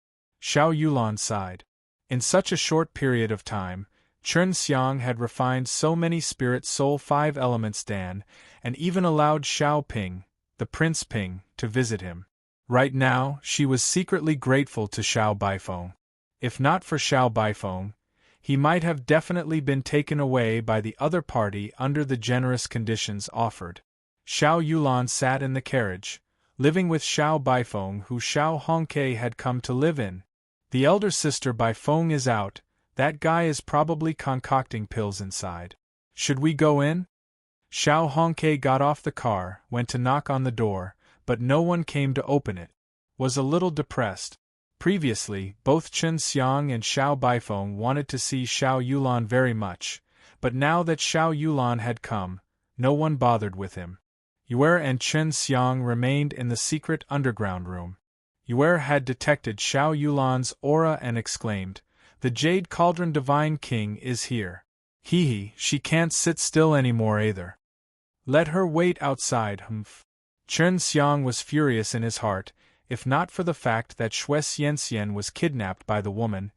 Xiao Yulan sighed. In such a short period of time, Chen Xiang had refined so many spirit soul 5 elements Dan, and even allowed Xiao Ping, the Prince Ping, to visit him. Right now, she was secretly grateful to Xiao Baifeng. If not for Xiao Baifeng, he might have definitely been taken away by the other party under the generous conditions offered. Xiao Yulan sat in the carriage, living with Xiao Baifeng who Xiao Hongke had come to live in. The elder sister Baifeng is out, that guy is probably concocting pills inside. Should we go in? Xiao Hongke got off the car, went to knock on the door, but no one came to open it. Was a little depressed. Previously, both Chen Xiang and Xiao Baifeng wanted to see Xiao Yulan very much, but now that Xiao Yulan had come, no one bothered with him. Yuer and Chen Xiang remained in the secret underground room. Yuer had detected Xiao Yulan's aura and exclaimed, "The Jade Cauldron Divine King is here. Hee, she can't sit still anymore either. Let her wait outside, humph." Chen Xiang was furious in his heart. If not for the fact that Xue Xianxian was kidnapped by the woman,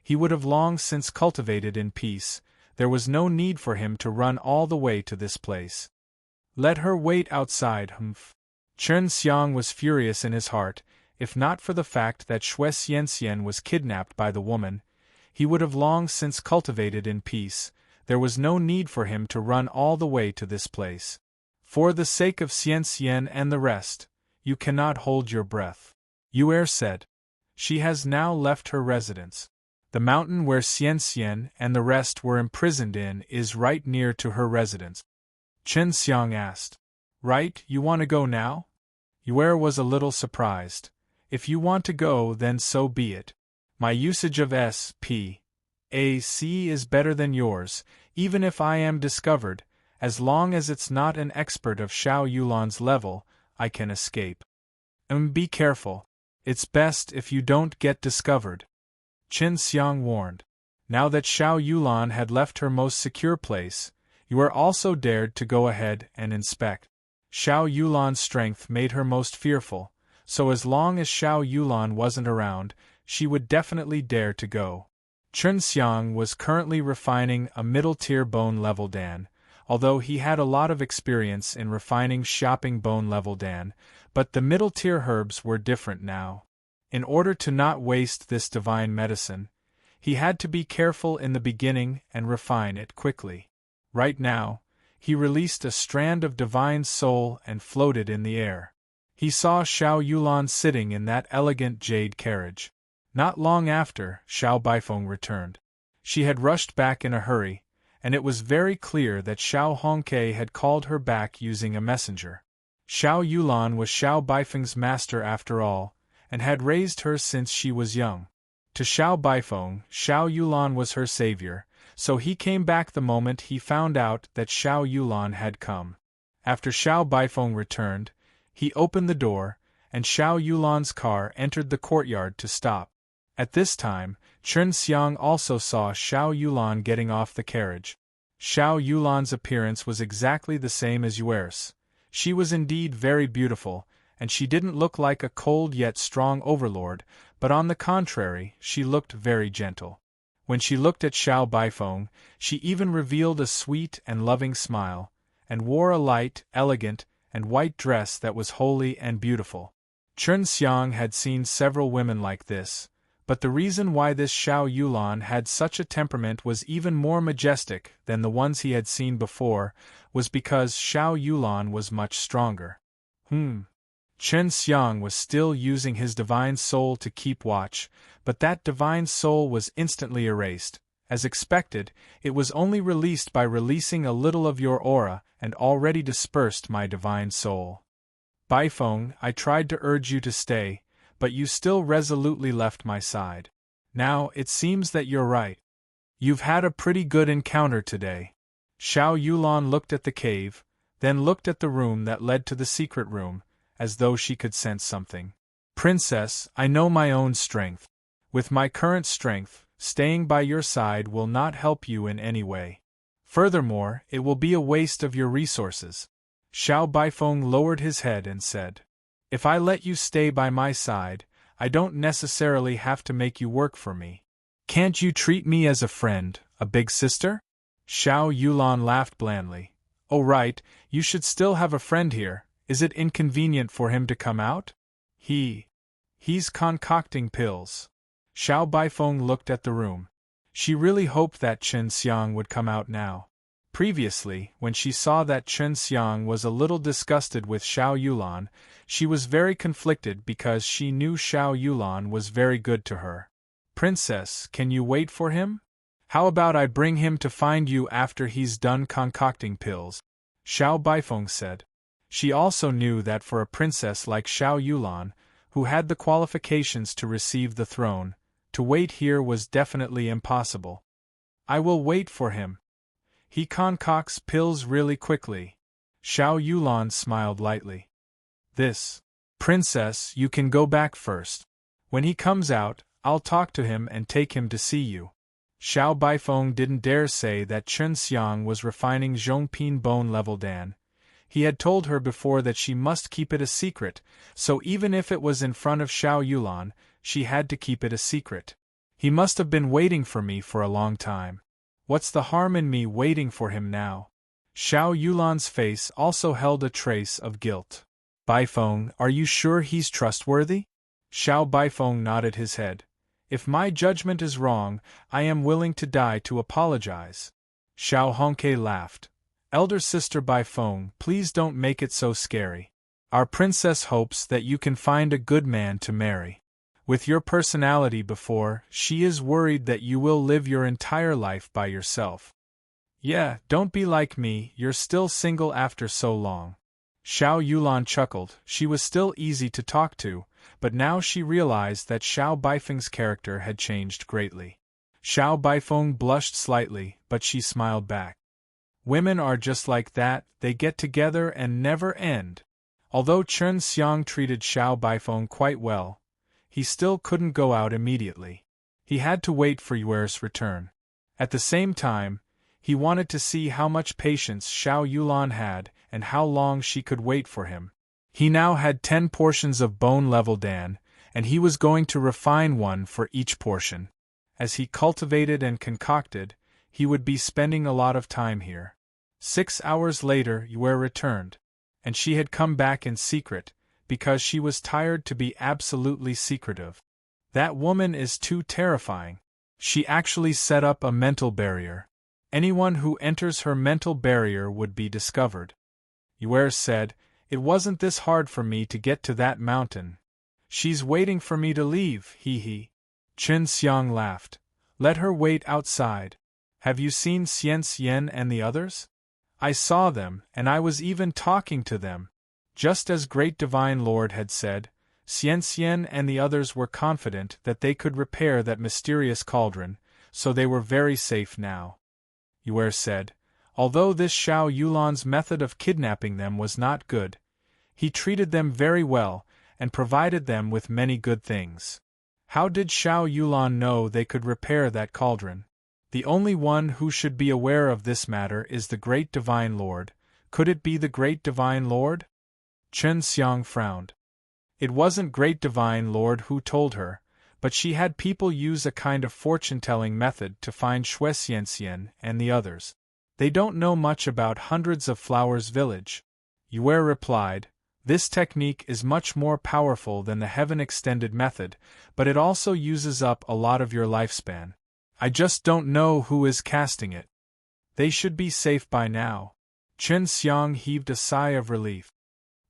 he would have long since cultivated in peace. There was no need for him to run all the way to this place. Let her wait outside, humph. Chen Xiang was furious in his heart. If not for the fact that Xue Xianxian was kidnapped by the woman, he would have long since cultivated in peace. There was no need for him to run all the way to this place. For the sake of Xianxian and the rest, you cannot hold your breath. Yuer said. She has now left her residence. The mountain where Xianxian and the rest were imprisoned in is right near to her residence. Chen Xiang asked. Right, you want to go now? Yuer was a little surprised. If you want to go, then so be it. My usage of SPAC is better than yours, even if I am discovered. As long as it's not an expert of Xiao Yulan's level, I can escape. Be careful. It's best if you don't get discovered. Chen Xiang warned. Now that Xiao Yulan had left her most secure place, You are also dared to go ahead and inspect. Xiao Yulan's strength made her most fearful, so as long as Xiao Yulan wasn't around, she would definitely dare to go. Chen Xiang was currently refining a middle-tier bone-level Dan, although he had a lot of experience in refining shopping bone-level Dan, but the middle-tier herbs were different now. In order to not waste this divine medicine, he had to be careful in the beginning and refine it quickly. Right now, he released a strand of divine soul and floated in the air. He saw Xiao Yulan sitting in that elegant jade carriage. Not long after, Xiao Baifeng returned. She had rushed back in a hurry, and it was very clear that Xiao Hongke had called her back using a messenger. Xiao Yulan was Xiao Baifeng's master after all, and had raised her since she was young. To Xiao Baifeng, Xiao Yulan was her savior, so he came back the moment he found out that Xiao Yulan had come. After Xiao Baifeng returned, he opened the door, and Xiao Yulan's car entered the courtyard to stop. At this time, Chen Xiang also saw Xiao Yulan getting off the carriage. Xiao Yulan's appearance was exactly the same as Yuer's. She was indeed very beautiful, and she didn't look like a cold yet strong overlord, but on the contrary, she looked very gentle. When she looked at Xiao Baifeng, she even revealed a sweet and loving smile, and wore a light, elegant, and white dress that was holy and beautiful. Chen Xiang had seen several women like this, but the reason why this Xiao Yulan had such a temperament was even more majestic than the ones he had seen before, was because Xiao Yulan was much stronger. Chen Xiang was still using his divine soul to keep watch, but that divine soul was instantly erased. As expected, it was only released by releasing a little of your aura, and already dispersed my divine soul. Baifeng, I tried to urge you to stay, but you still resolutely left my side. Now, it seems that you're right. You've had a pretty good encounter today. Xiao Yulan looked at the cave, then looked at the room that led to the secret room, as though she could sense something. Princess, I know my own strength. With my current strength, staying by your side will not help you in any way. Furthermore, it will be a waste of your resources. Xiao Baifeng lowered his head and said, If I let you stay by my side, I don't necessarily have to make you work for me. Can't you treat me as a friend, a big sister? Xiao Yulan laughed blandly. Oh right, you should still have a friend here. Is it inconvenient for him to come out? He's concocting pills. Xiao Baifeng looked at the room. She really hoped that Chen Xiang would come out now. Previously, when she saw that Chen Xiang was a little disgusted with Xiao Yulan, she was very conflicted because she knew Xiao Yulan was very good to her. Princess, can you wait for him? How about I bring him to find you after he's done concocting pills? Xiao Baifeng said. She also knew that for a princess like Xiao Yulan, who had the qualifications to receive the throne, to wait here was definitely impossible. I will wait for him. He concocts pills really quickly. Xiao Yulan smiled lightly. Princess, you can go back first. When he comes out, I'll talk to him and take him to see you. Xiao Baifeng didn't dare say that Chen Xiang was refining Zhongping bone-level Dan. He had told her before that she must keep it a secret, so even if it was in front of Xiao Yulan, she had to keep it a secret. He must have been waiting for me for a long time. What's the harm in me waiting for him now? Xiao Yulan's face also held a trace of guilt. Baifeng, are you sure he's trustworthy? Xiao Baifeng nodded his head. If my judgment is wrong, I am willing to die to apologize. Xiao Hongke laughed. Elder sister Baifeng, please don't make it so scary. Our princess hopes that you can find a good man to marry. With your personality before, she is worried that you will live your entire life by yourself. Yeah, don't be like me, you're still single after so long. Xiao Yulan chuckled. She was still easy to talk to, but now she realized that Xiao Baifeng's character had changed greatly. Xiao Baifeng blushed slightly, but she smiled back. Women are just like that, they get together and never end. Although Chen Xiang treated Xiao Baifeng quite well, he still couldn't go out immediately. He had to wait for Yuer's return. At the same time, He wanted to see how much patience Xiao Yulan had and how long she could wait for him. He now had 10 portions of bone-level Dan, and he was going to refine one for each portion. As he cultivated and concocted, he would be spending a lot of time here. 6 hours later Yue returned, and she had come back in secret, because she was tired to be absolutely secretive. That woman is too terrifying. She actually set up a mental barrier. Anyone who enters her mental barrier would be discovered. Yue said, "It wasn't this hard for me to get to that mountain. She's waiting for me to leave, hee." Chen Xiang laughed. "Let her wait outside. Have you seen Xian Xian and the others? I saw them, and I was even talking to them." Just as Great Divine Lord had said, Xian Xian and the others were confident that they could repair that mysterious cauldron, so they were very safe now. Yue said, although this Xiao Yulan's method of kidnapping them was not good, he treated them very well and provided them with many good things. How did Xiao Yulan know they could repair that cauldron? The only one who should be aware of this matter is the Great Divine Lord. Could it be the Great Divine Lord? Chen Xiang frowned. It wasn't Great Divine Lord who told her, but she had people use a kind of fortune-telling method to find Shui Xianxian and the others. They don't know much about Hundreds of Flowers Village. Yue replied, "This technique is much more powerful than the heaven-extended method, but it also uses up a lot of your lifespan. I just don't know who is casting it. They should be safe by now." Chen Xiang heaved a sigh of relief.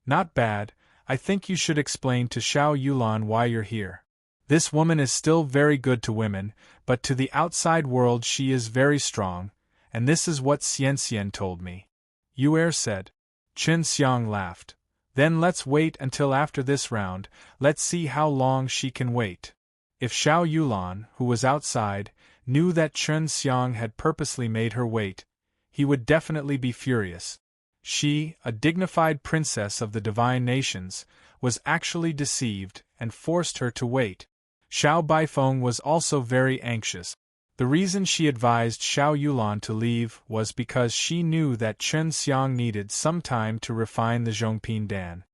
"Not bad. I think you should explain to Xiao Yulan why you're here. This woman is still very good to women, but to the outside world she is very strong, and this is what Xianxian told me," Yue said. Chen Xiang laughed. "Then let's wait until after this round, let's see how long she can wait." If Xiao Yulan, who was outside, knew that Chen Xiang had purposely made her wait, he would definitely be furious. She, a dignified princess of the divine nations, was actually deceived and forced her to wait. Xiao Baifeng was also very anxious. The reason she advised Xiao Yulan to leave was because she knew that Chen Xiang needed some time to refine the Zhongping Dan.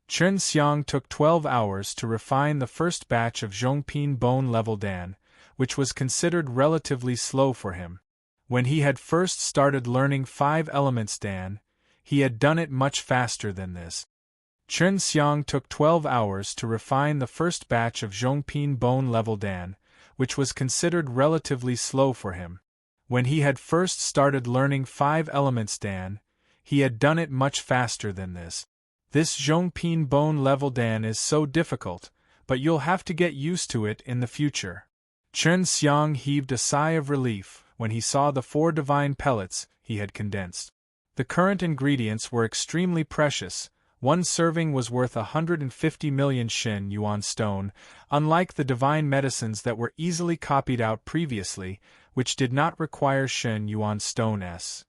Chen Xiang took 12 hours to refine the first batch of Zhongping bone-level Dan, which was considered relatively slow for him. When he had first started learning 5 elements Dan, he had done it much faster than this. Chen Xiang took 12 hours to refine the first batch of Zhongping bone-level Dan, which was considered relatively slow for him. When he had first started learning 5 elements Dan, he had done it much faster than this. This Zhongping bone-level Dan is so difficult, but you'll have to get used to it in the future. Chen Xiang heaved a sigh of relief when he saw the 4 divine pellets he had condensed. The current ingredients were extremely precious. One serving was worth 150 million Shen Yuan stone, unlike the divine medicines that were easily copied out previously, which did not require Shen Yuan stone s.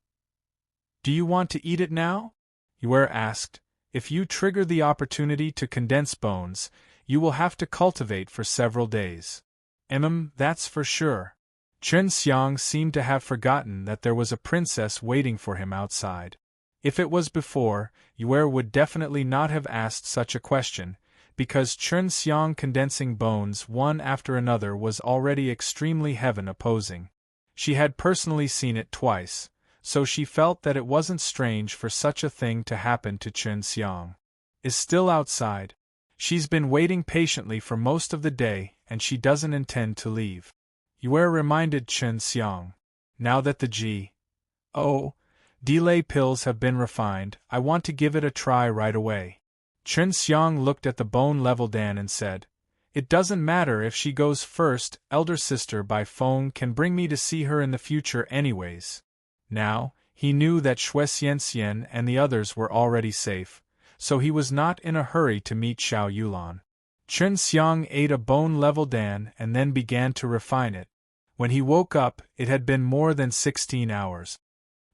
"Do you want to eat it now?" Yue asked. "If you trigger the opportunity to condense bones, you will have to cultivate for several days." That's for sure." Chen Xiang seemed to have forgotten that there was a princess waiting for him outside. If it was before, Yue would definitely not have asked such a question, because Chen Xiang condensing bones one after another was already extremely heaven-opposing. She had personally seen it twice, so she felt that it wasn't strange for such a thing to happen to Chen Xiang. Is still outside. She's been waiting patiently for most of the day, and she doesn't intend to leave. Yue reminded Chen Xiang. "Now that the delay pills have been refined, I want to give it a try right away." Chen Xiang looked at the bone-level Dan and said, "It doesn't matter if she goes first, elder sister by phone can bring me to see her in the future anyways." Now, he knew that Shui Xianxian and the others were already safe, so he was not in a hurry to meet Xiao Yulan. Chen Xiang ate a bone-level Dan and then began to refine it. When he woke up, it had been more than 16 hours.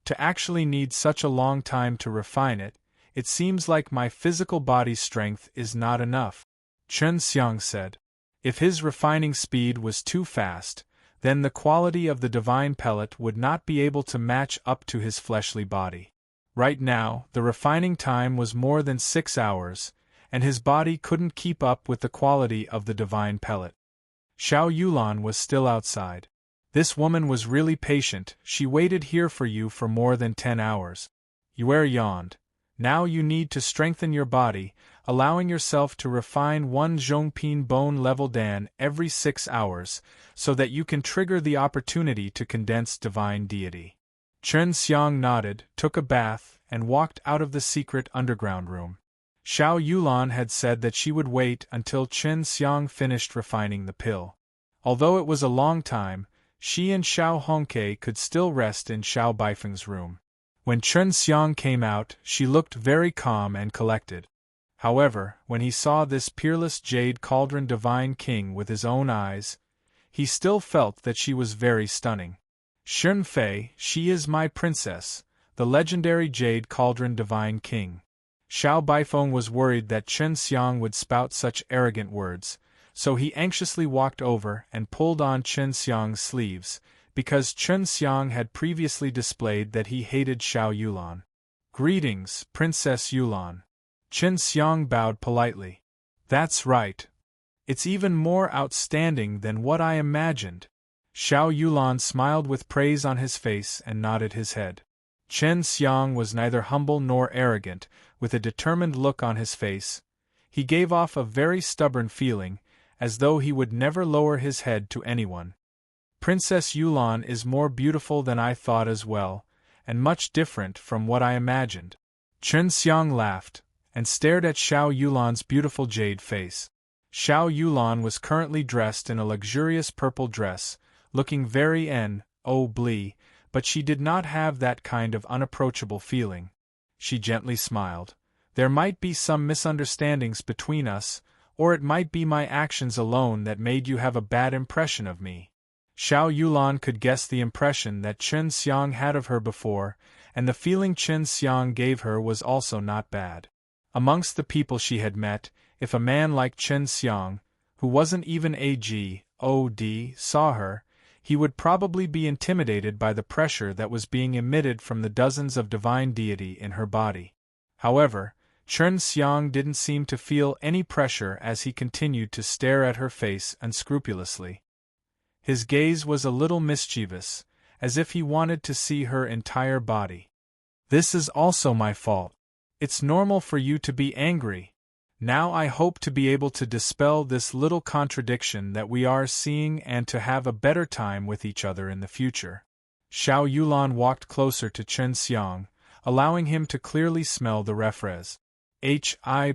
To actually need such a long time to refine it, it seems like my physical body's strength is not enough, Chen Xiang said. If his refining speed was too fast, then the quality of the divine pellet would not be able to match up to his fleshly body. Right now, the refining time was more than 6 hours, and his body couldn't keep up with the quality of the divine pellet. Xiao Yulan was still outside. This woman was really patient, she waited here for you for more than 10 hours. Yue yawned. Now you need to strengthen your body, allowing yourself to refine 1 zhongpin bone level dan every 6 hours, so that you can trigger the opportunity to condense divine deity. Chen Xiang nodded, took a bath, and walked out of the secret underground room. Xiao Yulan had said that she would wait until Chen Xiang finished refining the pill. Although it was a long time, she and Xiao Hongke could still rest in Xiao Baifeng's room. When Chen Xiang came out, she looked very calm and collected. However, when he saw this peerless jade cauldron divine king with his own eyes, he still felt that she was very stunning. Shun Fei, she is my princess, the legendary jade cauldron divine king. Xiao Baifeng was worried that Chen Xiang would spout such arrogant words, so he anxiously walked over and pulled on Chen Xiang's sleeves, because Chen Xiang had previously displayed that he hated Xiao Yulan. Greetings, Princess Yulan. Chen Xiang bowed politely. That's right. It's even more outstanding than what I imagined. Xiao Yulan smiled with praise on his face and nodded his head. Chen Xiang was neither humble nor arrogant, with a determined look on his face. He gave off a very stubborn feeling, as though he would never lower his head to anyone. Princess Yulan is more beautiful than I thought as well, and much different from what I imagined. Chen Xiang laughed, and stared at Xiao Yulan's beautiful jade face. Xiao Yulan was currently dressed in a luxurious purple dress, looking very n.o.bly, but she did not have that kind of unapproachable feeling. She gently smiled. There might be some misunderstandings between us, or it might be my actions alone that made you have a bad impression of me. Xiao Yulan could guess the impression that Chen Xiang had of her before, and the feeling Chen Xiang gave her was also not bad. Amongst the people she had met, if a man like Chen Xiang, who wasn't even a god, saw her, he would probably be intimidated by the pressure that was being emitted from the dozens of divine deity in her body. However, Chen Xiang didn't seem to feel any pressure as he continued to stare at her face unscrupulously. His gaze was a little mischievous, as if he wanted to see her entire body. This is also my fault. It's normal for you to be angry. Now I hope to be able to dispel this little contradiction that we are seeing and to have a better time with each other in the future. Xiao Yulan walked closer to Chen Xiang, allowing him to clearly smell the refres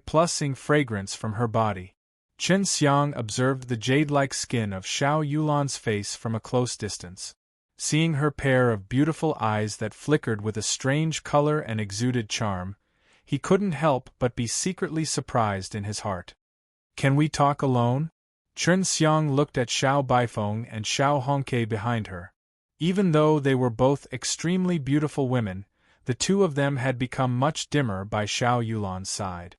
plusing fragrance from her body. Chen Xiang observed the jade-like skin of Xiao Yulan's face from a close distance. Seeing her pair of beautiful eyes that flickered with a strange color and exuded charm, he couldn't help but be secretly surprised in his heart. Can we talk alone? Chen Xiang looked at Xiao Baifeng and Xiao Hongke behind her. Even though they were both extremely beautiful women, the two of them had become much dimmer by Xiao Yulan's side.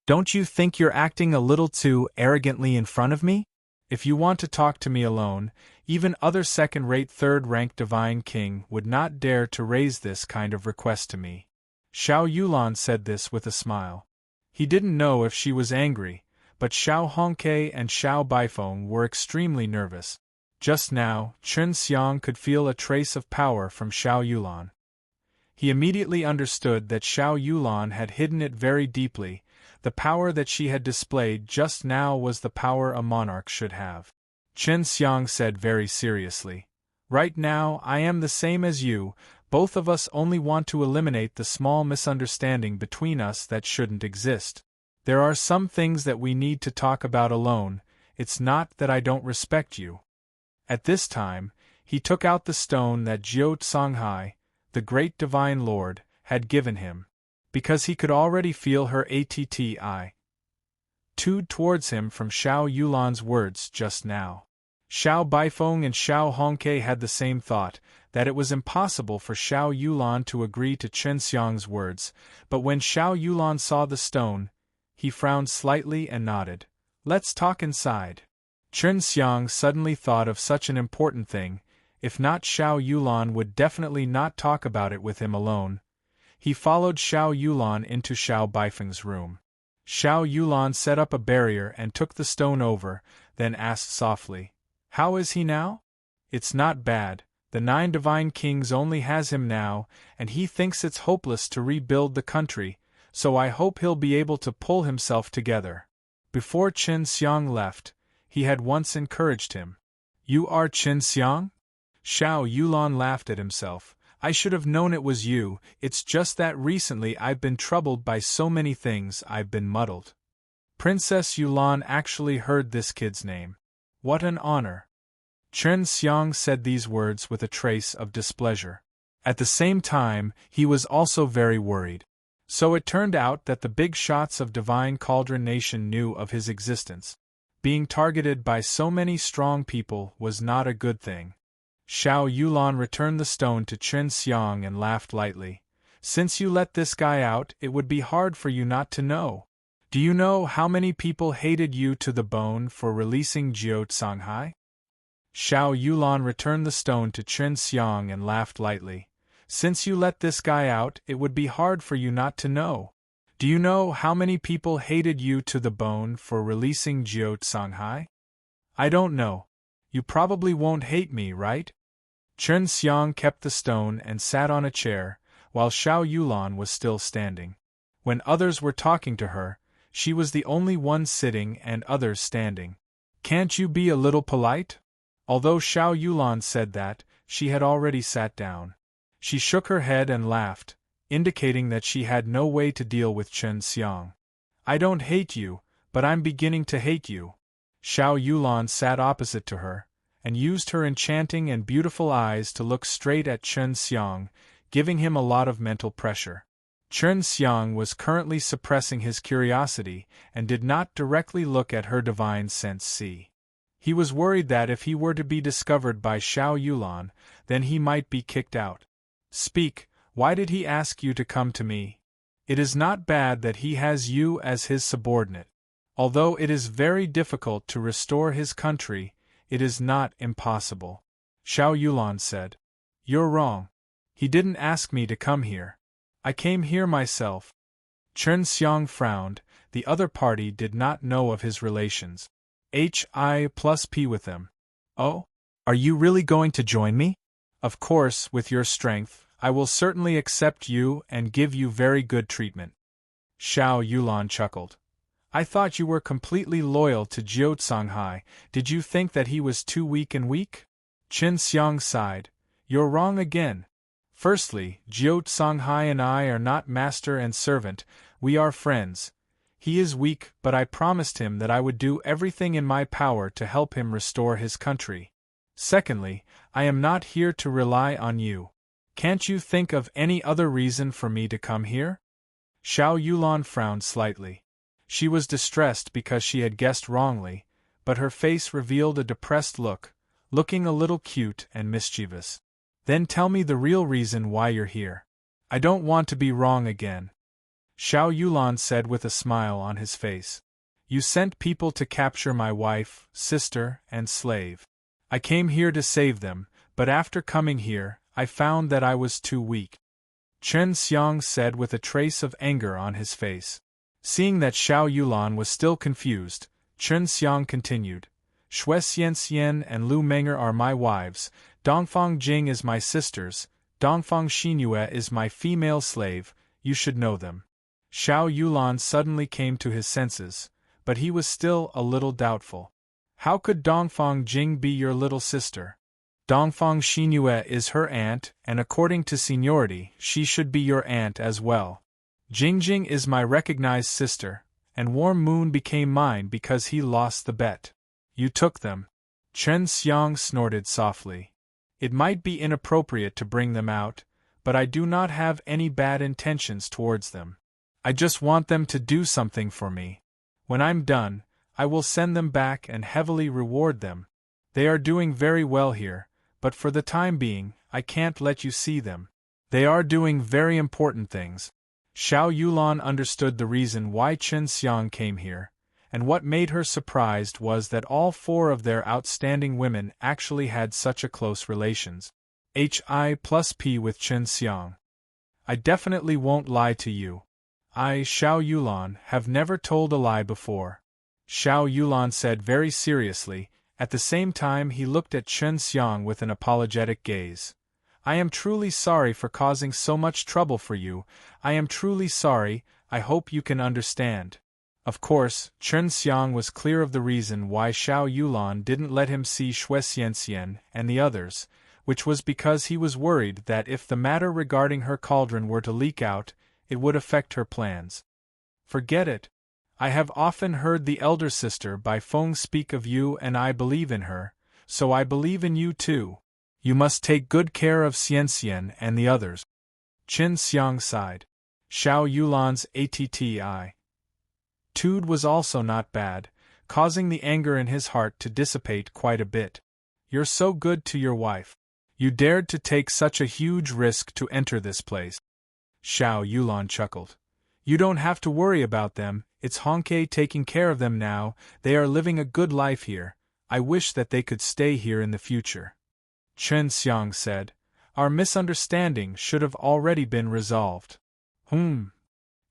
Don't you think you're acting a little too arrogantly in front of me? If you want to talk to me alone, even other second-rate third-rank divine king would not dare to raise this kind of request to me. Xiao Yulan said this with a smile. He didn't know if she was angry, but Xiao Hongke and Xiao Baifeng were extremely nervous. Just now, Chen Xiang could feel a trace of power from Xiao Yulan. He immediately understood that Xiao Yulan had hidden it very deeply. The power that she had displayed just now was the power a monarch should have. Chen Xiang said very seriously, "Right now I am the same as you, both of us only want to eliminate the small misunderstanding between us that shouldn't exist. There are some things that we need to talk about alone, it's not that I don't respect you." At this time, he took out the stone that Jiao Tsanghai, the great divine lord, had given him. Because he could already feel her attitude towards him from Xiao Yulan's words just now. Xiao Baifeng and Xiao Hongke had the same thought, that it was impossible for Xiao Yulan to agree to Chen Xiang's words, but when Xiao Yulan saw the stone, he frowned slightly and nodded. "Let's talk inside." Chen Xiang suddenly thought of such an important thing. If not, Xiao Yulan would definitely not talk about it with him alone. He followed Xiao Yulan into Xiao Baifeng's room. Xiao Yulan set up a barrier and took the stone over, then asked softly, "How is he now?" "It's not bad. The 9 divine kings only has him now, and he thinks it's hopeless to rebuild the country, so I hope he'll be able to pull himself together." Before Chen Xiang left, he had once encouraged him. "You are Chen Xiang?" Xiao Yulan laughed at himself. "I should have known it was you, it's just that recently I've been troubled by so many things I've been muddled." Princess Yulan actually heard this kid's name. What an honor. Chen Xiang said these words with a trace of displeasure. At the same time, he was also very worried. So it turned out that the big shots of Divine Cauldron Nation knew of his existence. Being targeted by so many strong people was not a good thing. Xiao Yulan returned the stone to Chen Xiang and laughed lightly. "Since you let this guy out, it would be hard for you not to know. Do you know how many people hated you to the bone for releasing Jiao Canghai?" Xiao Yulan returned the stone to Chen Xiang and laughed lightly. "Since you let this guy out, it would be hard for you not to know. Do you know how many people hated you to the bone for releasing Jiao Canghai?" "I don't know. You probably won't hate me, right?" Chen Xiang kept the stone and sat on a chair, while Xiao Yulan was still standing. When others were talking to her, she was the only one sitting and others standing. "Can't you be a little polite?" Although Xiao Yulan said that, she had already sat down. She shook her head and laughed, indicating that she had no way to deal with Chen Xiang. "I don't hate you, but I'm beginning to hate you." Xiao Yulan sat opposite to her, and used her enchanting and beautiful eyes to look straight at Chen Xiang, giving him a lot of mental pressure. Chen Xiang was currently suppressing his curiosity and did not directly look at her divine sense see. He was worried that if he were to be discovered by Xiao Yulan, then he might be kicked out. "Speak, why did he ask you to come to me?" "It is not bad that he has you as his subordinate. Although it is very difficult to restore his country, it is not impossible," Xiao Yulan said. "You're wrong. He didn't ask me to come here. I came here myself." Chen Xiang frowned. The other party did not know of his relations. Hi+P with them. "Oh? Are you really going to join me?" "Of course, with your strength, I will certainly accept you and give you very good treatment." Xiao Yulan chuckled. "I thought you were completely loyal to Jiao Canghai. Did you think that he was too weak and weak?" Chen Xiang sighed. "You're wrong again. Firstly, Jiao Canghai and I are not master and servant, we are friends. He is weak, but I promised him that I would do everything in my power to help him restore his country. Secondly, I am not here to rely on you. Can't you think of any other reason for me to come here?" Xiao Yulan frowned slightly. She was distressed because she had guessed wrongly, but her face revealed a depressed look, looking a little cute and mischievous. "Then tell me the real reason why you're here. I don't want to be wrong again." Xiao Yulan said with a smile on his face. "You sent people to capture my wife, sister, and slave. I came here to save them, but after coming here, I found that I was too weak." Chen Xiang said with a trace of anger on his face. Seeing that Xiao Yulan was still confused, Chen Xiang continued. "Xue Xianxian and Lu Menger are my wives, Dongfang Jing is my sisters, Dongfang Xinyue is my female slave, you should know them." Xiao Yulan suddenly came to his senses, but he was still a little doubtful. "How could Dongfang Jing be your little sister? Dongfang Xinyue is her aunt, and according to seniority, she should be your aunt as well. Jingjing is my recognized sister, and Warm Moon became mine because he lost the bet. You took them." Chen Xiang snorted softly. "It might be inappropriate to bring them out, but I do not have any bad intentions towards them. I just want them to do something for me. When I'm done, I will send them back and heavily reward them. They are doing very well here, but for the time being, I can't let you see them. They are doing very important things." Xiao Yulan understood the reason why Chen Xiang came here, and what made her surprised was that all 4 of their outstanding women actually had such a close relations. Hi+P with Chen Xiang. I definitely won't lie to you. I, Xiao Yulan, have never told a lie before. Xiao Yulan said very seriously. At the same time he looked at Chen Xiang with an apologetic gaze. I am truly sorry for causing so much trouble for you. I am truly sorry. I hope you can understand. Of course, Chen Xiang was clear of the reason why Xiao Yulan didn't let him see Xue Xianxian and the others, which was because he was worried that if the matter regarding her cauldron were to leak out, it would affect her plans. Forget it. I have often heard the elder sister Bai Feng speak of you and I believe in her, so I believe in you too. You must take good care of Xianxian and the others. Chen Xiang sighed. Xiao Yulan's attitude was also not bad, causing the anger in his heart to dissipate quite a bit. You're so good to your wife. You dared to take such a huge risk to enter this place. Xiao Yulan chuckled. You don't have to worry about them, it's Hongke taking care of them now, they are living a good life here, I wish that they could stay here in the future. Chen Xiang said, our misunderstanding should have already been resolved.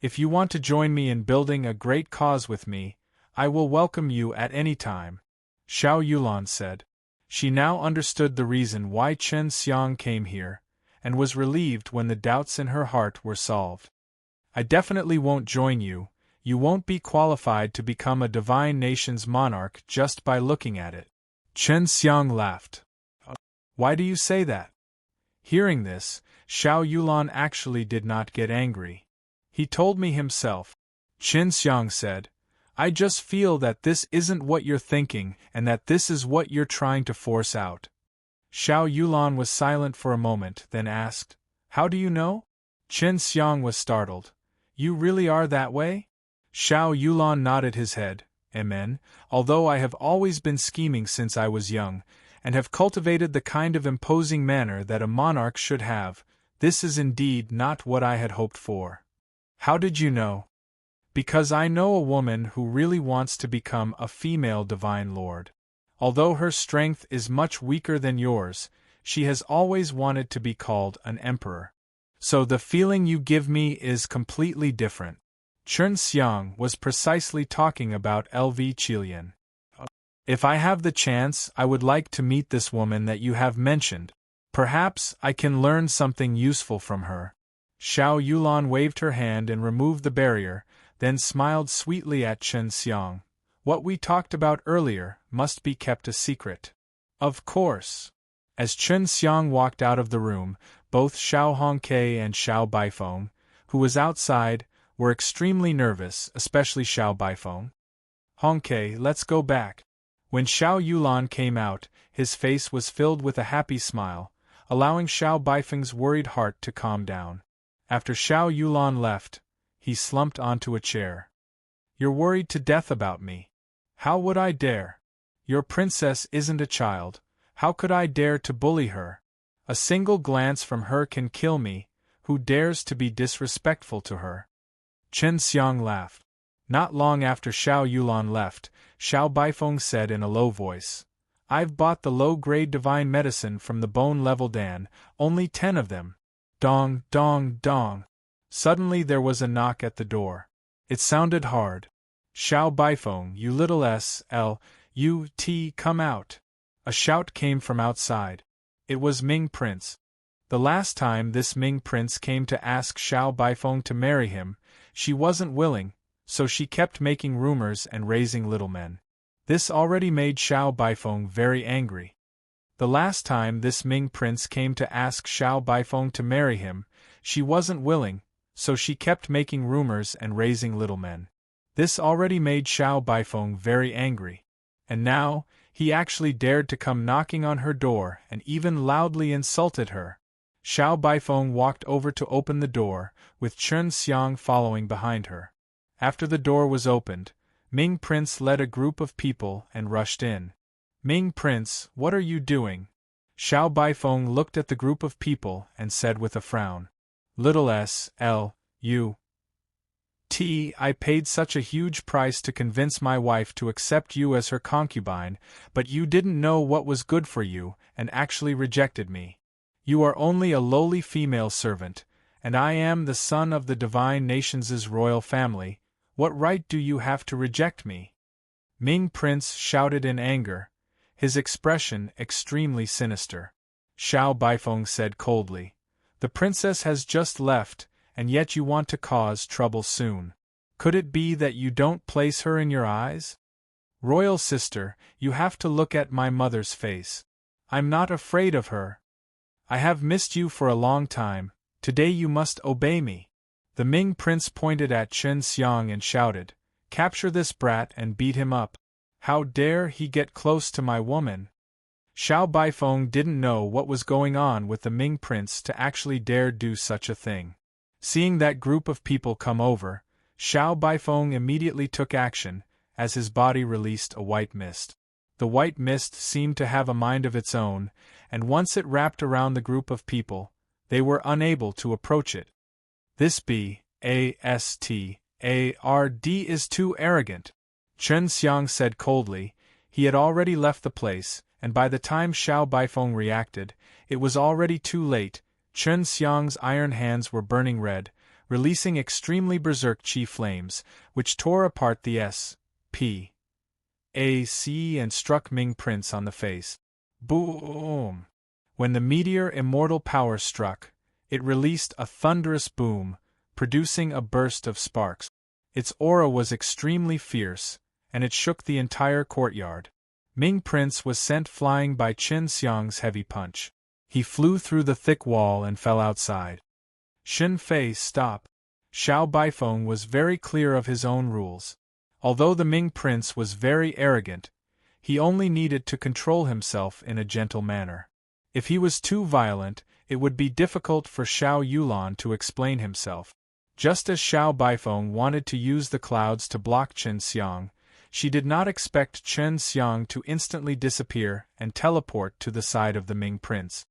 If you want to join me in building a great cause with me, I will welcome you at any time, Xiao Yulan said. She now understood the reason why Chen Xiang came here, and was relieved when the doubts in her heart were solved. I definitely won't join you. You won't be qualified to become a divine nation's monarch just by looking at it. Chen Xiang laughed. Why do you say that? Hearing this, Xiao Yulan actually did not get angry. He told me himself. Chen Xiang said, I just feel that this isn't what you're thinking and that this is what you're trying to force out. Xiao Yulan was silent for a moment, then asked, How do you know? Chen Xiang was startled. You really are that way? Xiao Yulan nodded his head. Amen, although I have always been scheming since I was young, and have cultivated the kind of imposing manner that a monarch should have, this is indeed not what I had hoped for. How did you know? Because I know a woman who really wants to become a female divine lord. Although her strength is much weaker than yours, she has always wanted to be called an emperor. So the feeling you give me is completely different. Chen Xiang was precisely talking about LV Qilian. If I have the chance, I would like to meet this woman that you have mentioned. Perhaps I can learn something useful from her. Xiao Yulan waved her hand and removed the barrier, then smiled sweetly at Chen Xiang. What we talked about earlier must be kept a secret. Of course. As Chen Xiang walked out of the room, both Xiao Hongke and Xiao Baifeng, who was outside, were extremely nervous, especially Xiao Baifeng. Hongke, let's go back. When Xiao Yulan came out, his face was filled with a happy smile, allowing Xiao Baifeng's worried heart to calm down. After Xiao Yulan left, he slumped onto a chair. You're worried to death about me. How would I dare? Your princess isn't a child. How could I dare to bully her? A single glance from her can kill me. Who dares to be disrespectful to her? Chen Xiang laughed. Not long after Xiao Yulan left, Xiao Baifeng said in a low voice, I've bought the low-grade divine medicine from the bone-level Dan, only 10 of them. Dong, dong, dong. Suddenly there was a knock at the door. It sounded hard. Xiao Baifeng, you little slut, come out. A shout came from outside. It was Ming Prince. The last time this Ming Prince came to ask Xiao Baifeng to marry him, she wasn't willing, so she kept making rumors and raising little men. This already made Xiao Baifeng very angry. The last time this Ming Prince came to ask Xiao Baifeng to marry him, she wasn't willing, so she kept making rumors and raising little men. This already made Xiao Baifeng very angry. And now, he actually dared to come knocking on her door and even loudly insulted her. Xiao Baifeng walked over to open the door, with Chen Xiang following behind her. After the door was opened, Ming Prince led a group of people and rushed in. Ming Prince, what are you doing? Xiao Baifeng looked at the group of people and said with a frown. Little slut, I paid such a huge price to convince my wife to accept you as her concubine, but you didn't know what was good for you, and actually rejected me. You are only a lowly female servant, and I am the son of the divine nations' royal family. What right do you have to reject me?" Ming Prince shouted in anger, his expression extremely sinister. Xiao Baifeng said coldly, "The princess has just left, and yet you want to cause trouble soon. Could it be that you don't place her in your eyes? Royal sister, you have to look at my mother's face. I'm not afraid of her. I have missed you for a long time. Today you must obey me." The Ming Prince pointed at Chen Xiang and shouted, "Capture this brat and beat him up. How dare he get close to my woman?" Xiao Baifeng didn't know what was going on with the Ming Prince to actually dare do such a thing. Seeing that group of people come over, Xiao Baifeng immediately took action, as his body released a white mist. The white mist seemed to have a mind of its own, and once it wrapped around the group of people, they were unable to approach it. "This bastard is too arrogant," Chen Xiang said coldly. He had already left the place, and by the time Xiao Baifeng reacted, it was already too late. Chen Xiang's iron hands were burning red, releasing extremely berserk chi flames, which tore apart the S.P.A.C. and struck Ming Prince on the face. Boom! When the meteor immortal power struck, it released a thunderous boom, producing a burst of sparks. Its aura was extremely fierce, and it shook the entire courtyard. Ming Prince was sent flying by Chen Xiang's heavy punch. He flew through the thick wall and fell outside. "Shen Fei, stop!" Xiao Baifeng was very clear of his own rules. Although the Ming Prince was very arrogant, he only needed to control himself in a gentle manner. If he was too violent, it would be difficult for Xiao Yulan to explain himself. Just as Xiao Baifeng wanted to use the clouds to block Chen Xiang, she did not expect Chen Xiang to instantly disappear and teleport to the side of the Ming Prince.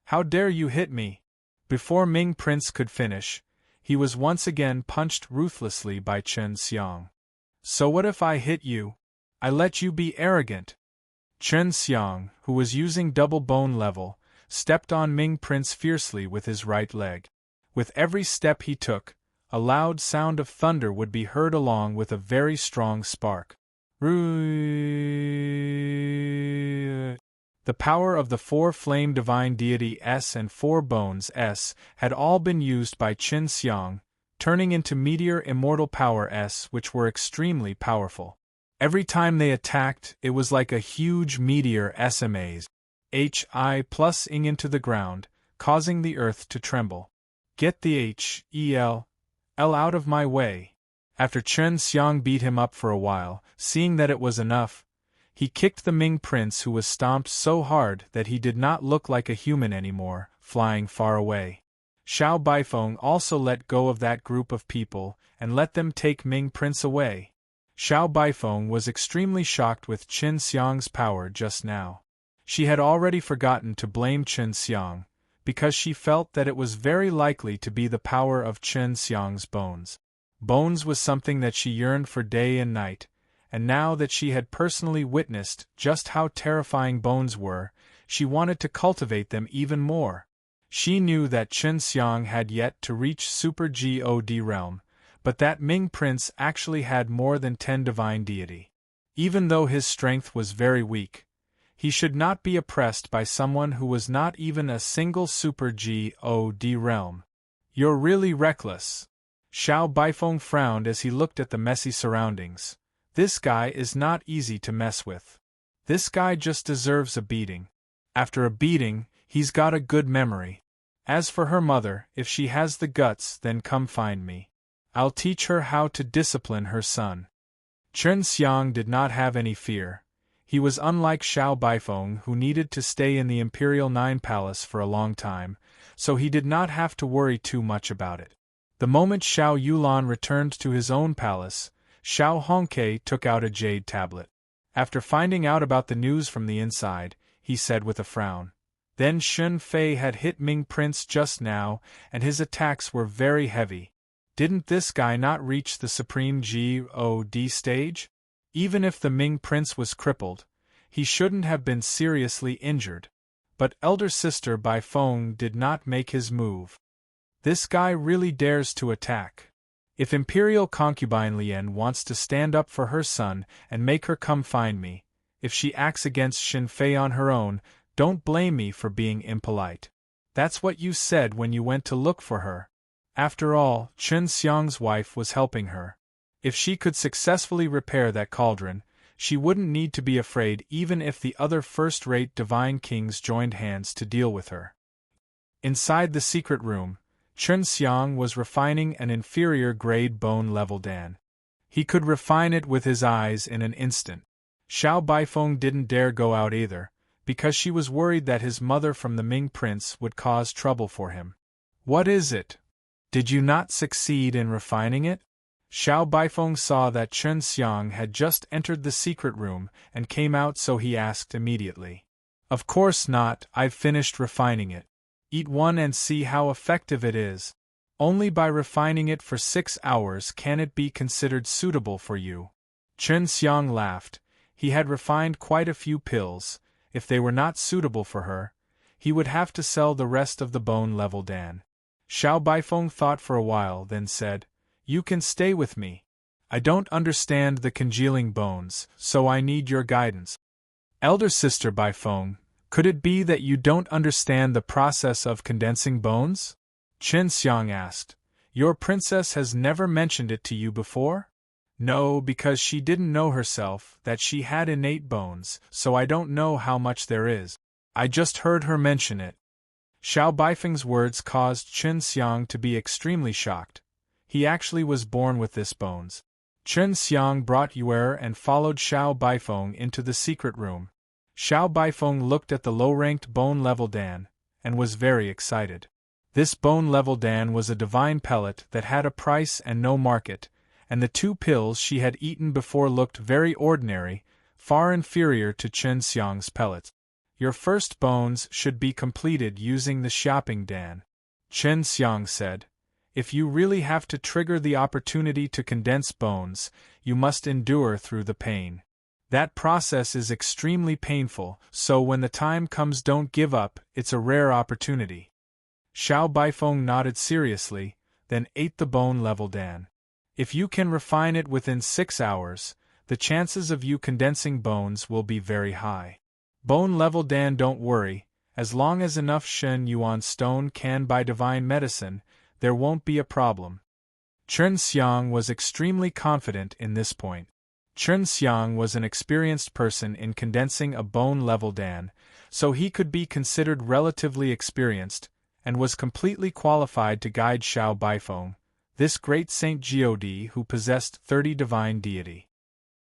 "How dare you hit me?" Before Ming Prince could finish, he was once again punched ruthlessly by Chen Xiang. "So what if I hit you? I let you be arrogant." Chen Xiang, who was using double bone level, stepped on Ming Prince fiercely with his right leg. With every step he took, a loud sound of thunder would be heard along with a very strong spark. The power of the four flame divine deity S and four bones S had all been used by Chen Xiang, turning into meteor immortal power S, which were extremely powerful. Every time they attacked, it was like a huge meteor SMAs HI+ing into the ground, causing the earth to tremble. "Get the HEL out of my way." After Chen Xiang beat him up for a while, seeing that it was enough, he kicked the Ming Prince, who was stomped so hard that he did not look like a human anymore, flying far away. Xiao Baifeng also let go of that group of people and let them take Ming Prince away. Xiao Baifeng was extremely shocked with Chen Xiang's power just now. She had already forgotten to blame Chen Xiang, because she felt that it was very likely to be the power of Chen Xiang's bones. Bones was something that she yearned for day and night, and now that she had personally witnessed just how terrifying bones were, she wanted to cultivate them even more. She knew that Chen Xiang had yet to reach Super God realm, but that Ming Prince actually had more than 10 divine deity. Even though his strength was very weak, he should not be oppressed by someone who was not even a single Super God realm. "You're really reckless." Xiao Baifeng frowned as he looked at the messy surroundings. This guy is not easy to mess with. This guy just deserves a beating. After a beating, he's got a good memory. As for her mother, if she has the guts, then come find me. I'll teach her how to discipline her son. Chen Xiang did not have any fear. He was unlike Xiao Baifeng, who needed to stay in the Imperial Nine Palace for a long time, so he did not have to worry too much about it. The moment Xiao Yulan returned to his own palace, Xiao Hongke took out a jade tablet. After finding out about the news from the inside, he said with a frown, "Then Shen Fei had hit Ming Prince just now, and his attacks were very heavy. Didn't this guy not reach the supreme God stage? Even if the Ming prince was crippled, he shouldn't have been seriously injured. But elder sister Bai Feng did not make his move. This guy really dares to attack. If imperial concubine Lian wants to stand up for her son and make her come find me, if she acts against Xin Fei on her own, don't blame me for being impolite. That's what you said when you went to look for her. After all, Chen Xiang's wife was helping her. If she could successfully repair that cauldron, she wouldn't need to be afraid even if the other first-rate divine kings joined hands to deal with her. Inside the secret room, Chen Xiang was refining an inferior-grade bone-level dan. He could refine it with his eyes in an instant. Xiao Baifeng didn't dare go out either, because she was worried that his mother from the Ming prince would cause trouble for him. What is it? Did you not succeed in refining it? Xiao Baifeng saw that Chen Xiang had just entered the secret room and came out, so he asked immediately. Of course not, I've finished refining it. Eat one and see how effective it is. Only by refining it for 6 hours can it be considered suitable for you. Chen Xiang laughed. He had refined quite a few pills. If they were not suitable for her, he would have to sell the rest of the bone-level dan. Xiao Baifeng thought for a while, then said, You can stay with me. I don't understand the congealing bones, so I need your guidance. Elder sister Baifeng, could it be that you don't understand the process of condensing bones? Chen Xiang asked. Your princess has never mentioned it to you before? No, because she didn't know herself that she had innate bones, so I don't know how much there is. I just heard her mention it. Xiao Baifeng's words caused Chen Xiang to be extremely shocked. He actually was born with this bones. Chen Xiang brought Yuer and followed Xiao Baifeng into the secret room. Xiao Baifeng looked at the low-ranked bone-level dan, and was very excited. This bone-level dan was a divine pellet that had a price and no market, and the 2 pills she had eaten before looked very ordinary, far inferior to Chen Xiang's pellets. Your first bones should be completed using the shopping dan, Chen Xiang said. If you really have to trigger the opportunity to condense bones, you must endure through the pain. That process is extremely painful, so when the time comes, don't give up, it's a rare opportunity. Xiao Baifeng nodded seriously, then ate the bone-level dan. If you can refine it within 6 hours, the chances of you condensing bones will be very high. Bone-level dan, don't worry, as long as enough Shen Yuan stone can buy divine medicine, there won't be a problem. Chen Xiang was extremely confident in this point. Chen Xiang was an experienced person in condensing a bone-level dan, so he could be considered relatively experienced, and was completely qualified to guide Xiao Baifeng, this great Saint God who possessed 30 divine deity.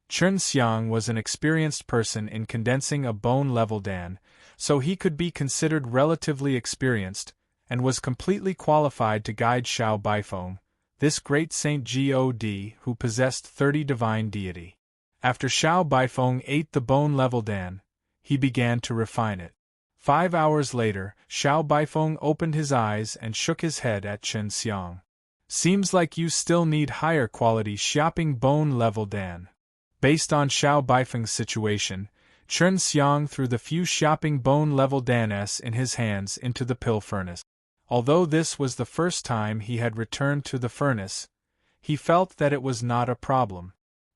Chen Xiang was an experienced person in condensing a bone-level dan, so he could be considered relatively experienced, and was completely qualified to guide Xiao Baifeng, this great Saint God who possessed 30 divine deity. After Xiao Baifeng ate the bone-level dan, he began to refine it. 5 hours later, Xiao Baifeng opened his eyes and shook his head at Chen Xiang. Seems like you still need higher quality shopping bone-level dan. Based on Xiao Baifeng's situation, Chen Xiang threw the few shopping bone-level danes in his hands into the pill furnace. Although this was the first time he had returned to the furnace, he felt that it was not a problem.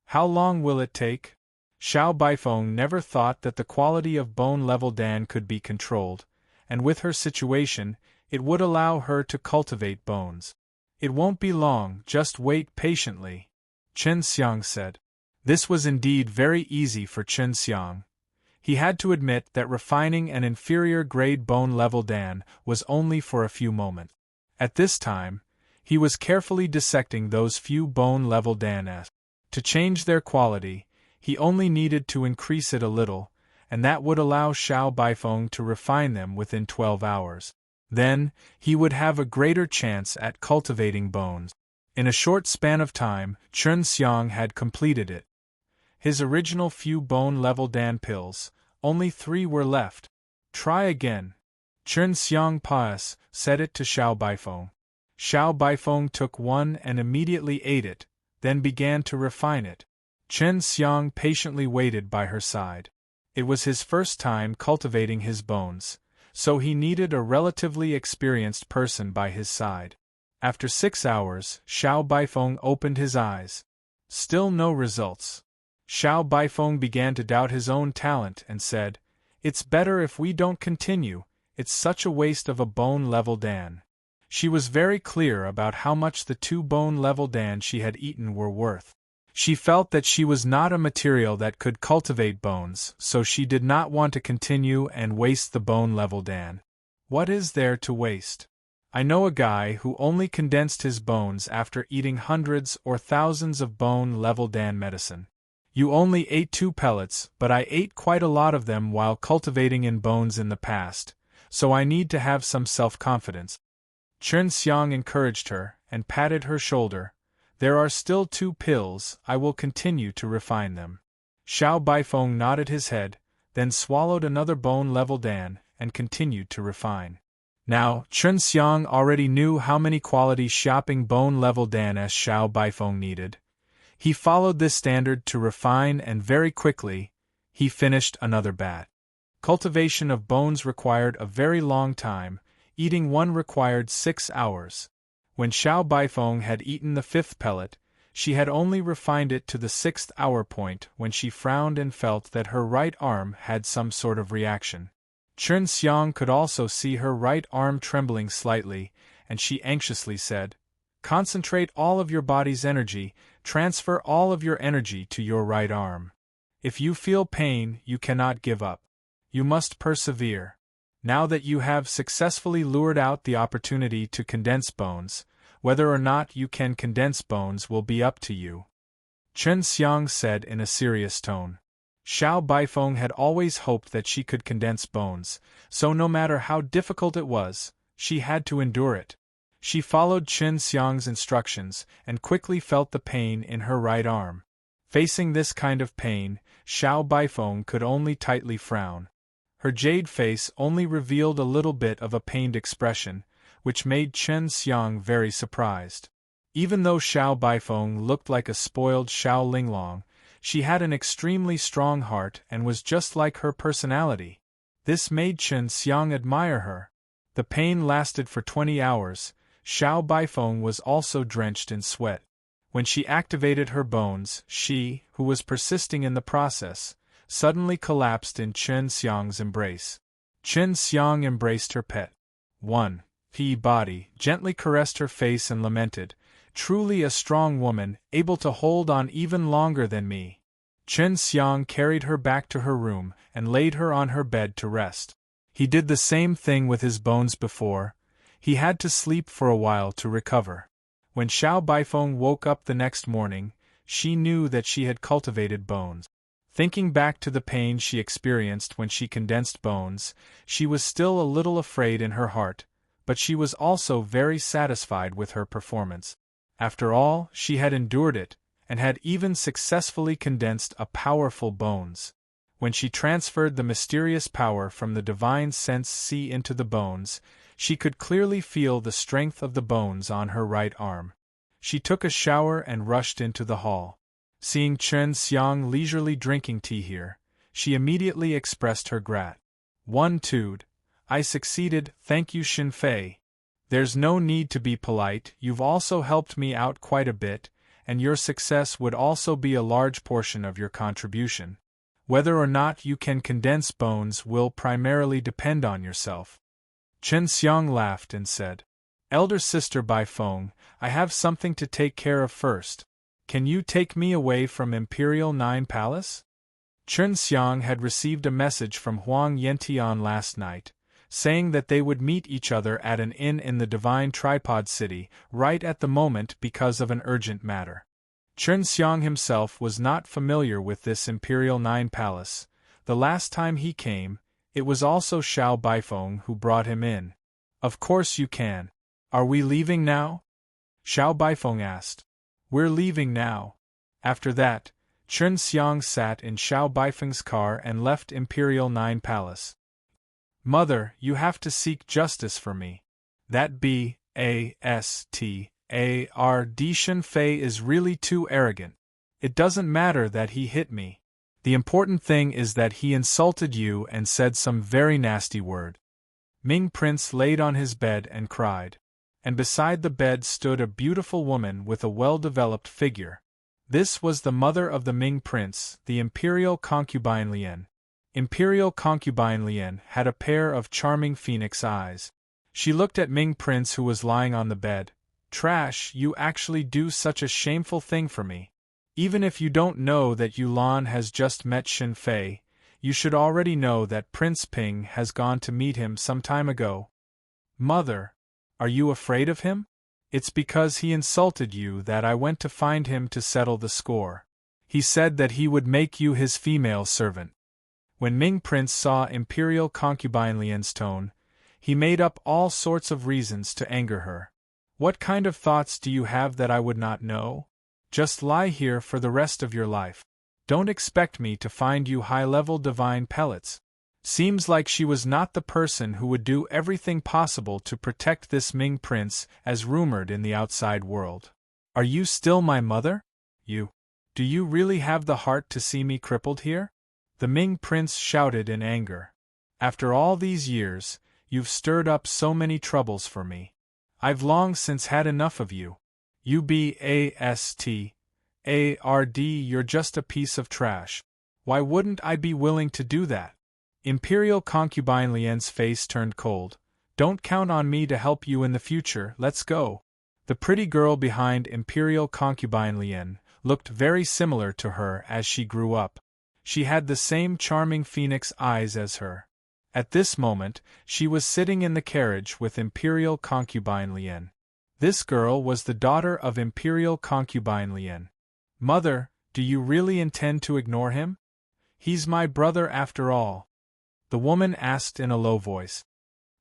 How long will it take? Xiao Baifeng never thought that the quality of bone-level dan could be controlled, and with her situation, it would allow her to cultivate bones. It won't be long, just wait patiently, Chen Xiang said. This was indeed very easy for Chen Xiang. He had to admit that refining an inferior-grade bone-level dan was only for a few moments. At this time, he was carefully dissecting those few bone-level danes. To change their quality, he only needed to increase it a little, and that would allow Xiao Baifeng to refine them within 12 hours. Then, he would have a greater chance at cultivating bones. In a short span of time, Chen Xiang had completed it. His original few bone-level dan pills, only 3 were left. Try again. Chen Xiang said it to Xiao Baifeng. Xiao Baifeng took one and immediately ate it, then began to refine it. Chen Xiang patiently waited by her side. It was his first time cultivating his bones, so he needed a relatively experienced person by his side. After 6 hours, Xiao Baifeng opened his eyes. Still no results. Xiao Baifeng began to doubt his own talent and said, "It's better if we don't continue, it's such a waste of a bone-level dan." She was very clear about how much the 2 bone-level dan she had eaten were worth. She felt that she was not a material that could cultivate bones, so she did not want to continue and waste the bone-level dan. What is there to waste? I know a guy who only condensed his bones after eating hundreds or thousands of bone-level dan medicine. You only ate 2 pellets, but I ate quite a lot of them while cultivating in bones in the past, so I need to have some self-confidence. Chen Xiang encouraged her and patted her shoulder. There are still 2 pills, I will continue to refine them. Xiao Baifeng nodded his head, then swallowed another bone-level dan, and continued to refine. Now, Chen Xiang already knew how many quality shopping bone-level dan as Xiao Baifeng needed. He followed this standard to refine and very quickly, he finished another bat. Cultivation of bones required a very long time, eating one required 6 hours. When Xiao Baifeng had eaten the 5th pellet, she had only refined it to the 6th hour point when she frowned and felt that her right arm had some sort of reaction. Chen Xiang could also see her right arm trembling slightly, and she anxiously said, "Concentrate all of your body's energy, transfer all of your energy to your right arm. If you feel pain, you cannot give up. You must persevere. Now that you have successfully lured out the opportunity to condense bones, whether or not you can condense bones will be up to you," Chen Xiang said in a serious tone. Xiao Baifeng had always hoped that she could condense bones, so no matter how difficult it was, she had to endure it. She followed Chen Xiang's instructions and quickly felt the pain in her right arm. Facing this kind of pain, Xiao Baifeng could only tightly frown. Her jade face only revealed a little bit of a pained expression, which made Chen Xiang very surprised. Even though Xiao Baifeng looked like a spoiled Xiao Linglong, she had an extremely strong heart and was just like her personality. This made Chen Xiang admire her. The pain lasted for 20 hours. Xiao Baifeng was also drenched in sweat. When she activated her bones, she, who was persisting in the process, suddenly collapsed in Chen Xiang's embrace. Chen Xiang embraced her pet. 1P body, gently caressed her face and lamented, "Truly a strong woman, able to hold on even longer than me." Chen Xiang carried her back to her room and laid her on her bed to rest. He did the same thing with his bones before. He had to sleep for a while to recover. When Xiao Baifeng woke up the next morning, she knew that she had cultivated bones. Thinking back to the pain she experienced when she condensed bones, she was still a little afraid in her heart, but she was also very satisfied with her performance. After all, she had endured it, and had even successfully condensed a powerful bones. When she transferred the mysterious power from the divine sense C into the bones, she could clearly feel the strength of the bones on her right arm. She took a shower and rushed into the hall. Seeing Chen Xiang leisurely drinking tea here, she immediately expressed her gratitude. "I succeeded, thank you Xin Fei. There's no need to be polite, you've also helped me out quite a bit, and your success would also be a large portion of your contribution. Whether or not you can condense bones will primarily depend on yourself." Chen Xiang laughed and said, "Elder sister Baifeng, I have something to take care of first. Can you take me away from Imperial 9 Palace?" Chen Xiang had received a message from Huang Yantian last night, saying that they would meet each other at an inn in the Divine Tripod City right at the moment because of an urgent matter. Chen Xiang himself was not familiar with this Imperial 9 Palace. The last time he came, it was also Xiao Baifeng who brought him in. "Of course you can. Are we leaving now?" Xiao Baifeng asked. "We're leaving now." After that, Chen Xiang sat in Xiao Baifeng's car and left Imperial 9 Palace. "Mother, you have to seek justice for me. That Shen Fei is really too arrogant. It doesn't matter that he hit me. The important thing is that he insulted you and said some very nasty word. Ming Prince laid on his bed and cried. And beside the bed stood a beautiful woman with a well-developed figure. This was the mother of the Ming Prince, the imperial concubine Lian. Imperial concubine Lian had a pair of charming phoenix eyes. She looked at Ming Prince, who was lying on the bed. Trash, you actually do such a shameful thing for me. Even if you don't know that Yulan has just met Shen Fei, you should already know that Prince Ping has gone to meet him some time ago. Mother, are you afraid of him? It's because he insulted you that I went to find him to settle the score. He said that he would make you his female servant. When Ming Prince saw Imperial concubine Lian's tone, he made up all sorts of reasons to anger her. What kind of thoughts do you have that I would not know? Just lie here for the rest of your life. Don't expect me to find you high-level divine pellets. Seems like she was not the person who would do everything possible to protect this Ming Prince as rumored in the outside world. Are you still my mother? Do you really have the heart to see me crippled here? The Ming Prince shouted in anger. After all these years, you've stirred up so many troubles for me. I've long since had enough of you. You bastard, you're just a piece of trash. Why wouldn't I be willing to do that? Imperial concubine Lian's face turned cold. Don't count on me to help you in the future, let's go. The pretty girl behind Imperial concubine Lian looked very similar to her as she grew up. She had the same charming phoenix eyes as her. At this moment, she was sitting in the carriage with Imperial concubine Lian. This girl was the daughter of Imperial concubine Lian. Mother, do you really intend to ignore him? He's my brother after all. The woman asked in a low voice.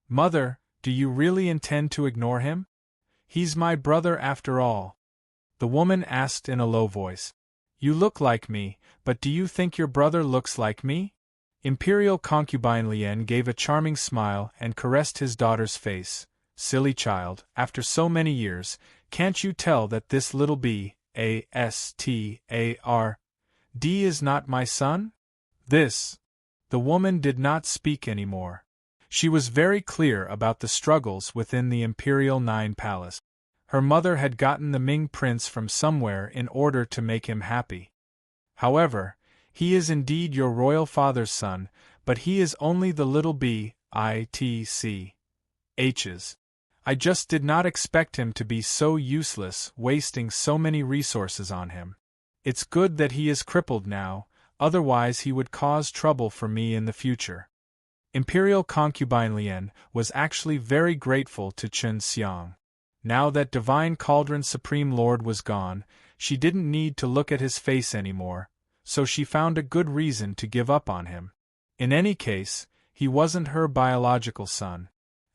Mother, do you really intend to ignore him? He's my brother after all. The woman asked in a low voice. You look like me, but do you think your brother looks like me? Imperial concubine Lian gave a charming smile and caressed his daughter's face. Silly child, after so many years, can't you tell that this little bastard is not my son? The woman did not speak anymore. She was very clear about the struggles within the Imperial Nine Palace. Her mother had gotten the Ming Prince from somewhere in order to make him happy. However, he is indeed your royal father's son, but he is only the little bitch's. I just did not expect him to be so useless, wasting so many resources on him. It's good that he is crippled now, otherwise he would cause trouble for me in the future. Imperial concubine Lian was actually very grateful to Chen Xiang. Now that Divine Cauldron Supreme Lord was gone, she didn't need to look at his face anymore, so she found a good reason to give up on him. In any case, he wasn't her biological son.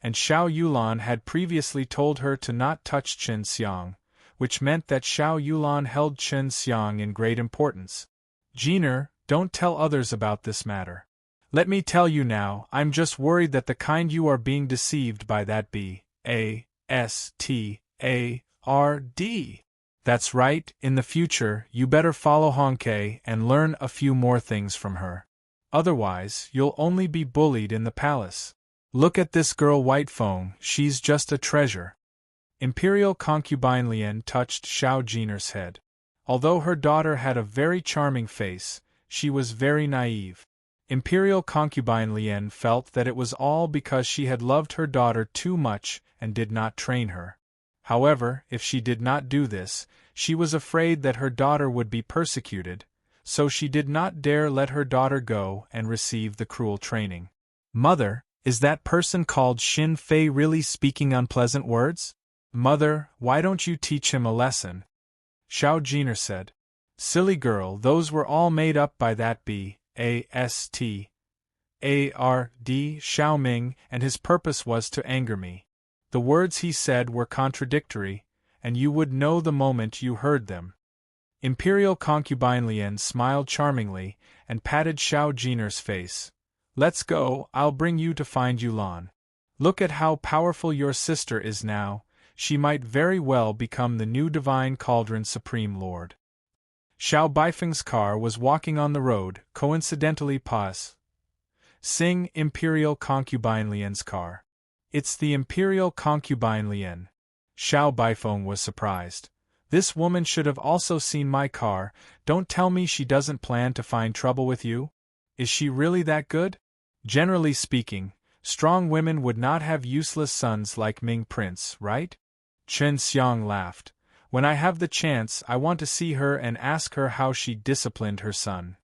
And Xiao Yulan had previously told her to not touch Chen Xiang, which meant that Xiao Yulan held Chen Xiang in great importance. Jeaner, don't tell others about this matter. Let me tell you now, I'm just worried that the kind you are being deceived by that bastard. That's right, in the future, you better follow Hongke and learn a few more things from her. Otherwise, you'll only be bullied in the palace. Look at this girl White Feng, she's just a treasure. Imperial concubine Lian touched Xiao Jeaner's head. Although her daughter had a very charming face, she was very naive. Imperial concubine Lian felt that it was all because she had loved her daughter too much and did not train her. However, if she did not do this, she was afraid that her daughter would be persecuted, so she did not dare let her daughter go and receive the cruel training. Mother, is that person called Shen Fei really speaking unpleasant words? Mother, why don't you teach him a lesson? Xiao Jeaner said. Silly girl, those were all made up by that bastard Xiao Ming, and his purpose was to anger me. The words he said were contradictory, and you would know the moment you heard them. Imperial concubine Lian smiled charmingly and patted Xiao Jeaner's face. Let's go, I'll bring you to find Yulan. Look at how powerful your sister is now, she might very well become the new Divine Cauldron Supreme Lord. Xiao Baifeng's car was walking on the road, coincidentally passing Imperial Concubine Lian's car. It's the Imperial Concubine Lian. Xiao Baifeng was surprised. This woman should have also seen my car. Don't tell me she doesn't plan to find trouble with you? Is she really that good? Generally speaking, strong women would not have useless sons like Ming Prince, right? Chen Xiang laughed. When I have the chance, I want to see her and ask her how she disciplined her son.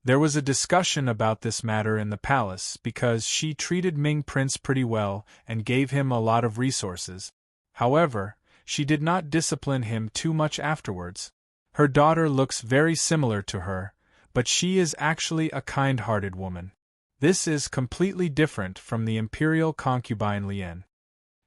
There was a discussion about this matter in the palace because she treated Ming Prince pretty well and gave him a lot of resources. However, she did not discipline him too much afterwards. Her daughter looks very similar to her, but she is actually a kind-hearted woman. This is completely different from the Imperial Concubine Lian.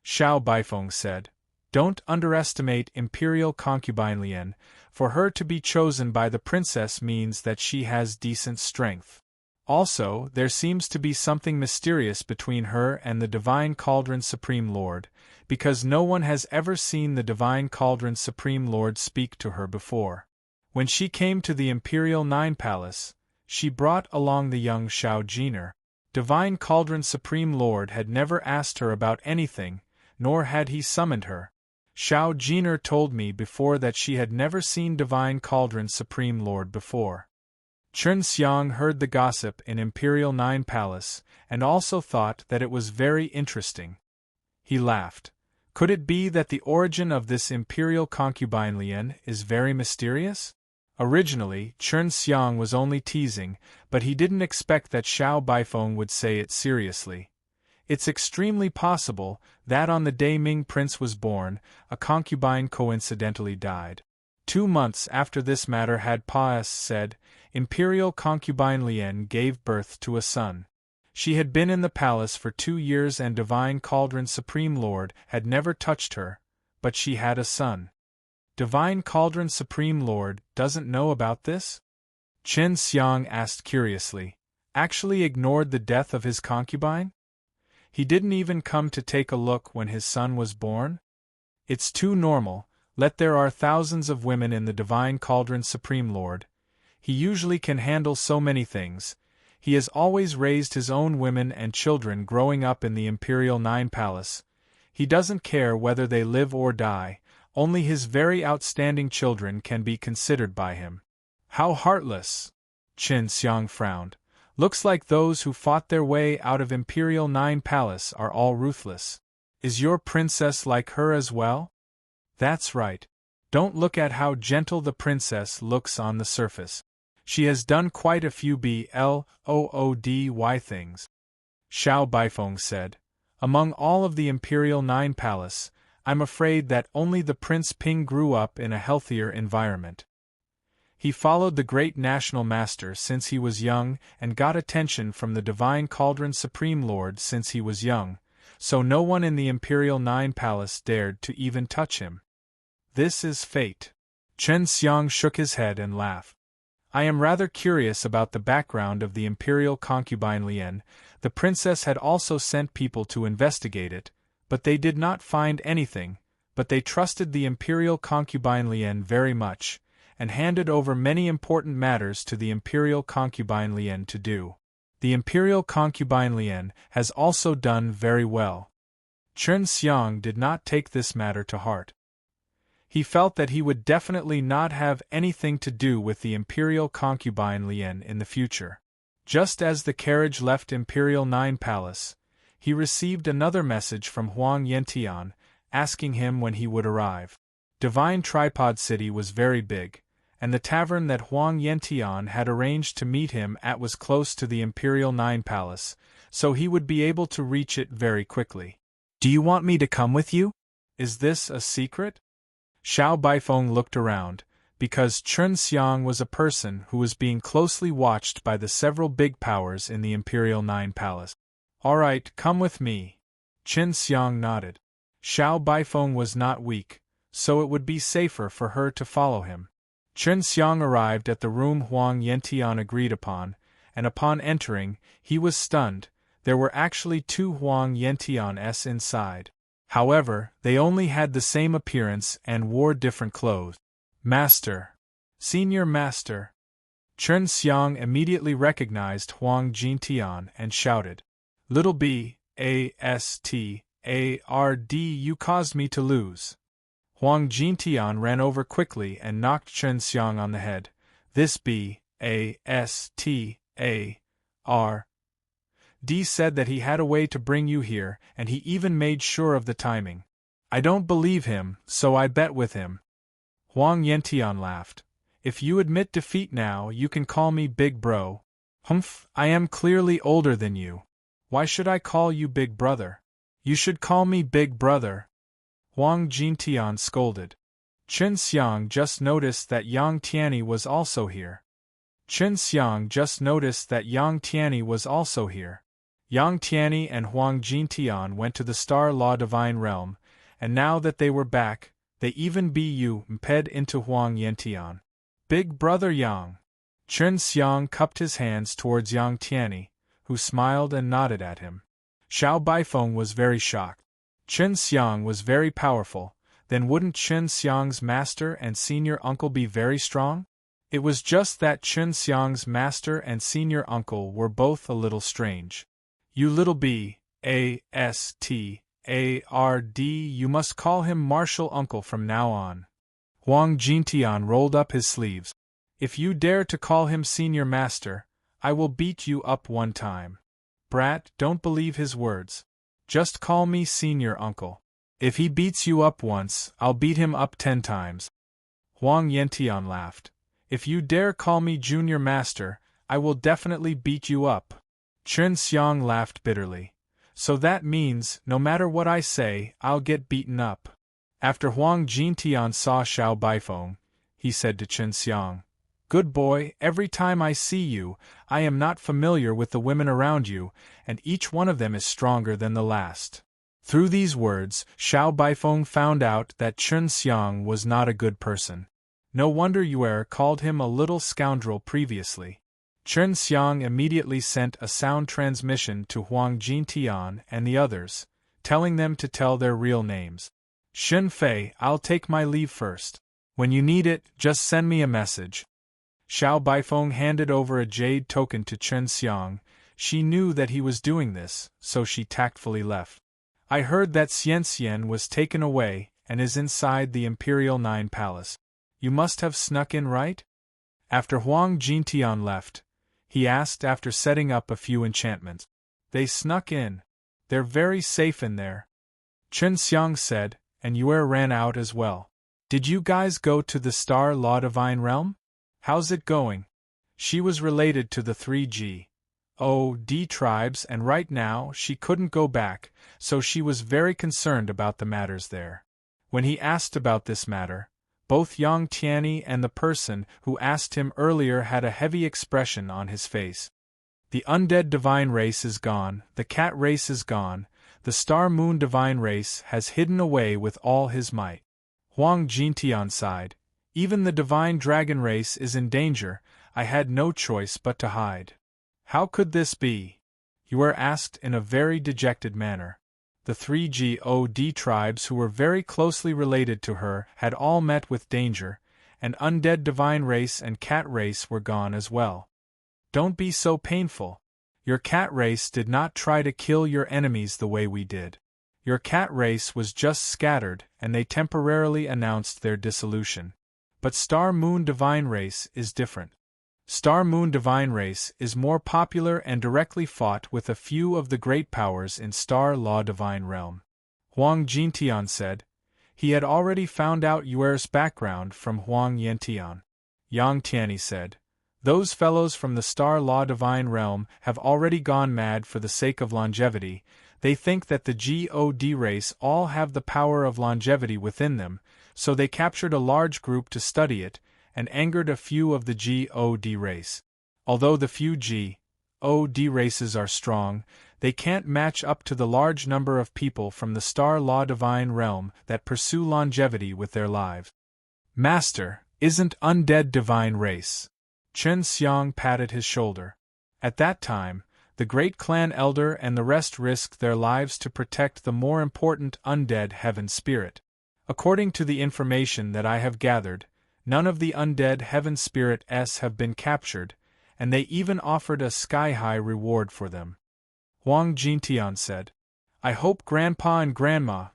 Xiao Baifeng said, "Don't underestimate Imperial Concubine Lian. For her to be chosen by the princess means that she has decent strength. Also, there seems to be something mysterious between her and the Divine Cauldron Supreme Lord, because no one has ever seen the Divine Cauldron Supreme Lord speak to her before. When she came to the Imperial Nine Palace, she brought along the young Xiao Jiner. Divine Cauldron Supreme Lord had never asked her about anything, nor had he summoned her. Xiao Jiner told me before that she had never seen Divine Cauldron Supreme Lord before." Chen Xiang heard the gossip in Imperial Nine Palace, and also thought that it was very interesting. He laughed. Could it be that the origin of this Imperial Concubine Lian is very mysterious? Originally, Chen Xiang was only teasing, but he didn't expect that Xiao Baifeng would say it seriously. It's extremely possible that on the day Ming Prince was born, a concubine coincidentally died. 2 months after this matter had said, Imperial Concubine Lian gave birth to a son. She had been in the palace for 2 years and Divine Cauldron Supreme Lord had never touched her, but she had a son. Divine Cauldron Supreme Lord doesn't know about this? Chen Xiang asked curiously. Actually ignored the death of his concubine? He didn't even come to take a look when his son was born? It's too normal. There are thousands of women in the Divine Cauldron Supreme Lord. He usually can handle so many things. He has always raised his own women and children growing up in the Imperial Nine Palace. He doesn't care whether they live or die, only his very outstanding children can be considered by him. How heartless! Chen Xiang frowned. Looks like those who fought their way out of Imperial Nine Palace are all ruthless. Is your princess like her as well? That's right. Don't look at how gentle the princess looks on the surface. She has done quite a few bloody things. Xiao Baifeng said. Among all of the Imperial Nine Palace, I'm afraid that only the Prince Ping grew up in a healthier environment. He followed the great national master since he was young and got attention from the Divine Cauldron Supreme Lord since he was young, so no one in the Imperial Nine Palace dared to even touch him. This is fate. Chen Xiang shook his head and laughed. I am rather curious about the background of the Imperial Concubine Lian. The princess had also sent people to investigate it, but they did not find anything, but they trusted the Imperial Concubine Lian very much, and handed over many important matters to the Imperial Concubine Lian to do. The Imperial Concubine Lian has also done very well. Chen Xiang did not take this matter to heart. He felt that he would definitely not have anything to do with the Imperial Concubine Lian in the future. Just as the carriage left Imperial Nine Palace, he received another message from Huang Yantian, asking him when he would arrive. Divine Tripod City was very big, and the tavern that Huang Yantian had arranged to meet him at was close to the Imperial Nine Palace, so he would be able to reach it very quickly. Do you want me to come with you? Is this a secret? Xiao Baifeng looked around, because Chen Xiang was a person who was being closely watched by the several big powers in the Imperial Nine Palace. All right, come with me. Chen Xiang nodded. Xiao Baifeng was not weak, so it would be safer for her to follow him. Chen Xiang arrived at the room Huang Yantian agreed upon, and upon entering, he was stunned. There were actually 2 Huang Yantians inside. However, they only had the same appearance and wore different clothes. Master! Senior Master! Chen Xiang immediately recognized Huang Jintian and shouted, "Little B, A-S-T, A-R-D, you caused me to lose." Huang Jintian ran over quickly and knocked Chen Xiang on the head. "This B, A-S-T, A-R-D said that he had a way to bring you here, and he even made sure of the timing. I don't believe him, so I bet with him." Huang Yantian laughed. "If you admit defeat now, you can call me Big Bro." "Humph, I am clearly older than you. Why should I call you Big Brother?" "You should call me Big Brother," Huang Jintian scolded. Chen Xiang just noticed that Yang Tianyi was also here. Yang Tianyi and Huang Jintian went to the Star Law Divine Realm, and now that they were back, they even imped into Huang Yantian. "Big Brother Yang." Chen Xiang cupped his hands towards Yang Tianyi, who smiled and nodded at him. Xiao Baifeng was very shocked. Chen Xiang was very powerful, then wouldn't Chen Xiang's master and senior uncle be very strong? It was just that Chen Xiang's master and senior uncle were both a little strange. "You little B, A-S-T-A-R-D, you must call him Martial Uncle from now on." Huang Jintian rolled up his sleeves. "If you dare to call him Senior Master, I will beat you up one time." "Brat, don't believe his words. Just call me Senior Uncle. If he beats you up once, I'll beat him up 10 times. Huang Yantian laughed. "If you dare call me Junior Master, I will definitely beat you up." Chen Xiang laughed bitterly. "So that means, no matter what I say, I'll get beaten up." After Huang Jintian saw Xiao Baifeng, he said to Chen Xiang, "Good boy, every time I see you, I am not familiar with the women around you, and each one of them is stronger than the last." Through these words, Xiao Baifeng found out that Chen Xiang was not a good person. No wonder Yue called him a little scoundrel previously. Chen Xiang immediately sent a sound transmission to Huang Jintian and the others, telling them to tell their real names. "Shen Fei, I'll take my leave first. When you need it, just send me a message." Xiao Baifeng handed over a jade token to Chen Xiang. She knew that he was doing this, so she tactfully left. "I heard that Xian was taken away and is inside the Imperial 9 Palace. You must have snuck in, right?" After Huang Jintian left, he asked after setting up a few enchantments. "They snuck in. They're very safe in there," Chen Xiang said, and Yue ran out as well. "Did you guys go to the Star Law Divine Realm? How's it going?" She was related to the 3G.O.D tribes and right now she couldn't go back, so she was very concerned about the matters there. When he asked about this matter, both Yang Tianyi and the person who asked him earlier had a heavy expression on his face. The undead divine race is gone, the cat race is gone, the star-moon divine race has hidden away with all his might. Huang Jintian sighed. "Even the divine dragon race is in danger, I had no choice but to hide." "How could this be?" Yue asked in a very dejected manner. The 3G.O.D tribes who were very closely related to her had all met with danger, and undead divine race and cat race were gone as well. "Don't be so painful. Your cat race did not try to kill your enemies the way we did. Your cat race was just scattered and they temporarily announced their dissolution. But Star Moon Divine Race is different. Star Moon Divine Race is more popular and directly fought with a few of the great powers in Star Law Divine Realm," Huang Jintian said. He had already found out Yue's background from Huang Yantian. Yang Tianyi said, "Those fellows from the Star Law Divine Realm have already gone mad for the sake of longevity. They think that the God race all have the power of longevity within them, so they captured a large group to study it, and angered a few of the God race. Although the few God races are strong, they can't match up to the large number of people from the Star Law Divine Realm that pursue longevity with their lives." "Master, isn't undead divine race?" Chen Xiang patted his shoulder. At that time, The great clan elder and the rest risked their lives to protect the more important undead heaven spirit. According to the information that I have gathered, none of the undead heaven spirits have been captured, and they even offered a sky-high reward for them. Huang Jintian said, I hope Grandpa and Grandma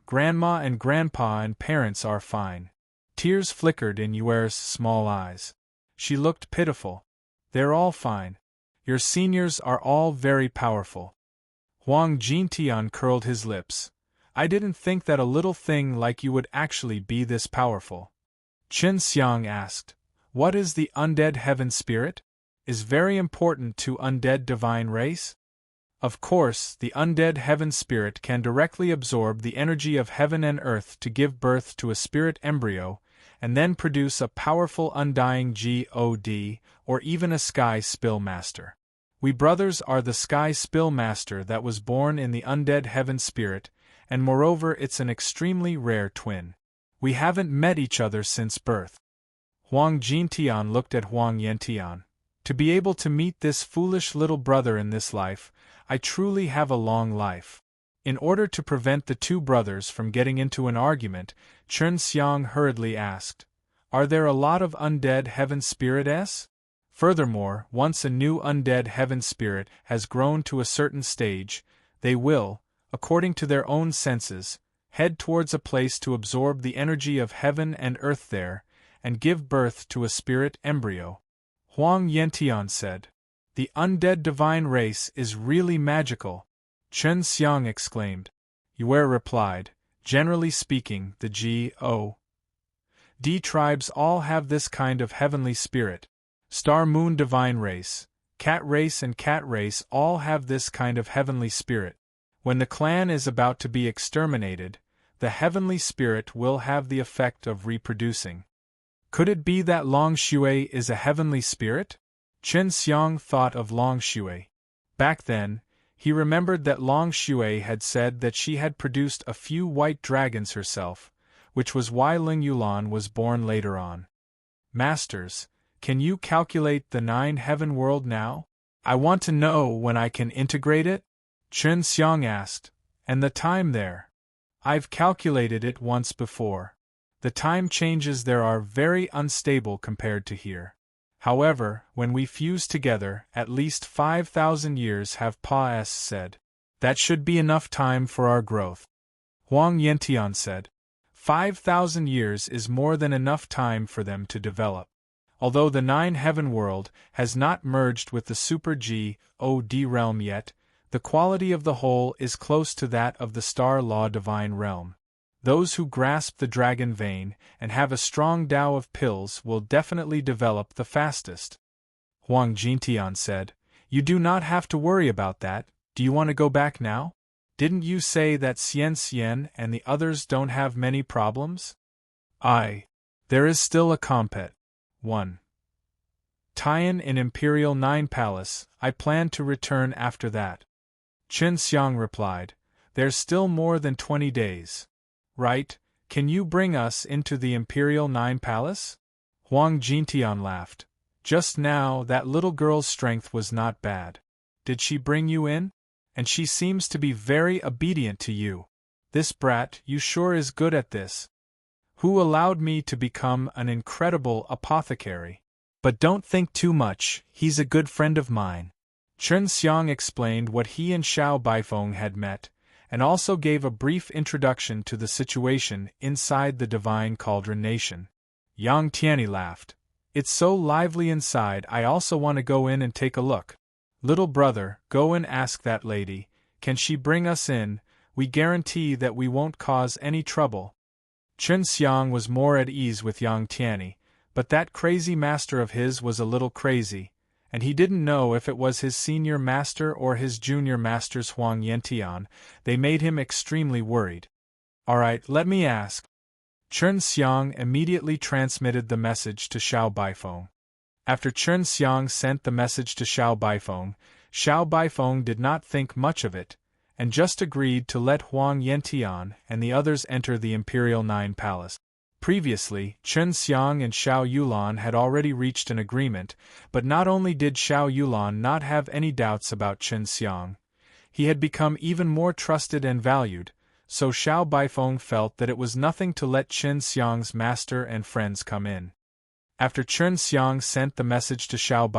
and Grandpa and parents are fine. Tears flickered in Yuer's small eyes. She looked pitiful. They're all fine. Your seniors are all very powerful. Huang Jintian curled his lips. I didn't think that a little thing like you would actually be this powerful. Qin Xiang asked, What is the undead heaven spirit? Is very important to undead divine race? Of course, the undead heaven spirit can directly absorb the energy of heaven and earth to give birth to a spirit embryo, and then produce a powerful undying god, or even a sky spill master. We brothers are the sky spill master that was born in the undead heaven spirit, and moreover it's an extremely rare twin. We haven't met each other since birth. Huang Jintian looked at Huang Yantian. To be able to meet this foolish little brother in this life, I truly have a long life. In order to prevent the two brothers from getting into an argument, Qin Xiang hurriedly asked, Are there a lot of undead heaven spirits? Furthermore, once a new undead heaven spirit has grown to a certain stage, they will, according to their own senses, head towards a place to absorb the energy of heaven and earth there, and give birth to a spirit embryo. Huang Yantian said, The undead divine race is really magical. Qin Xiang exclaimed. Yuer replied, Generally speaking, the God tribes all have this kind of heavenly spirit. Star Moon divine race, cat race and cat race all have this kind of heavenly spirit. When the clan is about to be exterminated, the heavenly spirit will have the effect of reproducing. Could it be that Long Shui is a heavenly spirit? Qin Xiang thought of Long Shui. Back then, he remembered that Long Shui had said that she had produced a few white dragons herself, which was why Ling Yulan was born later on. Masters, can you calculate the 9 heaven world now? I want to know when I can integrate it? Qin Xiang asked. And the time there? I've calculated it once before. The time changes there are very unstable compared to here. However, when we fuse together, at least 5,000 years have Pa said. That should be enough time for our growth. Huang Yantian said. 5,000 years is more than enough time for them to develop. Although the 9 heaven world has not merged with the super God realm yet, the quality of the whole is close to that of the star law divine realm. Those who grasp the dragon vein and have a strong Tao of pills will definitely develop the fastest. Huang Jintian said, You do not have to worry about that. Do you want to go back now? Didn't you say that Xian and the others don't have many problems? There is still a compet. 1. Tian in Imperial 9 Palace, I plan to return after that. Qin Xiang replied, There's still more than 20 days. Right, can you bring us into the Imperial 9 Palace? Huang Jintian laughed. Just now that little girl's strength was not bad. Did she bring you in? And she seems to be very obedient to you. This brat, you sure is good at this. Who allowed me to become an incredible apothecary. But don't think too much, he's a good friend of mine. Qin Xiang explained what he and Xiao Baifeng had met, and also gave a brief introduction to the situation inside the Divine Cauldron Nation. Yang Tianyi laughed. It's so lively inside, I also want to go in and take a look. Little brother, go and ask that lady, can she bring us in? We guarantee that we won't cause any trouble. Qin Xiang was more at ease with Yang Tianyi, but that crazy master of his was a little crazy, and he didn't know if it was his senior master or his junior master's Huang Yantian. They made him extremely worried. All right, let me ask. Qin Xiang immediately transmitted the message to Xiao Baifeng. After Qin Xiang sent the message to Xiao Baifeng did not think much of it, and just agreed to let Huang Yantian and the others enter the Imperial 9 Palace. Previously, Chen Xiang and Xiao Yulan had already reached an agreement, but not only did Xiao Yulan not have any doubts about Chen Xiang, he had become even more trusted and valued, so Xiao Baifeng felt that it was nothing to let Chen Xiang's master and friends come in. After Chen Xiang sent the message to Xiao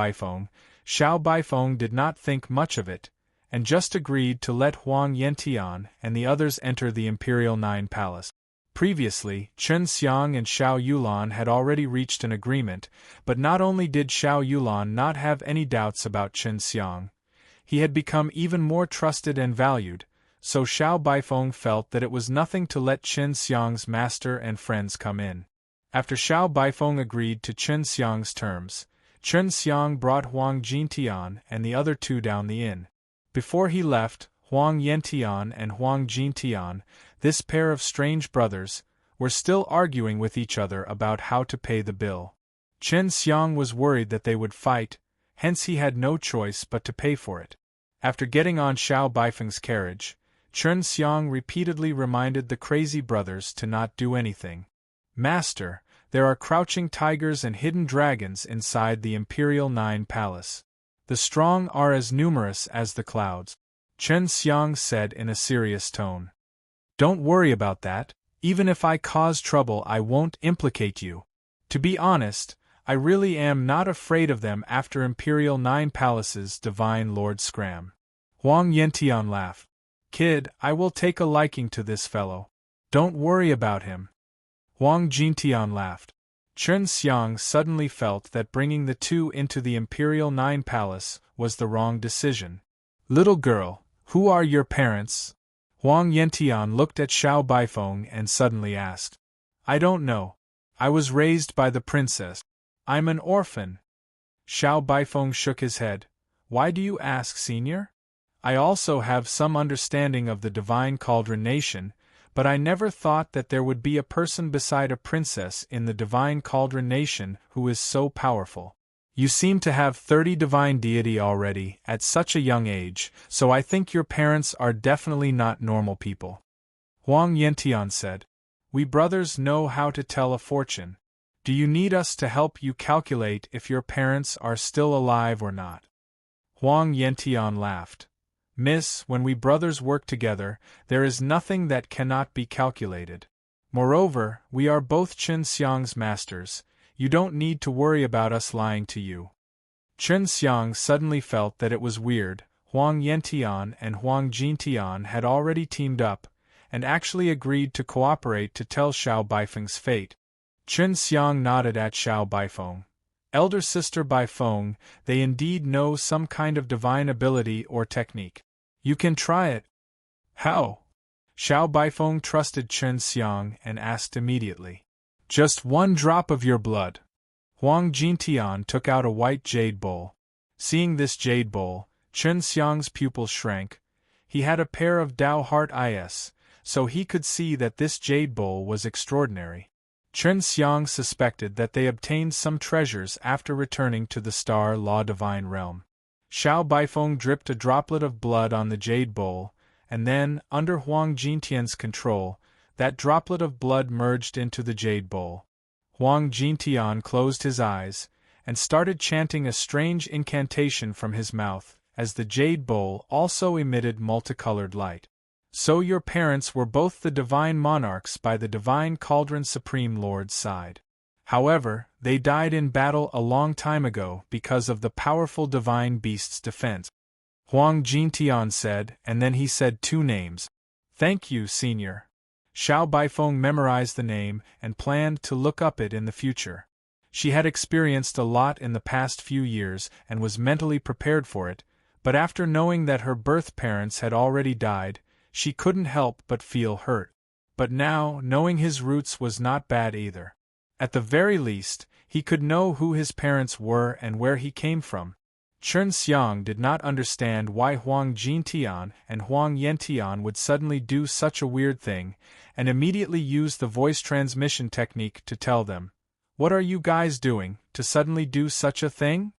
Baifeng did not think much of it, and just agreed to let Huang Yantian and the others enter the Imperial Nine Palace. Previously, Chen Xiang and Xiao Yulan had already reached an agreement, but not only did Xiao Yulan not have any doubts about Chen Xiang, he had become even more trusted and valued, so Xiao Baifeng felt that it was nothing to let Chen Xiang's master and friends come in. After Xiao Baifeng agreed to Chen Xiang's terms, Chen Xiang brought Huang Jintian and the other two down the inn. Before he left, Huang Yantian and Huang Jintian, this pair of strange brothers, were still arguing with each other about how to pay the bill. Chen Xiang was worried that they would fight, hence he had no choice but to pay for it. After getting on Xiao Baifeng's carriage, Chen Xiang repeatedly reminded the crazy brothers to not do anything. "Master, there are crouching tigers and hidden dragons inside the Imperial Nine Palace. The strong are as numerous as the clouds," Chen Xiang said in a serious tone. "Don't worry about that. Even if I cause trouble, I won't implicate you. To be honest, I really am not afraid of them after Imperial Nine Palace's Divine Lord Scram." Huang Yantian laughed. "Kid, I will take a liking to this fellow. Don't worry about him." Huang Jintian laughed. Chen Xiang suddenly felt that bringing the two into the Imperial Nine Palace was the wrong decision. "Little girl, who are your parents?" Huang Yantian looked at Xiao Baifeng and suddenly asked. "I don't know. I was raised by the princess. I'm an orphan." Xiao Baifeng shook his head. "Why do you ask, senior? I also have some understanding of the Divine Cauldron Nation, but I never thought that there would be a person beside a princess in the Divine Cauldron Nation who is so powerful. You seem to have 30 divine deity already at such a young age, so I think your parents are definitely not normal people." Huang Yantian said. "We brothers know how to tell a fortune. Do you need us to help you calculate if your parents are still alive or not?" Huang Yantian laughed. "Miss, when we brothers work together, there is nothing that cannot be calculated. Moreover, we are both Chen Xiang's masters. You don't need to worry about us lying to you." Chen Xiang suddenly felt that it was weird. Huang Yantian and Huang Jintian had already teamed up, and actually agreed to cooperate to tell Xiao Baifeng's fate. Chen Xiang nodded at Xiao Baifeng. "Elder sister Baifeng, they indeed know some kind of divine ability or technique. You can try it." "How?" Xiao Baifeng trusted Chen Xiang and asked immediately. "Just 1 drop of your blood." Huang Jintian took out a white jade bowl. Seeing this jade bowl, Chen Xiang's pupils shrank. He had a pair of Dao Heart eyes, so he could see that this jade bowl was extraordinary. Chen Xiang suspected that they obtained some treasures after returning to the Star Law Divine Realm. Xiao Baifeng dripped a droplet of blood on the jade bowl, and then, under Huang Jintian's control, that droplet of blood merged into the jade bowl. Huang Jintian closed his eyes, and started chanting a strange incantation from his mouth, as the jade bowl also emitted multicolored light. "So your parents were both the divine monarchs by the Divine Cauldron Supreme Lord's side. However, they died in battle a long time ago because of the powerful divine beast's defense," Huang Jintian said, and then he said 2 names. "Thank you, senior." Xiao Baifeng memorized the name and planned to look up it in the future. She had experienced a lot in the past few years and was mentally prepared for it, but after knowing that her birth parents had already died, she couldn't help but feel hurt. But now, knowing his roots was not bad either. At the very least, he could know who his parents were and where he came from. Chen Xiang did not understand why Huang Jintian and Huang Yantian would suddenly do such a weird thing, and immediately used the voice transmission technique to tell them, "What are you guys doing, to suddenly do such a thing?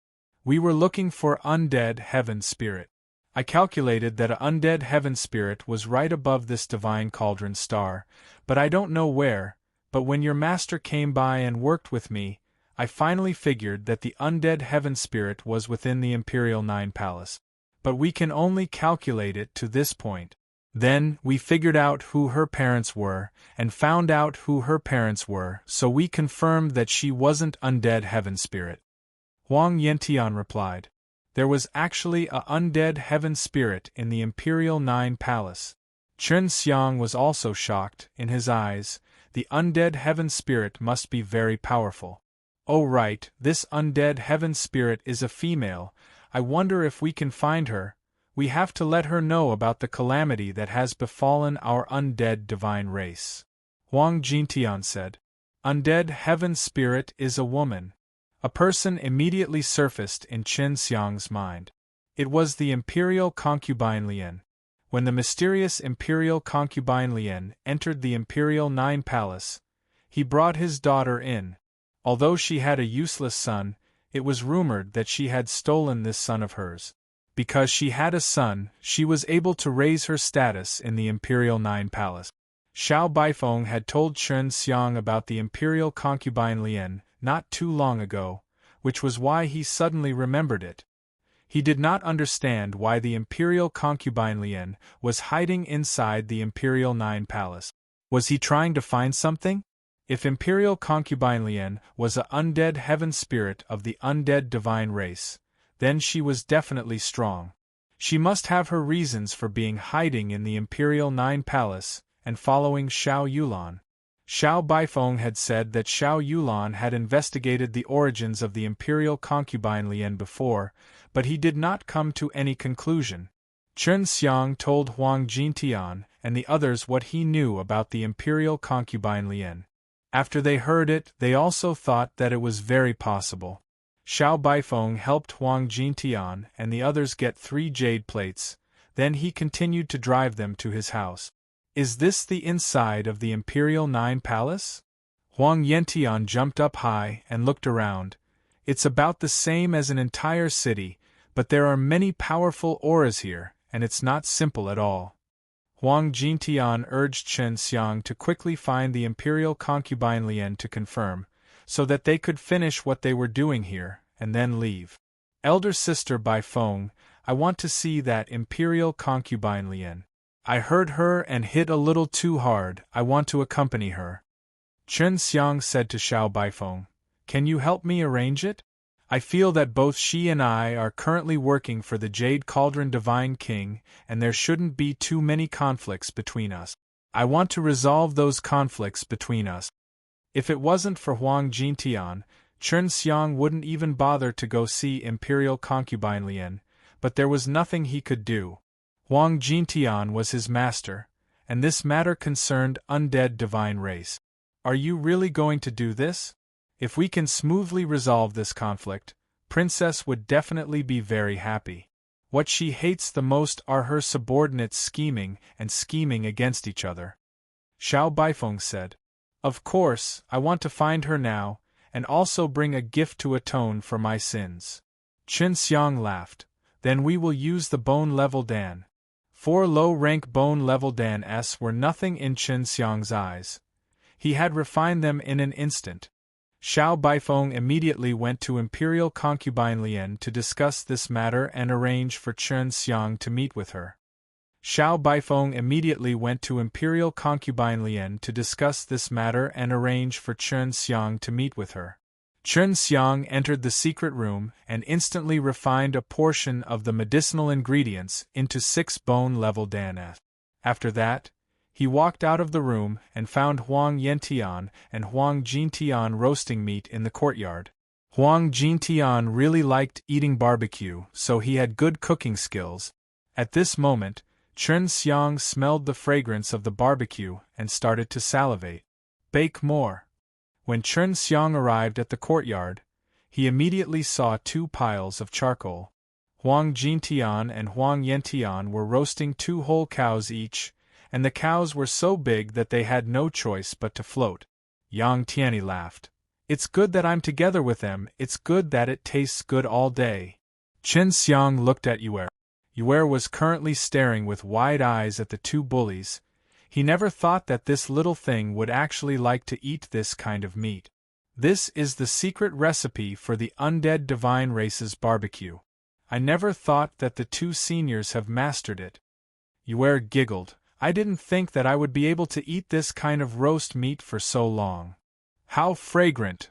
We were looking for undead heaven spirit. I calculated that an undead heaven spirit was right above this divine cauldron star, but I don't know where, but when your master came by and worked with me, I finally figured that the undead heaven spirit was within the Imperial Nine Palace. But we can only calculate it to this point. Then, we figured out who her parents were, and found out who her parents were, so we confirmed that she wasn't undead heaven spirit. Huang Yantian replied. There was actually a undead heaven spirit in the Imperial Nine Palace. Chen Xiang was also shocked. In his eyes, the undead heaven spirit must be very powerful. Oh right, this undead heaven spirit is a female. I wonder if we can find her. We have to let her know about the calamity that has befallen our undead divine race. Huang Jintian said. Undead heaven spirit is a woman. A person immediately surfaced in Chen Xiang's mind. It was the imperial concubine Lian. When the mysterious imperial concubine Lian entered the Imperial Nine Palace, he brought his daughter in. Although she had a useless son, it was rumored that she had stolen this son of hers. Because she had a son, she was able to raise her status in the Imperial Nine Palace. Xiao Baifeng had told Chen Xiang about the imperial concubine Lian not too long ago, which was why he suddenly remembered it. He did not understand why the imperial concubine Lian was hiding inside the Imperial Nine Palace. Was he trying to find something? If imperial concubine Lian was a undead heaven spirit of the undead divine race, then she was definitely strong. She must have her reasons for being hiding in the Imperial Nine Palace and following Xiao Yulan. Xiao Baifeng had said that Xiao Yulan had investigated the origins of the imperial concubine Lian before, but he did not come to any conclusion. Chen Xiang told Huang Jintian and the others what he knew about the imperial concubine Lian. After they heard it, they also thought that it was very possible. Xiao Baifeng helped Huang Jintian and the others get 3 jade plates, then he continued to drive them to his house. Is this the inside of the Imperial Nine Palace? Huang Yantian jumped up high and looked around. It's about the same as an entire city, but there are many powerful auras here, and it's not simple at all. Huang Jintian urged Chen Xiang to quickly find the imperial concubine Lian to confirm, so that they could finish what they were doing here, and then leave. Elder sister Baifeng, I want to see that imperial concubine Lian. I heard her and hit a little too hard, I want to accompany her. Chen Xiang said to Xiao Baifeng, Can you help me arrange it? I feel that both she and I are currently working for the Jade Cauldron Divine King, and there shouldn't be too many conflicts between us. I want to resolve those conflicts between us. If it wasn't for Huang Jintian, Chen Xiang wouldn't even bother to go see Imperial Concubine Lian, but there was nothing he could do. Huang Jintian was his master, and this matter concerned undead divine race. Are you really going to do this? If we can smoothly resolve this conflict, Princess would definitely be very happy. What she hates the most are her subordinates scheming against each other. Xiao Baifeng said. Of course, I want to find her now, and also bring a gift to atone for my sins. Chen Xiang laughed. Then we will use the bone-level Dan. 4 low-rank bone-level Dan-s were nothing in Chen Xiang's eyes. He had refined them in an instant. Xiao Baifeng immediately went to Imperial Concubine Lian to discuss this matter and arrange for Chen Xiang to meet with her. Xiao Baifeng immediately went to Imperial Concubine Lian to discuss this matter and arrange for Chen Xiang to meet with her. Chen Xiang entered the secret room and instantly refined a portion of the medicinal ingredients into 6 bone-level Dan-s. After that, he walked out of the room and found Huang Yantian and Huang Jintian roasting meat in the courtyard. Huang Jintian really liked eating barbecue, so he had good cooking skills. At this moment, Chen Xiang smelled the fragrance of the barbecue and started to salivate. Bake more. When Chen Xiang arrived at the courtyard, he immediately saw 2 piles of charcoal. Huang Jintian and Huang Yantian were roasting 2 whole cows each, and the cows were so big that they had no choice but to float. Yang Tianyi laughed. It's good that I'm together with them, it's good that it tastes good all day. Chen Xiang looked at Yue. Yue was currently staring with wide eyes at the 2 bullies. He never thought that this little thing would actually like to eat this kind of meat. This is the secret recipe for the undead divine race's barbecue. I never thought that the two seniors have mastered it. Yue giggled. I didn't think that I would be able to eat this kind of roast meat for so long. How fragrant!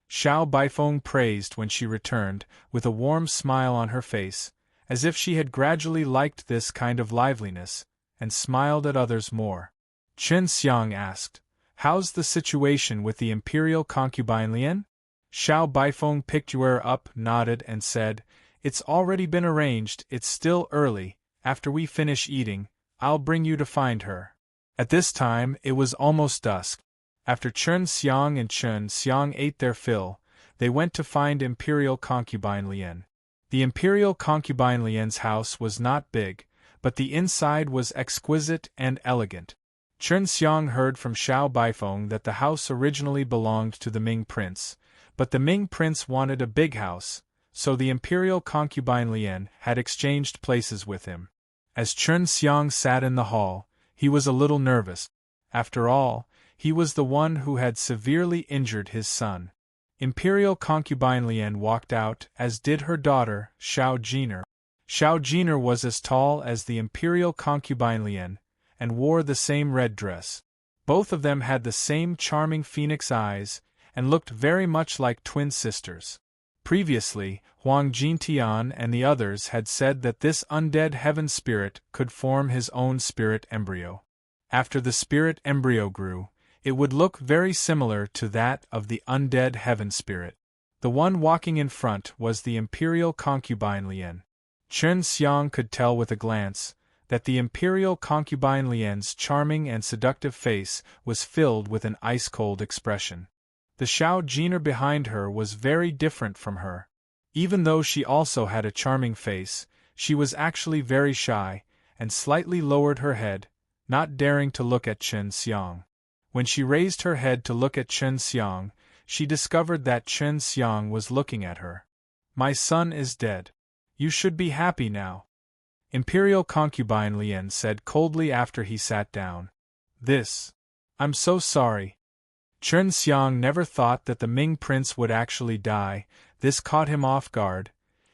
Xiao Baifeng praised when she returned, with a warm smile on her face, as if she had gradually liked this kind of liveliness, and smiled at others more. Chen Xiang asked, How's the situation with the imperial concubine Lian? Xiao Baifeng picked Yue up, nodded, and said, It's already been arranged, it's still early, after we finish eating, I'll bring you to find her. At this time, it was almost dusk. After Chen Xiang and Chen Xiang ate their fill, they went to find imperial concubine Lian. The imperial concubine Lian's house was not big, but the inside was exquisite and elegant. Chen Xiang heard from Xiao Baifeng that the house originally belonged to the Ming prince, but the Ming prince wanted a big house, so the imperial concubine Lian had exchanged places with him. As Chen Xiang sat in the hall, he was a little nervous. After all, he was the one who had severely injured his son. Imperial concubine Lian walked out, as did her daughter, Xiao Jiner. Xiao Jiner was as tall as the imperial concubine Lian, and wore the same red dress. Both of them had the same charming phoenix eyes, and looked very much like twin sisters. Previously, Huang Jintian and the others had said that this undead heaven spirit could form his own spirit embryo. After the spirit embryo grew, it would look very similar to that of the undead heaven spirit. The one walking in front was the imperial concubine Lian. Chen Xiang could tell with a glance that the imperial concubine Lian's charming and seductive face was filled with an ice-cold expression. The Xiao Jiner behind her was very different from her. Even though she also had a charming face, she was actually very shy, and slightly lowered her head, not daring to look at Chen Xiang. When she raised her head to look at Chen Xiang, she discovered that Chen Xiang was looking at her. My son is dead. You should be happy now. Imperial concubine Lian said coldly after he sat down. I'm so sorry. Chen Xiang never thought that the Ming prince would actually die. This caught him off guard.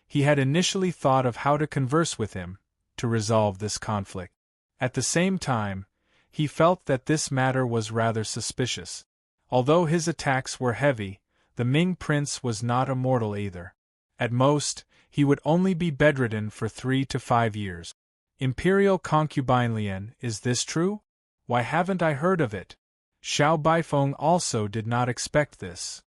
He had initially thought of how to converse with him, to resolve this conflict. At the same time, he felt that this matter was rather suspicious. Although his attacks were heavy, the Ming prince was not immortal either. At most, he would only be bedridden for 3 to 5 years. Imperial concubine Lian, is this true? Why haven't I heard of it? Xiao Baifeng also did not expect this.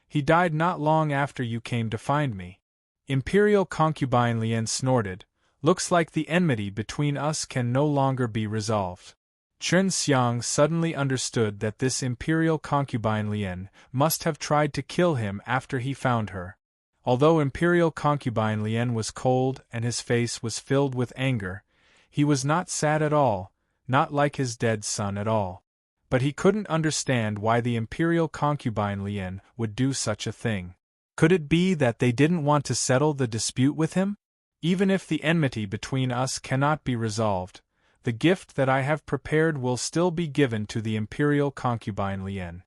He died not long after you came to find me. Imperial concubine Lian snorted. Looks like the enmity between us can no longer be resolved. Chen Xiang suddenly understood that this imperial concubine Lian must have tried to kill him after he found her. Although imperial concubine Lian was cold and his face was filled with anger, he was not sad at all, not like his dead son at all. But he couldn't understand why the imperial concubine Lian would do such a thing. Could it be that they didn't want to settle the dispute with him? Even if the enmity between us cannot be resolved, the gift that I have prepared will still be given to the imperial concubine Lian.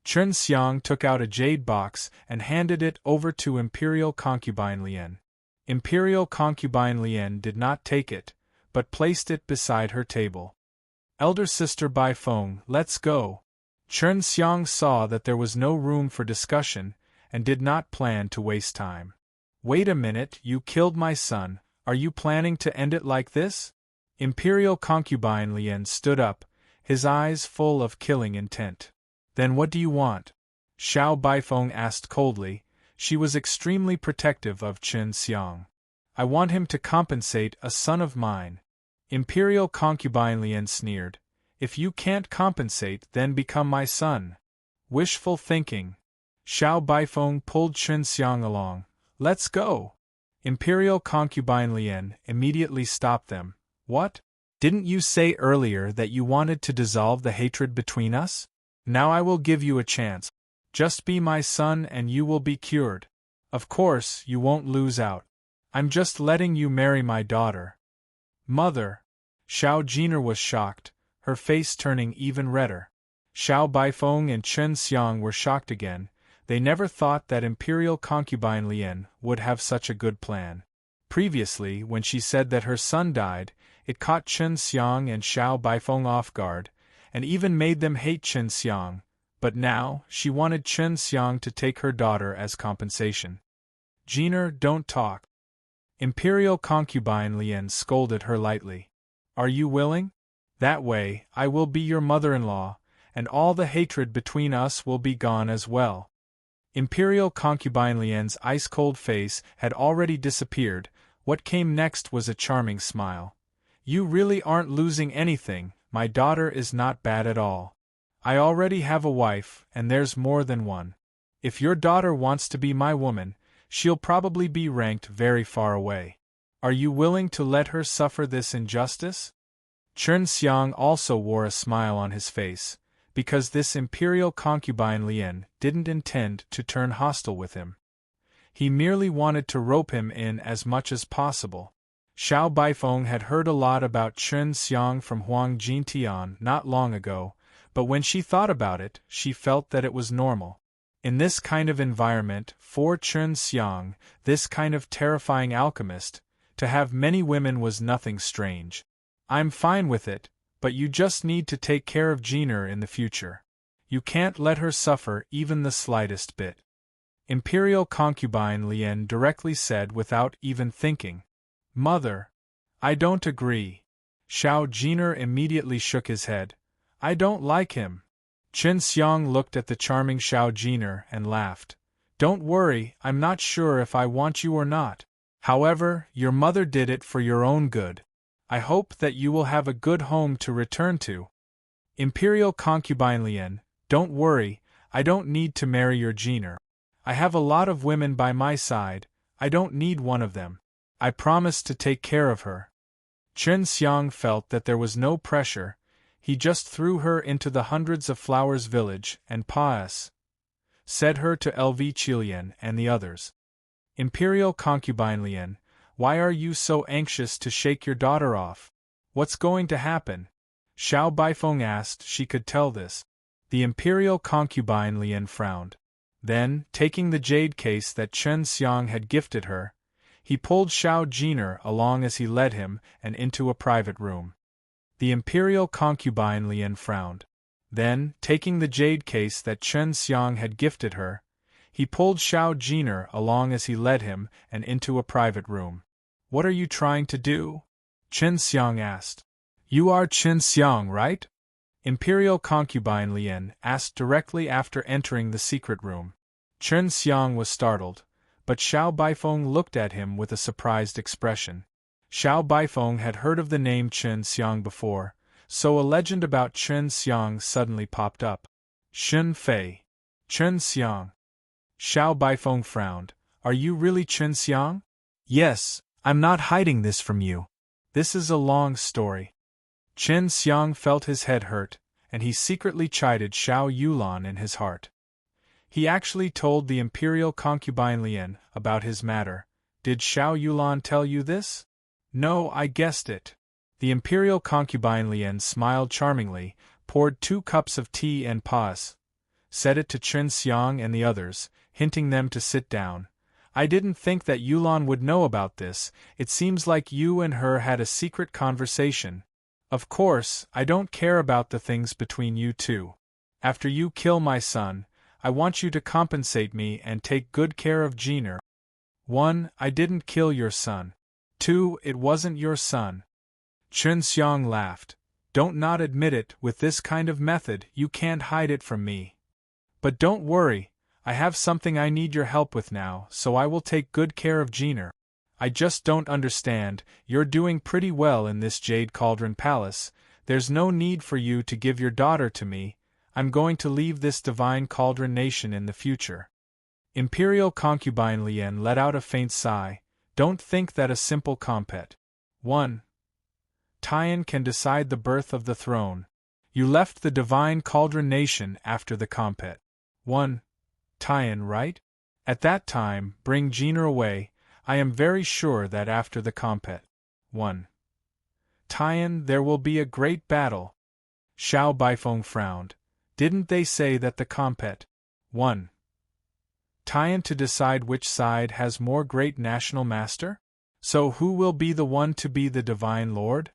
Chen Xiang took out a jade box and handed it over to imperial concubine Lian. Imperial concubine Lian did not take it, but placed it beside her table. Elder sister Baifeng, let's go. Chen Xiang saw that there was no room for discussion, and did not plan to waste time. Wait a minute, you killed my son, are you planning to end it like this? Imperial concubine Lian stood up, his eyes full of killing intent. Then what do you want? Xiao Baifeng asked coldly. She was extremely protective of Chen Xiang. I want him to compensate a son of mine. Imperial concubine Lian sneered. If you can't compensate, then become my son. Wishful thinking. Xiao Baifeng pulled Chen Xiang along. Let's go. Imperial concubine Lian immediately stopped them. What? Didn't you say earlier that you wanted to dissolve the hatred between us? Now I will give you a chance. Just be my son and you will be cured. Of course, you won't lose out. I'm just letting you marry my daughter. Mother. Xiao Jiner was shocked. her face turning even redder. Xiao Baifeng and Chen Xiang were shocked again. They never thought that imperial concubine Lian would have such a good plan. Previously, when she said that her son died, it caught Chen Xiang and Xiao Baifeng off guard, and even made them hate Chen Xiang, but now, she wanted Chen Xiang to take her daughter as compensation. "Jeaner, don't talk." Imperial concubine Lian scolded her lightly. "Are you willing? That way, I will be your mother-in-law, and all the hatred between us will be gone as well." Imperial concubine Lian's ice-cold face had already disappeared. What came next was a charming smile. "You really aren't losing anything, my daughter is not bad at all. I already have a wife, and there's more than one. If your daughter wants to be my woman, she'll probably be ranked very far away. Are you willing to let her suffer this injustice?" Chen Xiang also wore a smile on his face, because this imperial concubine Lian didn't intend to turn hostile with him. He merely wanted to rope him in as much as possible. Xiao Baifeng had heard a lot about Chen Xiang from Huang Jintian not long ago, but when she thought about it, she felt that it was normal. In this kind of environment, for Chen Xiang, this kind of terrifying alchemist, to have many women was nothing strange. "I'm fine with it, but you just need to take care of Jeaner in the future. You can't let her suffer even the slightest bit." Imperial concubine Lian directly said without even thinking. "Mother, I don't agree." Xiao Jeaner immediately shook his head. "I don't like him." Chen Xiang looked at the charming Xiao Jeaner and laughed. "Don't worry, I'm not sure if I want you or not. However, your mother did it for your own good. I hope that you will have a good home to return to." Imperial concubine Lian, "Don't worry, I don't need to marry your Jeaner. I have a lot of women by my side, I don't need one of them. I promise to take care of her." Chen Xiang felt that there was no pressure. He just threw her into the Hundreds of Flowers village and said her to LV Qilian and the others. Imperial concubine Lian, "Why are you so anxious to shake your daughter off? What's going to happen?" Xiao Baifeng asked. She could tell this. The imperial concubine Lian frowned. Then, taking the jade case that Chen Xiang had gifted her, he pulled Xiao Jeaner along as he led him and into a private room. The imperial concubine Lian frowned. Then, taking the jade case that Chen Xiang had gifted her, he pulled Xiao Jeaner along as he led him and into a private room. "What are you trying to do?" Chen Xiang asked. "You are Chen Xiang, right?" Imperial concubine Lian asked directly after entering the secret room. Chen Xiang was startled, but Xiao Baifeng looked at him with a surprised expression. Xiao Baifeng had heard of the name Chen Xiang before, so a legend about Chen Xiang suddenly popped up. Shen Fei. Chen Xiang. Xiao Baifeng frowned. "Are you really Chen Xiang?" "Yes, I'm not hiding this from you. This is a long story." Chen Xiang felt his head hurt, and he secretly chided Xiao Yulan in his heart. He actually told the imperial concubine Lian about his matter. "Did Xiao Yulan tell you this?" "No, I guessed it." The imperial concubine Lian smiled charmingly, poured 2 cups of tea and said it to Chen Xiang and the others, hinting them to sit down. "I didn't think that Yulan would know about this. It seems like you and her had a secret conversation. Of course, I don't care about the things between you two. After you kill my son, I want you to compensate me and take good care of Jeaner. 1. I didn't kill your son. 2. It wasn't your son." Chen Xiang laughed. "Don't not admit it. With this kind of method, you can't hide it from me. But don't worry, I have something I need your help with now, so I will take good care of Jeaner. I just don't understand, you're doing pretty well in this Jade Cauldron Palace, there's no need for you to give your daughter to me, I'm going to leave this divine cauldron nation in the future." Imperial concubine Lian let out a faint sigh. "Don't think that a simple compet. 1. Tian can decide the birth of the throne. You left the divine cauldron nation after the compet. 1. Tian, right? At that time, bring Jeaner away. I am very sure that after the compet. 1. Tian, there will be a great battle. Xiao Baifeng frowned. Didn't they say that the compet 1. Tian to decide which side has more great national master? So who will be the one to be the Divine Lord?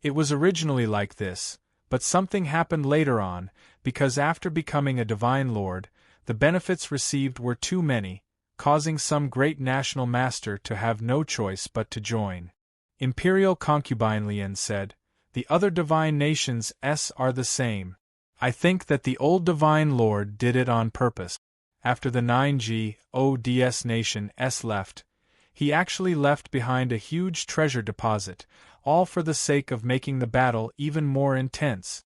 It was originally like this, but something happened later on, because after becoming a Divine Lord, the benefits received were too many, causing some great national master to have no choice but to join. Imperial concubine Lian said, "The other divine nations are the same. I think that the old Divine Lord did it on purpose. After the 9G-ODS nation left, he actually left behind a huge treasure deposit, all for the sake of making the battle even more intense.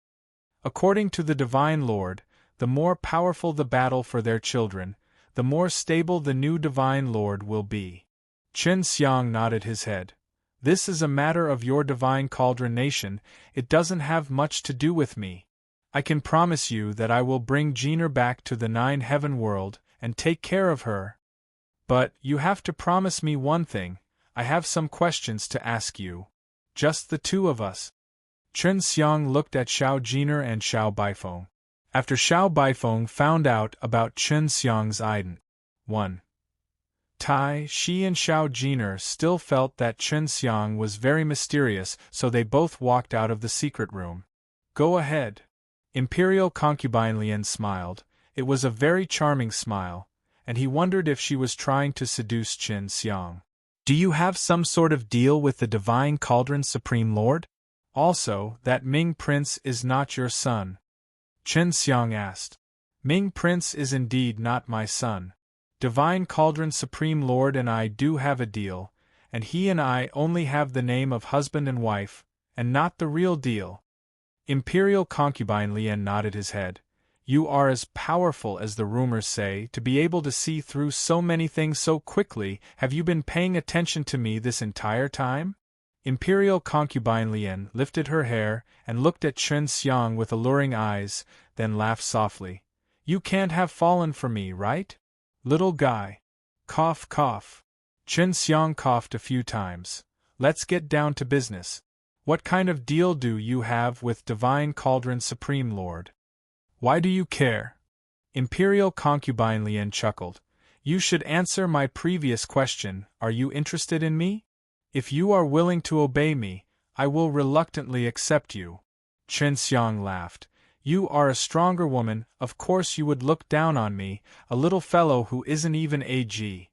According to the Divine Lord, the more powerful the battle for their children, the more stable the new Divine Lord will be." Chen Xiang nodded his head. "This is a matter of your Divine Cauldron nation, it doesn't have much to do with me. I can promise you that I will bring Jeaner back to the 9-heaven world, and take care of her. But, you have to promise me one thing, I have some questions to ask you. Just the two of us." Chen Xiang looked at Xiao Jeaner and Xiao Baifeng. After Xiao Baifeng found out about Chen Xiang's ident 1. Tai, she and Xiao Jeaner still felt that Chen Xiang was very mysterious, so they both walked out of the secret room. "Go ahead." Imperial concubine Lian smiled. It was a very charming smile, and he wondered if she was trying to seduce Chen Xiang. "Do you have some sort of deal with the Divine Cauldron Supreme Lord? Also, that Ming Prince is not your son?" Chen Xiang asked. "Ming Prince is indeed not my son. Divine Cauldron Supreme Lord and I do have a deal, and he and I only have the name of husband and wife, and not the real deal." Imperial concubine Lian nodded his head. "You are as powerful as the rumors say, to be able to see through so many things so quickly. Have you been paying attention to me this entire time?" Imperial concubine Lian lifted her hair and looked at Chen Xiang with alluring eyes, then laughed softly. "You can't have fallen for me, right? Little guy." Cough cough. Chen Xiang coughed a few times. "Let's get down to business. What kind of deal do you have with Divine Cauldron Supreme Lord?" "Why do you care?" Imperial concubine Lian chuckled. "You should answer my previous question, are you interested in me? If you are willing to obey me, I will reluctantly accept you." Chen Xiang laughed. "You are a stronger woman, of course you would look down on me, a little fellow who isn't even AG.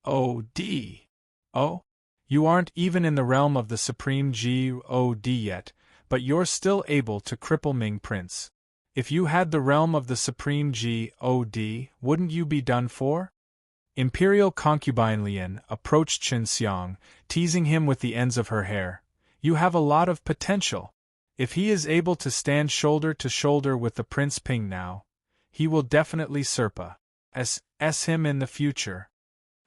Oh? You aren't even in the realm of the Supreme God yet, but you're still able to cripple Ming Prince. If you had the realm of the Supreme God, wouldn't you be done for?" Imperial concubine Lian approached Chen Xiang, teasing him with the ends of her hair. "You have a lot of potential. If he is able to stand shoulder to shoulder with the Prince Ping now, he will definitely surpass him in the future."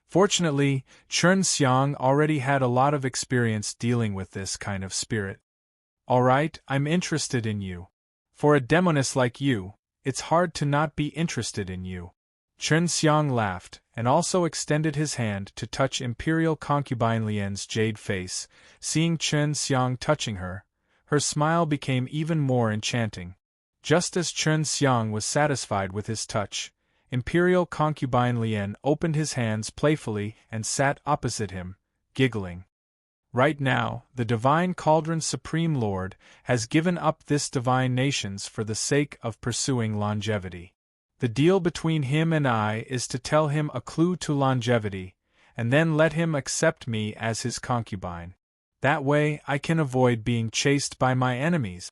Fortunately, Chen Xiang already had a lot of experience dealing with this kind of spirit. "All right, I'm interested in you. For a demoness like you, it's hard to not be interested in you." Chen Xiang laughed, and also extended his hand to touch Imperial concubine Lian's jade face. Seeing Chen Xiang touching her, her smile became even more enchanting. Just as Chen Xiang was satisfied with his touch, Imperial concubine Lian opened his hands playfully and sat opposite him, giggling. Right now, the Divine Cauldron Supreme Lord has given up this divine nations for the sake of pursuing longevity. The deal between him and I is to tell him a clue to longevity, and then let him accept me as his concubine. That way I can avoid being chased by my enemies.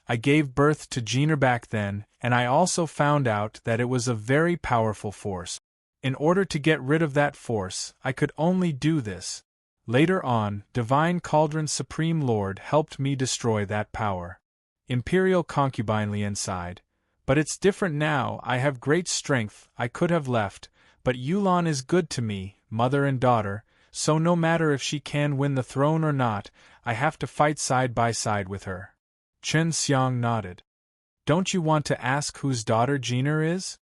I gave birth to Jeaner back then, and I also found out that it was a very powerful force. In order to get rid of that force, I could only do this. Later on, Divine Cauldron Supreme Lord helped me destroy that power." Imperial concubine Lian sighed. "But it's different now, I have great strength, I could have left, but Yulan is good to me, mother and daughter, so no matter if she can win the throne or not, I have to fight side by side with her." Chen Xiang nodded. "Don't you want to ask whose daughter Jeaner is?"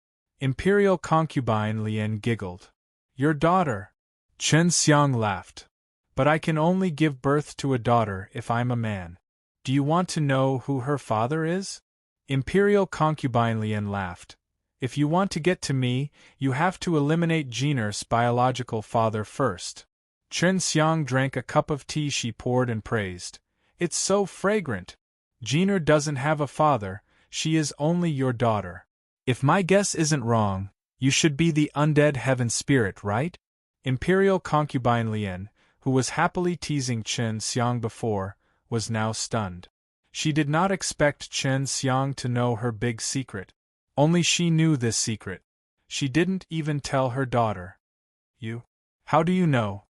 Imperial concubine Lian giggled. "Your daughter." Chen Xiang laughed. "But I can only give birth to a daughter if I'm a man. Do you want to know who her father is?" Imperial concubine Lian laughed. If you want to get to me, you have to eliminate Jinur's biological father first. Chen Xiang drank a cup of tea she poured and praised. It's so fragrant. Jinur doesn't have a father, she is only your daughter. If my guess isn't wrong, you should be the undead heaven spirit, right? Imperial concubine Lian, who was happily teasing Chen Xiang before, was now stunned. She did not expect Chen Xiang to know her big secret. Only she knew this secret. She didn't even tell her daughter. You? How do you know?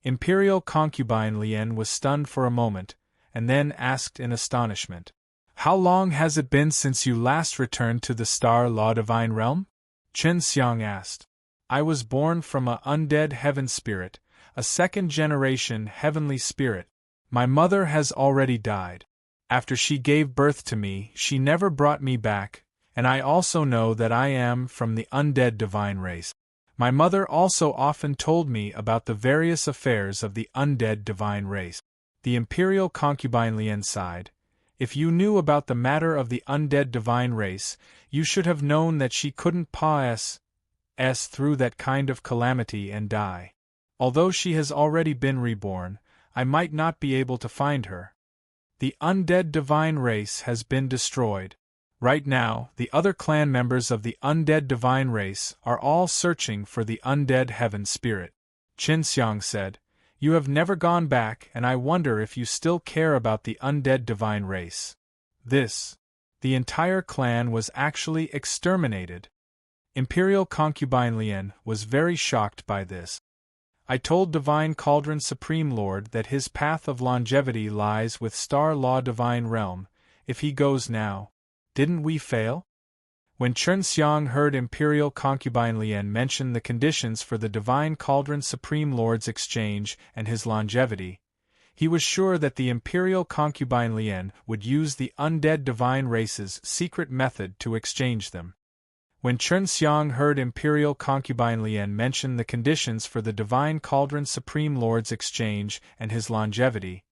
Imperial concubine Lian was stunned for a moment, and then asked in astonishment. How long has it been since you last returned to the Star Law Divine Realm? Chen Xiang asked. I was born from a undead heaven spirit, a second-generation heavenly spirit. My mother has already died. After she gave birth to me, she never brought me back, and I also know that I am from the undead divine race. My mother also often told me about the various affairs of the undead divine race. The imperial concubine Lian sighed. If you knew about the matter of the undead divine race, you should have known that she couldn't pass through that kind of calamity and die. Although she has already been reborn, I might not be able to find her. The undead divine race has been destroyed. Right now, the other clan members of the undead divine race are all searching for the undead heaven spirit. Qin Xiang said, You have never gone back, and I wonder if you still care about the undead divine race. The entire clan was actually exterminated. Imperial concubine Lian was very shocked by this. I told Divine Cauldron Supreme Lord that his path of longevity lies with Star Law Divine Realm. If he goes now, didn't we fail? When Chen Xiang heard Imperial concubine Lian mention the conditions for the Divine Cauldron Supreme Lord's exchange and his longevity, he was sure that the Imperial concubine Lian would use the undead divine race's secret method to exchange them. When Chen Xiang heard Imperial concubine Lian mention the conditions for the Divine Cauldron Supreme Lord's exchange and his longevity,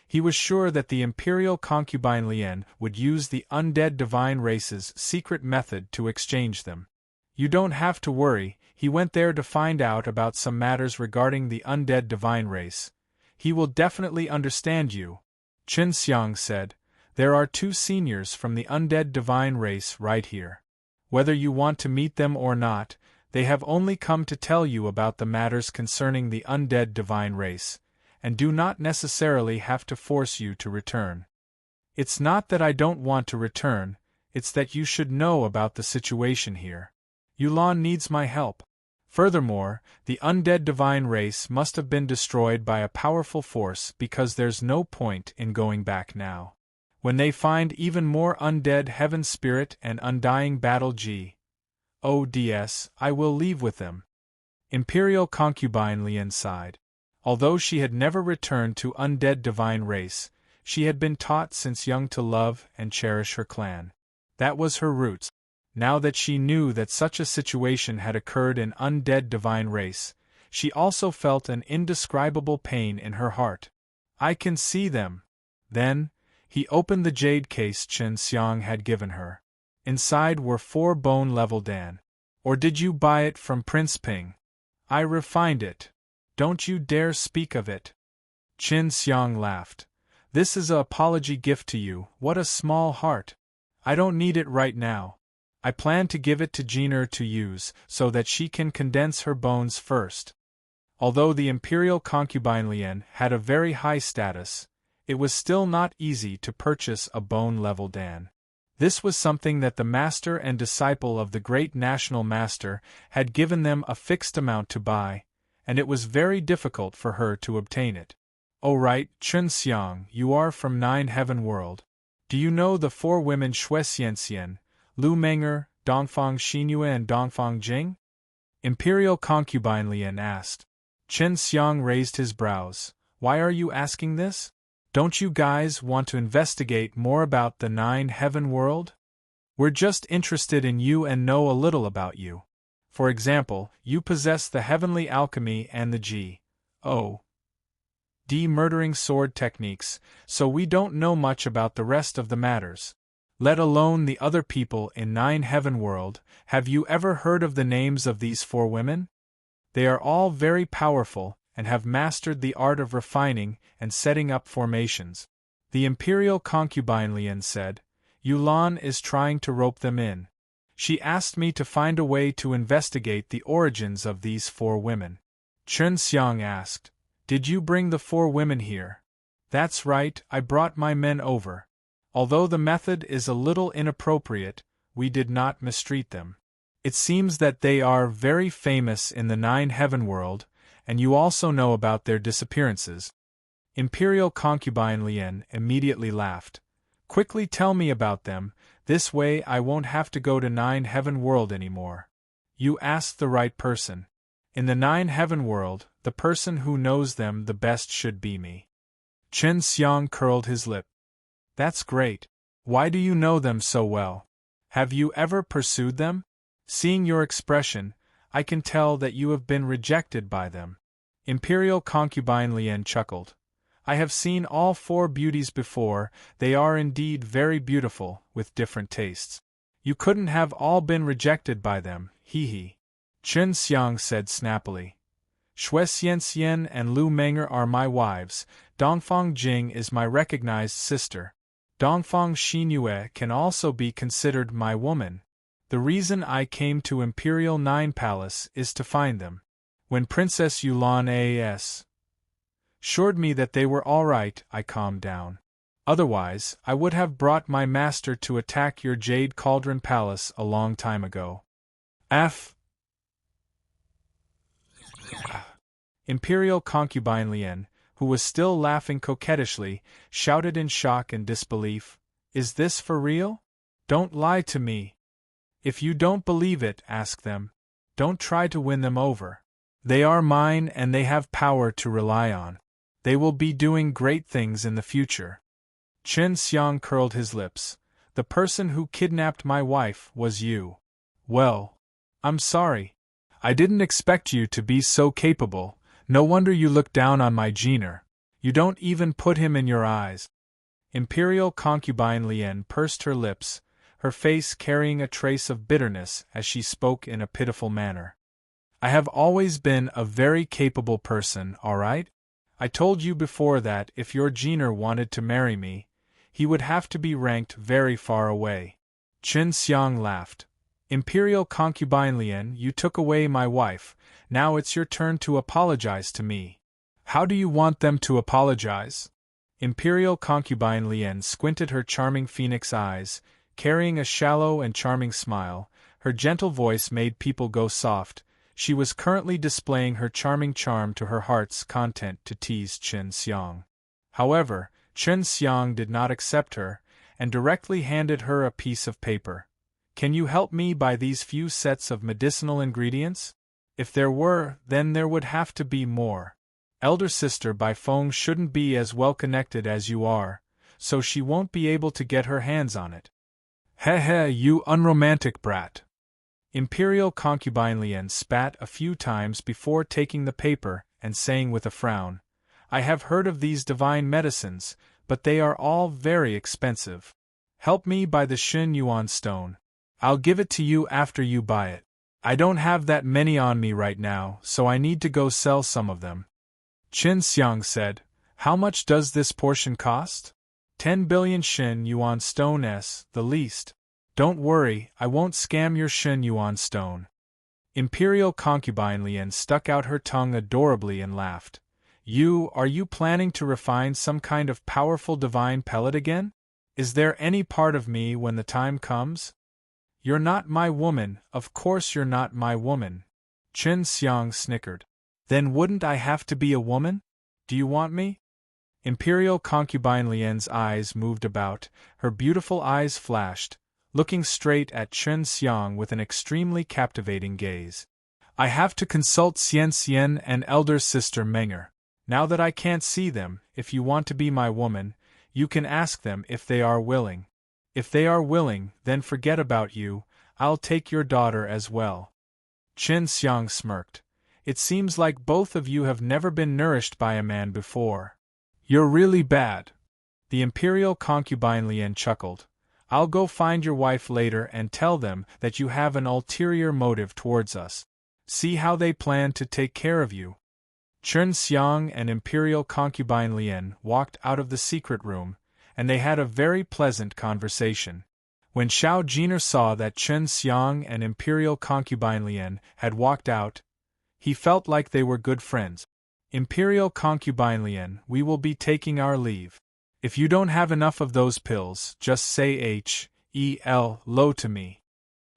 he was sure that the Imperial concubine Lian would use the undead divine race's secret method to exchange them. You don't have to worry, he went there to find out about some matters regarding the undead divine race. He will definitely understand you. Qin Xiang said, There are 2 seniors from the undead divine race right here. Whether you want to meet them or not, they have only come to tell you about the matters concerning the undead divine race, and do not necessarily have to force you to return. It's not that I don't want to return, it's that you should know about the situation here. Yulan needs my help. Furthermore, the undead divine race must have been destroyed by a powerful force because there's no point in going back now. When they find even more undead heaven spirit and undying battle G.O.D.S., I will leave with them. Imperial concubine Lian sighed. Although she had never returned to undead divine race, she had been taught since young to love and cherish her clan. That was her roots. Now that she knew that such a situation had occurred in undead divine race, she also felt an indescribable pain in her heart. I can see them. Then, he opened the jade case Chen Xiang had given her. Inside were 4 bone-level dan. Or did you buy it from Prince Ping? I refined it. Don't you dare speak of it. Qin Xiang laughed. This is an apology gift to you, what a small heart. I don't need it right now. I plan to give it to Jinur to use, so that she can condense her bones first. Although the Imperial concubine Lian had a very high status, it was still not easy to purchase a bone-level dan. This was something that the master and disciple of the great national master had given them a fixed amount to buy, and it was very difficult for her to obtain it. Oh right, Chen Xiang, you are from 9 Heaven World. Do you know the 4 women Xue Xianxian, Lu Menger, Dongfang Xinyue and Dongfang Jing? Imperial concubine Lian asked. Chen Xiang raised his brows. Why are you asking this? Don't you guys want to investigate more about the 9 Heaven World? We're just interested in you and know a little about you. For example, you possess the heavenly alchemy and the G.O.D. murdering sword techniques, so we don't know much about the rest of the matters. let alone the other people in Nine Heaven World. Have you ever heard of the names of these 4 women? They are all very powerful, and have mastered the art of refining and setting up formations. The imperial concubine Lian said, Yulan is trying to rope them in. She asked me to find a way to investigate the origins of these 4 women. Chen Xiang asked, Did you bring the 4 women here? That's right, I brought my men over. Although the method is a little inappropriate, we did not mistreat them. It seems that they are very famous in the Nine Heaven World, and you also know about their disappearances. Imperial concubine Lian immediately laughed. Quickly tell me about them, this way I won't have to go to Nine Heaven World anymore. You asked the right person. In the Nine Heaven World, the person who knows them the best should be me. Chen Xiang curled his lip. That's great. Why do you know them so well? Have you ever pursued them? Seeing your expression, I can tell that you have been rejected by them. Imperial concubine Lian chuckled. I have seen all 4 beauties before, they are indeed very beautiful, with different tastes. You couldn't have all been rejected by them, he. Chen Xiang said snappily. Shui Xian and Lu Menger are my wives, Dongfang Jing is my recognized sister. Dongfang Xinyue can also be considered my woman. The reason I came to Imperial Nine Palace is to find them. When Princess Yulan assured me that they were all right, I calmed down. Otherwise, I would have brought my master to attack your Jade Cauldron Palace a long time ago. Imperial concubine Lian, who was still laughing coquettishly, shouted in shock and disbelief, Is this for real? Don't lie to me. If you don't believe it, ask them. Don't try to win them over. They are mine and they have power to rely on. They will be doing great things in the future. Chen Xiang curled his lips. The person who kidnapped my wife was you. Well, I'm sorry. I didn't expect you to be so capable. No wonder you look down on my Jeaner. You don't even put him in your eyes. Imperial concubine Lian pursed her lips, her face carrying a trace of bitterness as she spoke in a pitiful manner. I have always been a very capable person, all right? I told you before that if your Jeaner wanted to marry me, he would have to be ranked very far away. Chen Xiang laughed. Imperial concubine Lian, you took away my wife, now it's your turn to apologize to me. How do you want them to apologize? Imperial concubine Lian squinted her charming phoenix eyes, carrying a shallow and charming smile. Her gentle voice made people go soft. She was currently displaying her charming charm to her heart's content to tease Chen Xiang. However, Chen Xiang did not accept her, and directly handed her a piece of paper. Can you help me buy these few sets of medicinal ingredients? If there were, then there would have to be more. Elder sister Bai Feng shouldn't be as well connected as you are, so she won't be able to get her hands on it. Heh, you unromantic brat. Imperial concubine Lian spat a few times before taking the paper and saying with a frown, I have heard of these divine medicines, but they are all very expensive. Help me buy the Xin Yuan stone. I'll give it to you after you buy it. I don't have that many on me right now, so I need to go sell some of them. Chen Xiang said, How much does this portion cost? 10 billion Xin Yuan stone the least. Don't worry, I won't scam your Xin Yuan stone. Imperial concubine Lian stuck out her tongue adorably and laughed. Are you planning to refine some kind of powerful divine pellet again? Is there any part of me when the time comes? You're not my woman, of course you're not my woman. Chen Xiang snickered. Then wouldn't I have to be a woman? Do you want me? Imperial concubine Lian's eyes moved about, her beautiful eyes flashed, looking straight at Chen Xiang with an extremely captivating gaze. I have to consult Xian and elder sister Menger. Now that I can't see them, if you want to be my woman, you can ask them if they are willing. If they are willing, then forget about you, I'll take your daughter as well. Chen Xiang smirked. It seems like both of you have never been nourished by a man before. You're really bad. The imperial concubine Lian chuckled. I'll go find your wife later and tell them that you have an ulterior motive towards us. See how they plan to take care of you." Chen Xiang and imperial concubine Lian walked out of the secret room, and they had a very pleasant conversation. When Xiao Jiner saw that Chen Xiang and imperial concubine Lian had walked out, he felt like they were good friends. "Imperial concubine Lian, we will be taking our leave. If you don't have enough of those pills, just say H-E-L-Lo to me,"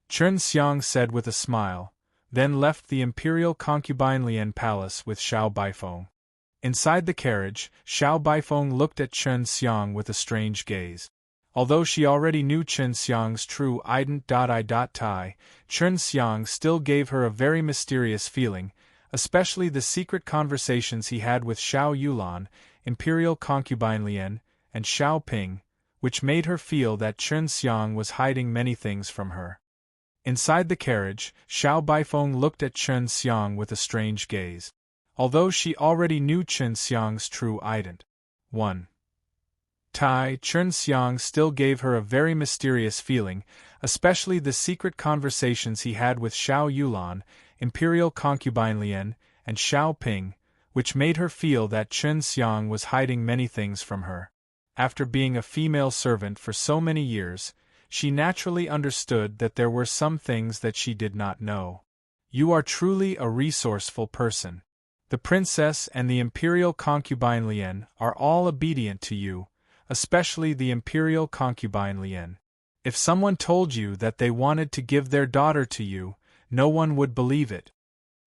Chen Xiang said with a smile, then left the imperial concubine Lian palace with Xiao Baifeng. Inside the carriage, Xiao Baifeng looked at Chen Xiang with a strange gaze. Although she already knew Chen Xiang's true ident.I.tai, Chen Xiang still gave her a very mysterious feeling, especially the secret conversations he had with Xiao Yulan, imperial concubine Lian, and Xiao Ping, which made her feel that Chen Xiang was hiding many things from her. Inside the carriage, Xiao Baifeng looked at Chen Xiang with a strange gaze. Although she already knew Chen Xiang's true ident. 1. Tai, Chen Xiang still gave her a very mysterious feeling, especially the secret conversations he had with Xiao Yulan, imperial concubine Lian, and Xiao Ping, which made her feel that Chen Xiang was hiding many things from her. After being a female servant for so many years, she naturally understood that there were some things that she did not know. "You are truly a resourceful person. The princess and the imperial concubine Lian are all obedient to you, especially the imperial concubine Lian. If someone told you that they wanted to give their daughter to you, no one would believe it."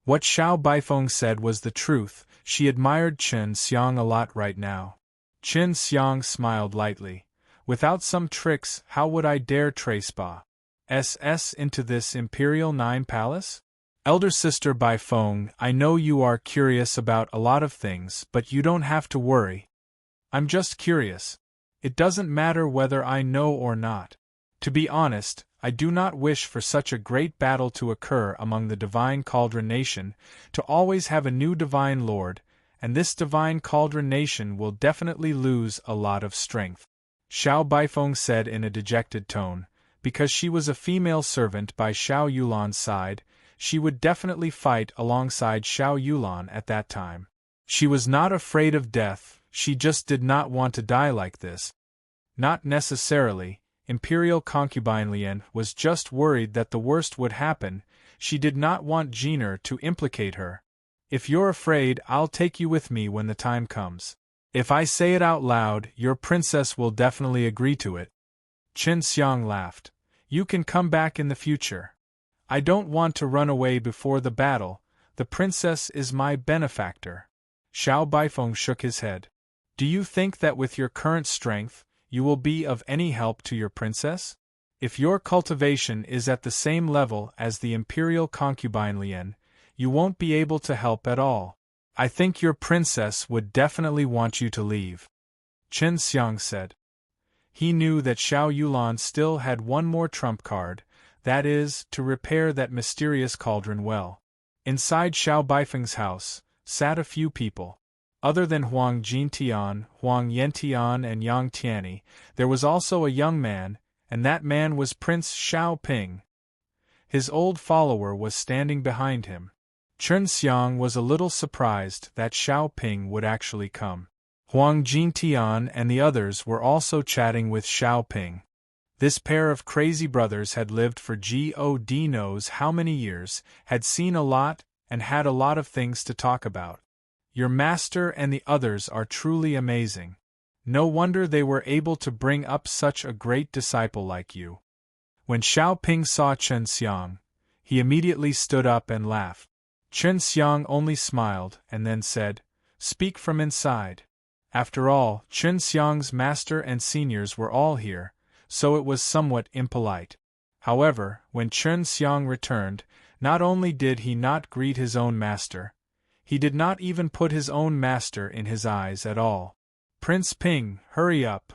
What Xiao Baifeng said was the truth. She admired Chen Xiang a lot right now. Chen Xiang smiled lightly. "Without some tricks, how would I dare trace Ba-ss into this Imperial Nine Palace? Elder sister Baifeng, I know you are curious about a lot of things, but you don't have to worry. I'm just curious. It doesn't matter whether I know or not. To be honest, I do not wish for such a great battle to occur among the Divine Cauldron Nation, to always have a new Divine Lord, and this Divine Cauldron Nation will definitely lose a lot of strength," Xiao Baifeng said in a dejected tone. Because she was a female servant by Xiao Yulan's side, she would definitely fight alongside Xiao Yulan at that time. She was not afraid of death, she just did not want to die like this. Not necessarily. Imperial concubine Lian was just worried that the worst would happen. She did not want Jiner to implicate her. "If you're afraid, I'll take you with me when the time comes. If I say it out loud, your princess will definitely agree to it." Chen Xiang laughed. "You can come back in the future. I don't want to run away before the battle. The princess is my benefactor." Xiao Baifeng shook his head. "Do you think that with your current strength, you will be of any help to your princess? If your cultivation is at the same level as the imperial concubine Lian, you won't be able to help at all. I think your princess would definitely want you to leave," Chen Xiang said. He knew that Xiao Yulan still had one more trump card, that is, to repair that mysterious cauldron well. Inside Xiao Baifeng's house sat a few people. Other than Huang Jintian, Huang Yantian and Yang Tianyi, there was also a young man, and that man was Prince Xiao Ping. His old follower was standing behind him. Chen Xiang was a little surprised that Xiao Ping would actually come. Huang Jintian and the others were also chatting with Xiao Ping. This pair of crazy brothers had lived for God knows how many years, had seen a lot, and had a lot of things to talk about. "Your master and the others are truly amazing. No wonder they were able to bring up such a great disciple like you." When Xiao Ping saw Chen Xiang, he immediately stood up and laughed. Chen Xiang only smiled and then said, "Speak from inside." After all, Chen Xiang's master and seniors were all here, so it was somewhat impolite. However, when Chen Xiang returned, not only did he not greet his own master, he did not even put his own master in his eyes at all. "Prince Ping, hurry up."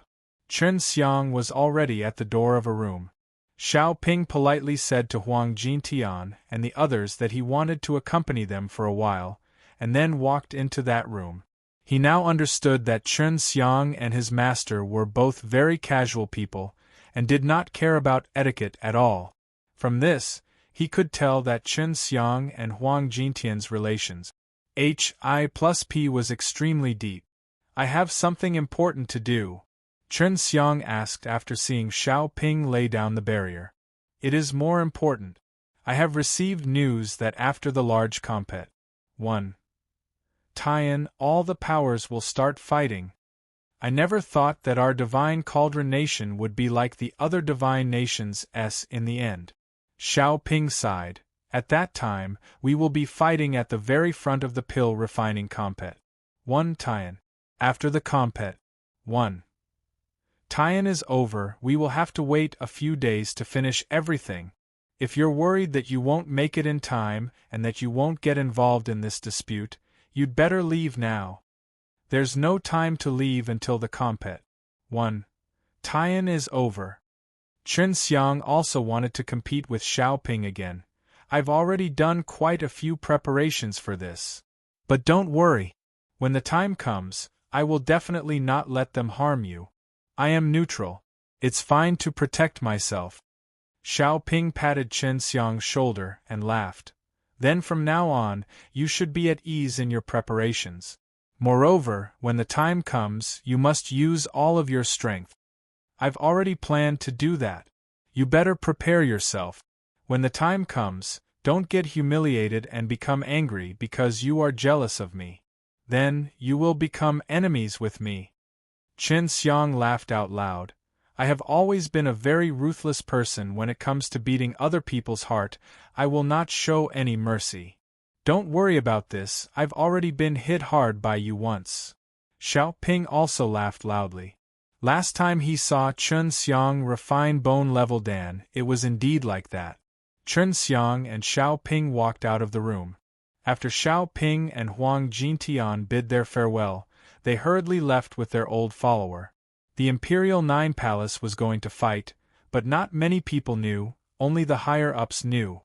Chen Xiang was already at the door of a room. Xiao Ping politely said to Huang Jintian and the others that he wanted to accompany them for a while, and then walked into that room. He now understood that Chen Xiang and his master were both very casual people, and did not care about etiquette at all. From this, he could tell that Chen Xiang and Huang Jintian's relations, Hi+P, was extremely deep. "I have something important to do," Chen Xiang asked after seeing Xiao Ping lay down the barrier. "It is more important. I have received news that after the large compet 1. Tie-in, all the powers will start fighting. I never thought that our divine cauldron nation would be like the other divine nations in the end." Xiao Ping sighed. "At that time, we will be fighting at the very front of the pill refining compet 1 tie-in. After the compet 1 tie-in is over, we will have to wait a few days to finish everything. If you're worried that you won't make it in time and that you won't get involved in this dispute, you'd better leave now. There's no time to leave until the compet 1 tie-in is over." Chen Xiang also wanted to compete with Xiao Ping again. "I've already done quite a few preparations for this. But don't worry. When the time comes, I will definitely not let them harm you. I am neutral. It's fine to protect myself." Xiao Ping patted Chen Xiang's shoulder and laughed. "Then from now on, you should be at ease in your preparations. Moreover, when the time comes, you must use all of your strength. I've already planned to do that. You better prepare yourself. When the time comes, don't get humiliated and become angry because you are jealous of me. Then, you will become enemies with me." Chen Xiang laughed out loud. "I have always been a very ruthless person when it comes to beating other people's heart. I will not show any mercy. Don't worry about this, I've already been hit hard by you once." Xiao Ping also laughed loudly. Last time he saw Chen Xiang refine bone-level Dan, it was indeed like that. Chen Xiang and Xiao Ping walked out of the room. After Xiao Ping and Huang Jintian bid their farewell, they hurriedly left with their old follower. The Imperial Nine Palace was going to fight, but not many people knew, only the higher-ups knew.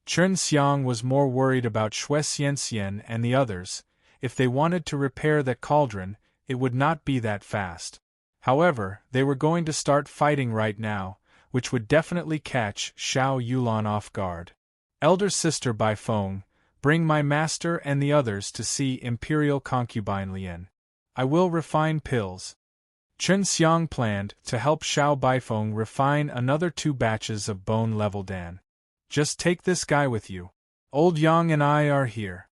Chen Xiang was more worried about Xue Xianxian and the others. If they wanted to repair that cauldron, it would not be that fast. However, they were going to start fighting right now, which would definitely catch Xiao Yulan off guard. "Elder sister Baifeng, bring my master and the others to see Imperial concubine Lian. I will refine pills." Chen Xiang planned to help Xiao Baifeng refine another 2 batches of bone-level Dan. "Just take this guy with you. Old Yang and I are here."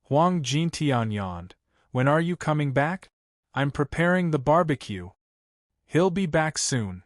Huang Jintian yawned. "When are you coming back?" "I'm preparing the barbecue." "He'll be back soon."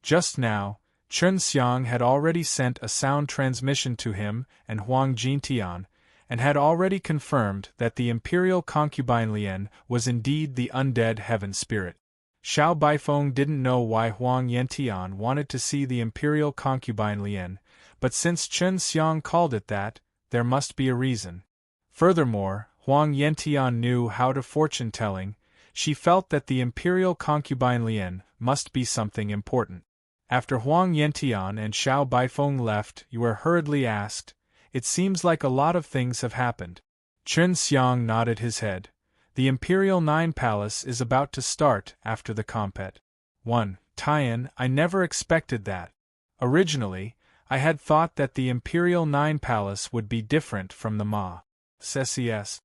Just now, Chen Xiang had already sent a sound transmission to him and Huang Jintian, and had already confirmed that the Imperial concubine Lian was indeed the undead heaven spirit. Xiao Baifeng didn't know why Huang Yantian wanted to see the Imperial concubine Lian, but since Chen Xiang called it that, there must be a reason. Furthermore, Huang Yantian knew how to fortune-telling. She felt that the Imperial concubine Lian must be something important. After Huang Yantian and Xiao Baifeng left, you were hurriedly asked, "It seems like a lot of things have happened." Chen Xiang nodded his head. "The Imperial Nine Palace is about to start after the compet 1 tie-in. I never expected that. Originally, I had thought that the Imperial Nine Palace would be different from the Ma. SCS.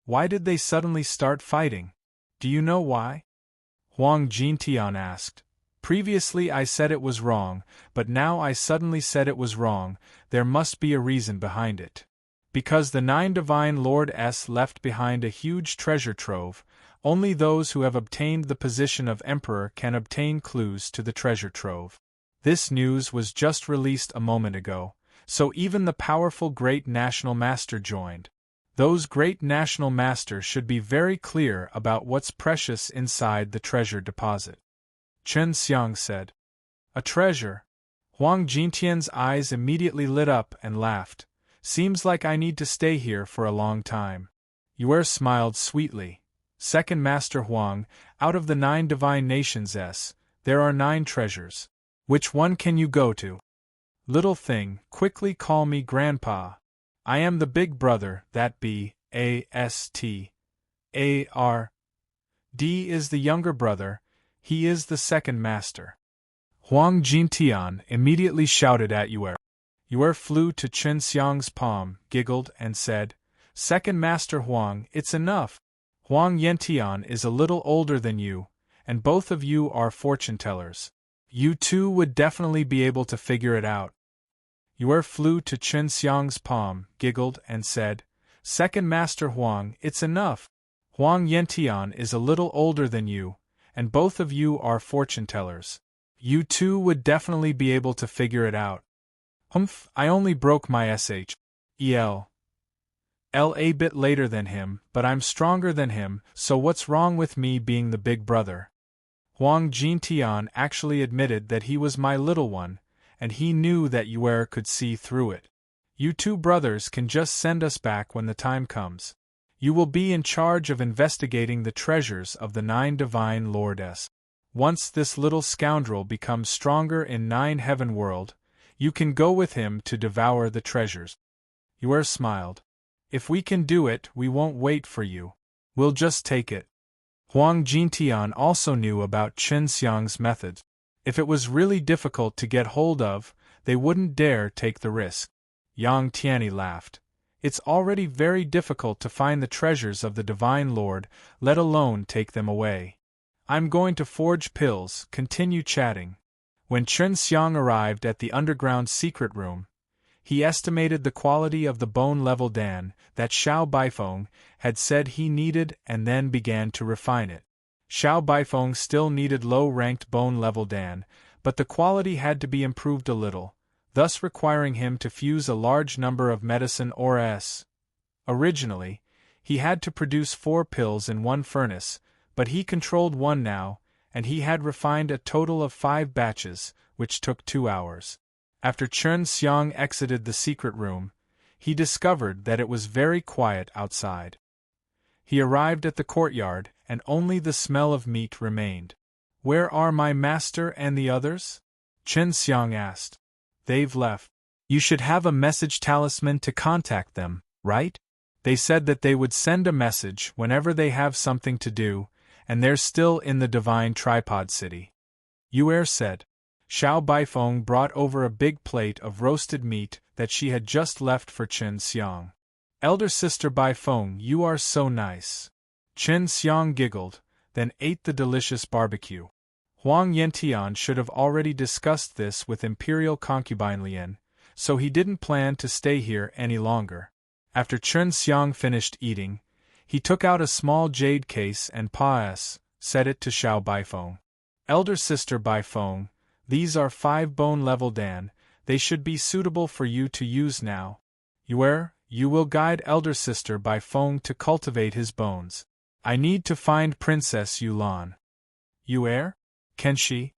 Why did they suddenly start fighting? Do you know why?" Huang Jintian asked. "Previously I said it was wrong, but now I suddenly said it was wrong. There must be a reason behind it. Because the 9 Divine Lords left behind a huge treasure trove. Only those who have obtained the position of Emperor can obtain clues to the treasure trove. This news was just released a moment ago, so even the powerful Great National Master joined. Those Great National Masters should be very clear about what's precious inside the treasure deposit." Chen Xiang said. "A treasure?" Huang Jintian's eyes immediately lit up and laughed. "Seems like I need to stay here for a long time." Yue smiled sweetly. "Second Master Huang, out of the 9 divine nations there are 9 treasures. Which one can you go to?" "Little thing, quickly call me Grandpa. I am the big brother, that B.A.S.T. A.R. D is the younger brother, he is the second master." Huang Jintian immediately shouted at Yue. Yue flew to Chen Xiang's palm, giggled, and said, "Second Master Huang, it's enough. Huang Yantian is a little older than you, and both of you are fortune-tellers. You two would definitely be able to figure it out." Yue flew to Chen Xiang's palm, giggled, and said, "Second Master Huang, it's enough. Huang Yantian is a little older than you, and both of you are fortune-tellers. You two would definitely be able to figure it out." "Humph, I only broke my SHEL a bit later than him, but I'm stronger than him, so what's wrong with me being the big brother?" Huang Jintian actually admitted that he was my little one, and he knew that Yue could see through it. "You two brothers can just send us back when the time comes. You will be in charge of investigating the treasures of the 9 Divine Lords. Once this little scoundrel becomes stronger in 9 Heaven World, you can go with him to devour the treasures." Yue smiled. "If we can do it, we won't wait for you. We'll just take it." Huang Jintian also knew about Chen Xiang's methods. If it was really difficult to get hold of, they wouldn't dare take the risk. Yang Tianyi laughed. "It's already very difficult to find the treasures of the Divine Lord, let alone take them away. I'm going to forge pills, continue chatting." When Chen Xiang arrived at the underground secret room, he estimated the quality of the bone-level Dan that Xiao Baifeng had said he needed and then began to refine it. Xiao Baifeng still needed low-ranked bone-level Dan, but the quality had to be improved a little, thus requiring him to fuse a large number of medicine ores. Originally, he had to produce 4 pills in one furnace, but he controlled one now, and he had refined a total of 5 batches, which took 2 hours. After Chen Xiang exited the secret room, he discovered that it was very quiet outside. He arrived at the courtyard, and only the smell of meat remained. "Where are my master and the others?" Chen Xiang asked. "They've left. You should have a message talisman to contact them, right? They said that they would send a message whenever they have something to do, and they're still in the Divine Tripod City," Yue said. Xiao Baifeng brought over a big plate of roasted meat that she had just left for Chen Xiang. "Elder sister Baifeng, you are so nice." Chen Xiang giggled, then ate the delicious barbecue. Huang Yantian should have already discussed this with Imperial concubine Lian, so he didn't plan to stay here any longer. After Chen Xiang finished eating, he took out a small jade case and set it to Xiao Baifeng. "Elder sister Baifeng, these are 5 bone-level Dan, they should be suitable for you to use now. Yue, you will guide elder sister Baifeng to cultivate his bones. I need to find Princess Yulan." "Yue? Can she?"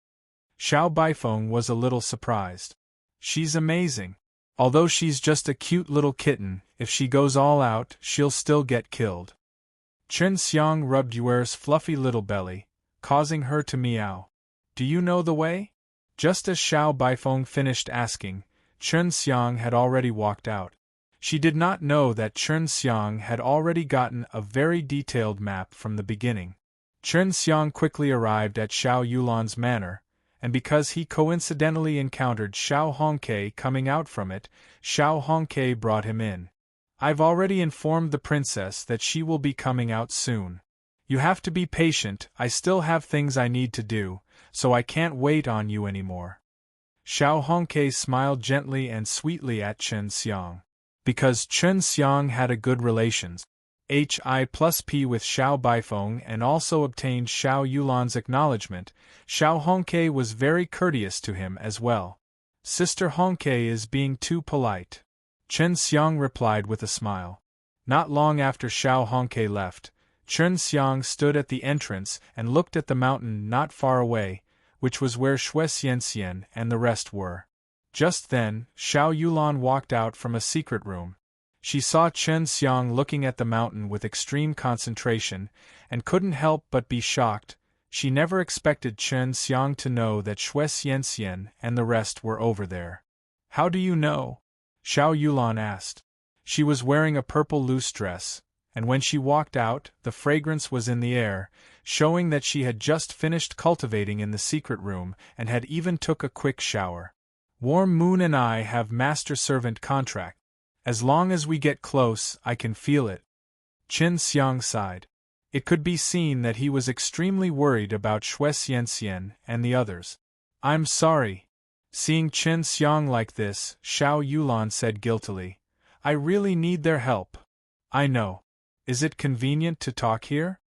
Xiao Baifeng was a little surprised. "She's amazing. Although she's just a cute little kitten, if she goes all out, she'll still get killed." Chen Xiang rubbed Yue's fluffy little belly, causing her to meow. "Do you know the way?" Just as Xiao Baifeng finished asking, Chen Xiang had already walked out. She did not know that Chen Xiang had already gotten a very detailed map from the beginning. Chen Xiang quickly arrived at Xiao Yulan's manor, and because he coincidentally encountered Xiao Hongke coming out from it, Xiao Hongke brought him in. "I've already informed the princess that she will be coming out soon. You have to be patient, I still have things I need to do, so I can't wait on you anymore." Xiao Hongke smiled gently and sweetly at Chen Xiang. Because Chen Xiang had a good relations, Hi+P with Xiao Baifeng and also obtained Xiao Yulan's acknowledgement, Xiao Hongke was very courteous to him as well. "Sister Hongke is being too polite," Chen Xiang replied with a smile. Not long after Xiao Hongke left, Chen Xiang stood at the entrance and looked at the mountain not far away, which was where Shui Xianxian and the rest were. Just then, Xiao Yulan walked out from a secret room. She saw Chen Xiang looking at the mountain with extreme concentration, and couldn't help but be shocked. She never expected Chen Xiang to know that Shui Xianxian and the rest were over there. "How do you know?" Xiao Yulan asked. She was wearing a purple loose dress, and when she walked out, the fragrance was in the air. showing that she had just finished cultivating in the secret room and had even took a quick shower. Warm Moon and I have master-servant contract. As long as we get close, I can feel it. Qin Xiang sighed. It could be seen that he was extremely worried about Shui Xianxian and the others. I'm sorry. Seeing Qin Xiang like this, Xiao Yulan said guiltily. I really need their help. I know. Is it convenient to talk here?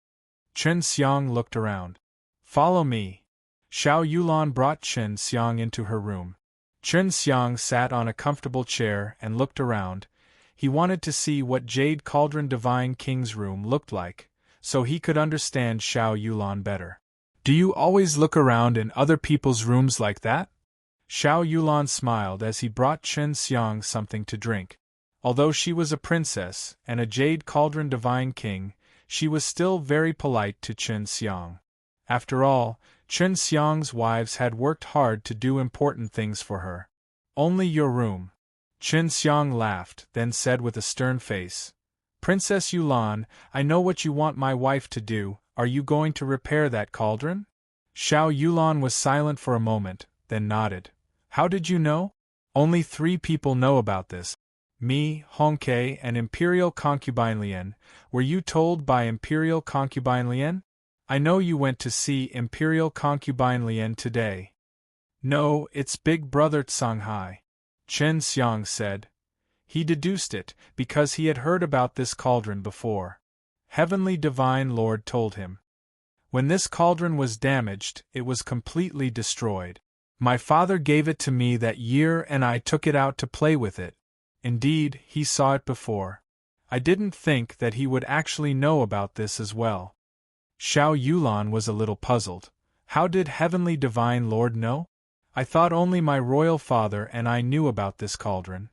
Qin Xiang looked around. Follow me. Xiao Yulan brought Qin Xiang into her room. Qin Xiang sat on a comfortable chair and looked around. He wanted to see what Jade Cauldron Divine King's room looked like, so he could understand Xiao Yulan better. Do you always look around in other people's rooms like that? Xiao Yulan smiled as he brought Qin Xiang something to drink. Although she was a princess and a Jade Cauldron Divine King, she was still very polite to Qin Xiang. After all, Qin Xiang's wives had worked hard to do important things for her. Only your room. Qin Xiang laughed, then said with a stern face, Princess Yulan, I know what you want my wife to do. Are you going to repair that cauldron? Xiao Yulan was silent for a moment, then nodded. How did you know? Only 3 people know about this. Me, Hongke, and Imperial Concubine Lian. Were you told by Imperial Concubine Lian? I know you went to see Imperial Concubine Lian today. No, it's Big Brother Tsanghai. Qin Xiang said. He deduced it, because he had heard about this cauldron before. Heavenly Divine Lord told him. When this cauldron was damaged, it was completely destroyed. My father gave it to me that year and I took it out to play with it. Indeed, he saw it before. I didn't think that he would actually know about this as well. Xiao Yulan was a little puzzled. How did Heavenly Divine Lord know? I thought only my royal father and I knew about this cauldron.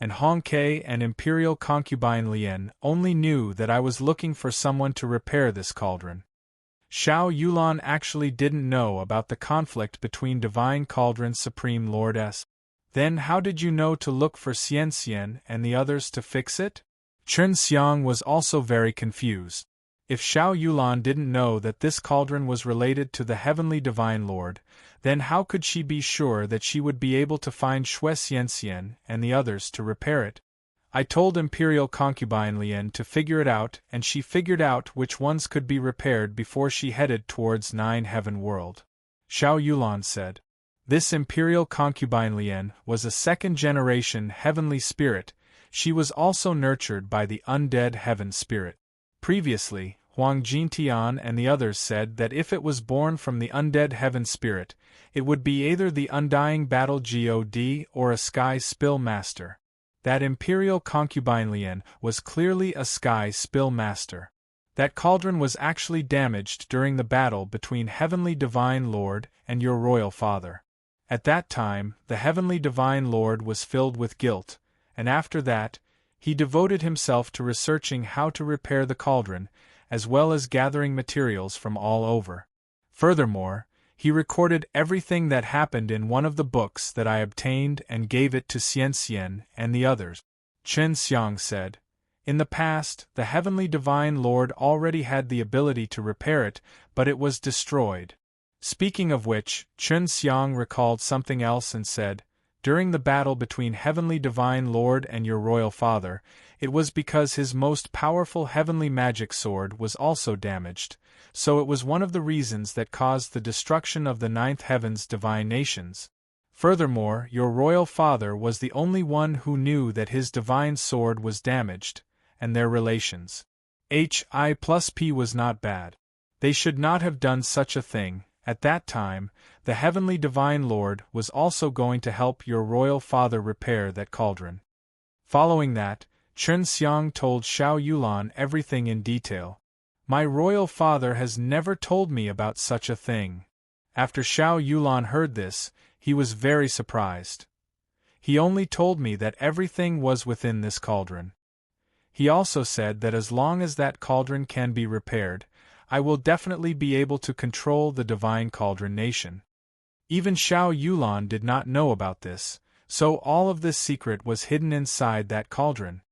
And Hongke and Imperial Concubine Lian only knew that I was looking for someone to repair this cauldron. Xiao Yulan actually didn't know about the conflict between Divine Cauldron Supreme Lord S. Then how did you know to look for Xianxian and the others to fix it? Qin Xiang was also very confused. If Xiao Yulan didn't know that this cauldron was related to the Heavenly Divine Lord, then how could she be sure that she would be able to find Shui Xianxian and the others to repair it? I told Imperial Concubine Lian to figure it out, and she figured out which ones could be repaired before she headed towards 9 Heaven World. Xiao Yulan said. This Imperial Concubine Lian was a 2nd-generation heavenly spirit. She was also nurtured by the undead heaven spirit. Previously, Huang Jintian and the others said that if it was born from the undead heaven spirit, it would be either the Undying Battle God or a Sky Spill Master. That Imperial Concubine Lian was clearly a Sky Spill Master. That cauldron was actually damaged during the battle between Heavenly Divine Lord and your royal father. At that time, the Heavenly Divine Lord was filled with guilt, and after that, he devoted himself to researching how to repair the cauldron, as well as gathering materials from all over. Furthermore, he recorded everything that happened in one of the books that I obtained and gave it to Xianxian and the others. Qin Xiang said. In the past, the Heavenly Divine Lord already had the ability to repair it, but it was destroyed. Speaking of which, Qin Xiang recalled something else and said, during the battle between Heavenly Divine Lord and your royal father, it was because his most powerful heavenly magic sword was also damaged, so it was one of the reasons that caused the destruction of the 9th Heaven's divine nations. Furthermore, your royal father was the only one who knew that his divine sword was damaged, and their relations. Hi+P was not bad. They should not have done such a thing. At that time, the Heavenly Divine Lord was also going to help your royal father repair that cauldron. Following that, Qin Xiang told Xiao Yulan everything in detail. My royal father has never told me about such a thing. After Xiao Yulan heard this, he was very surprised. He only told me that everything was within this cauldron. He also said that as long as that cauldron can be repaired, I will definitely be able to control the Divine Cauldron Nation. Even Xiao Yulan did not know about this, so all of this secret was hidden inside that cauldron.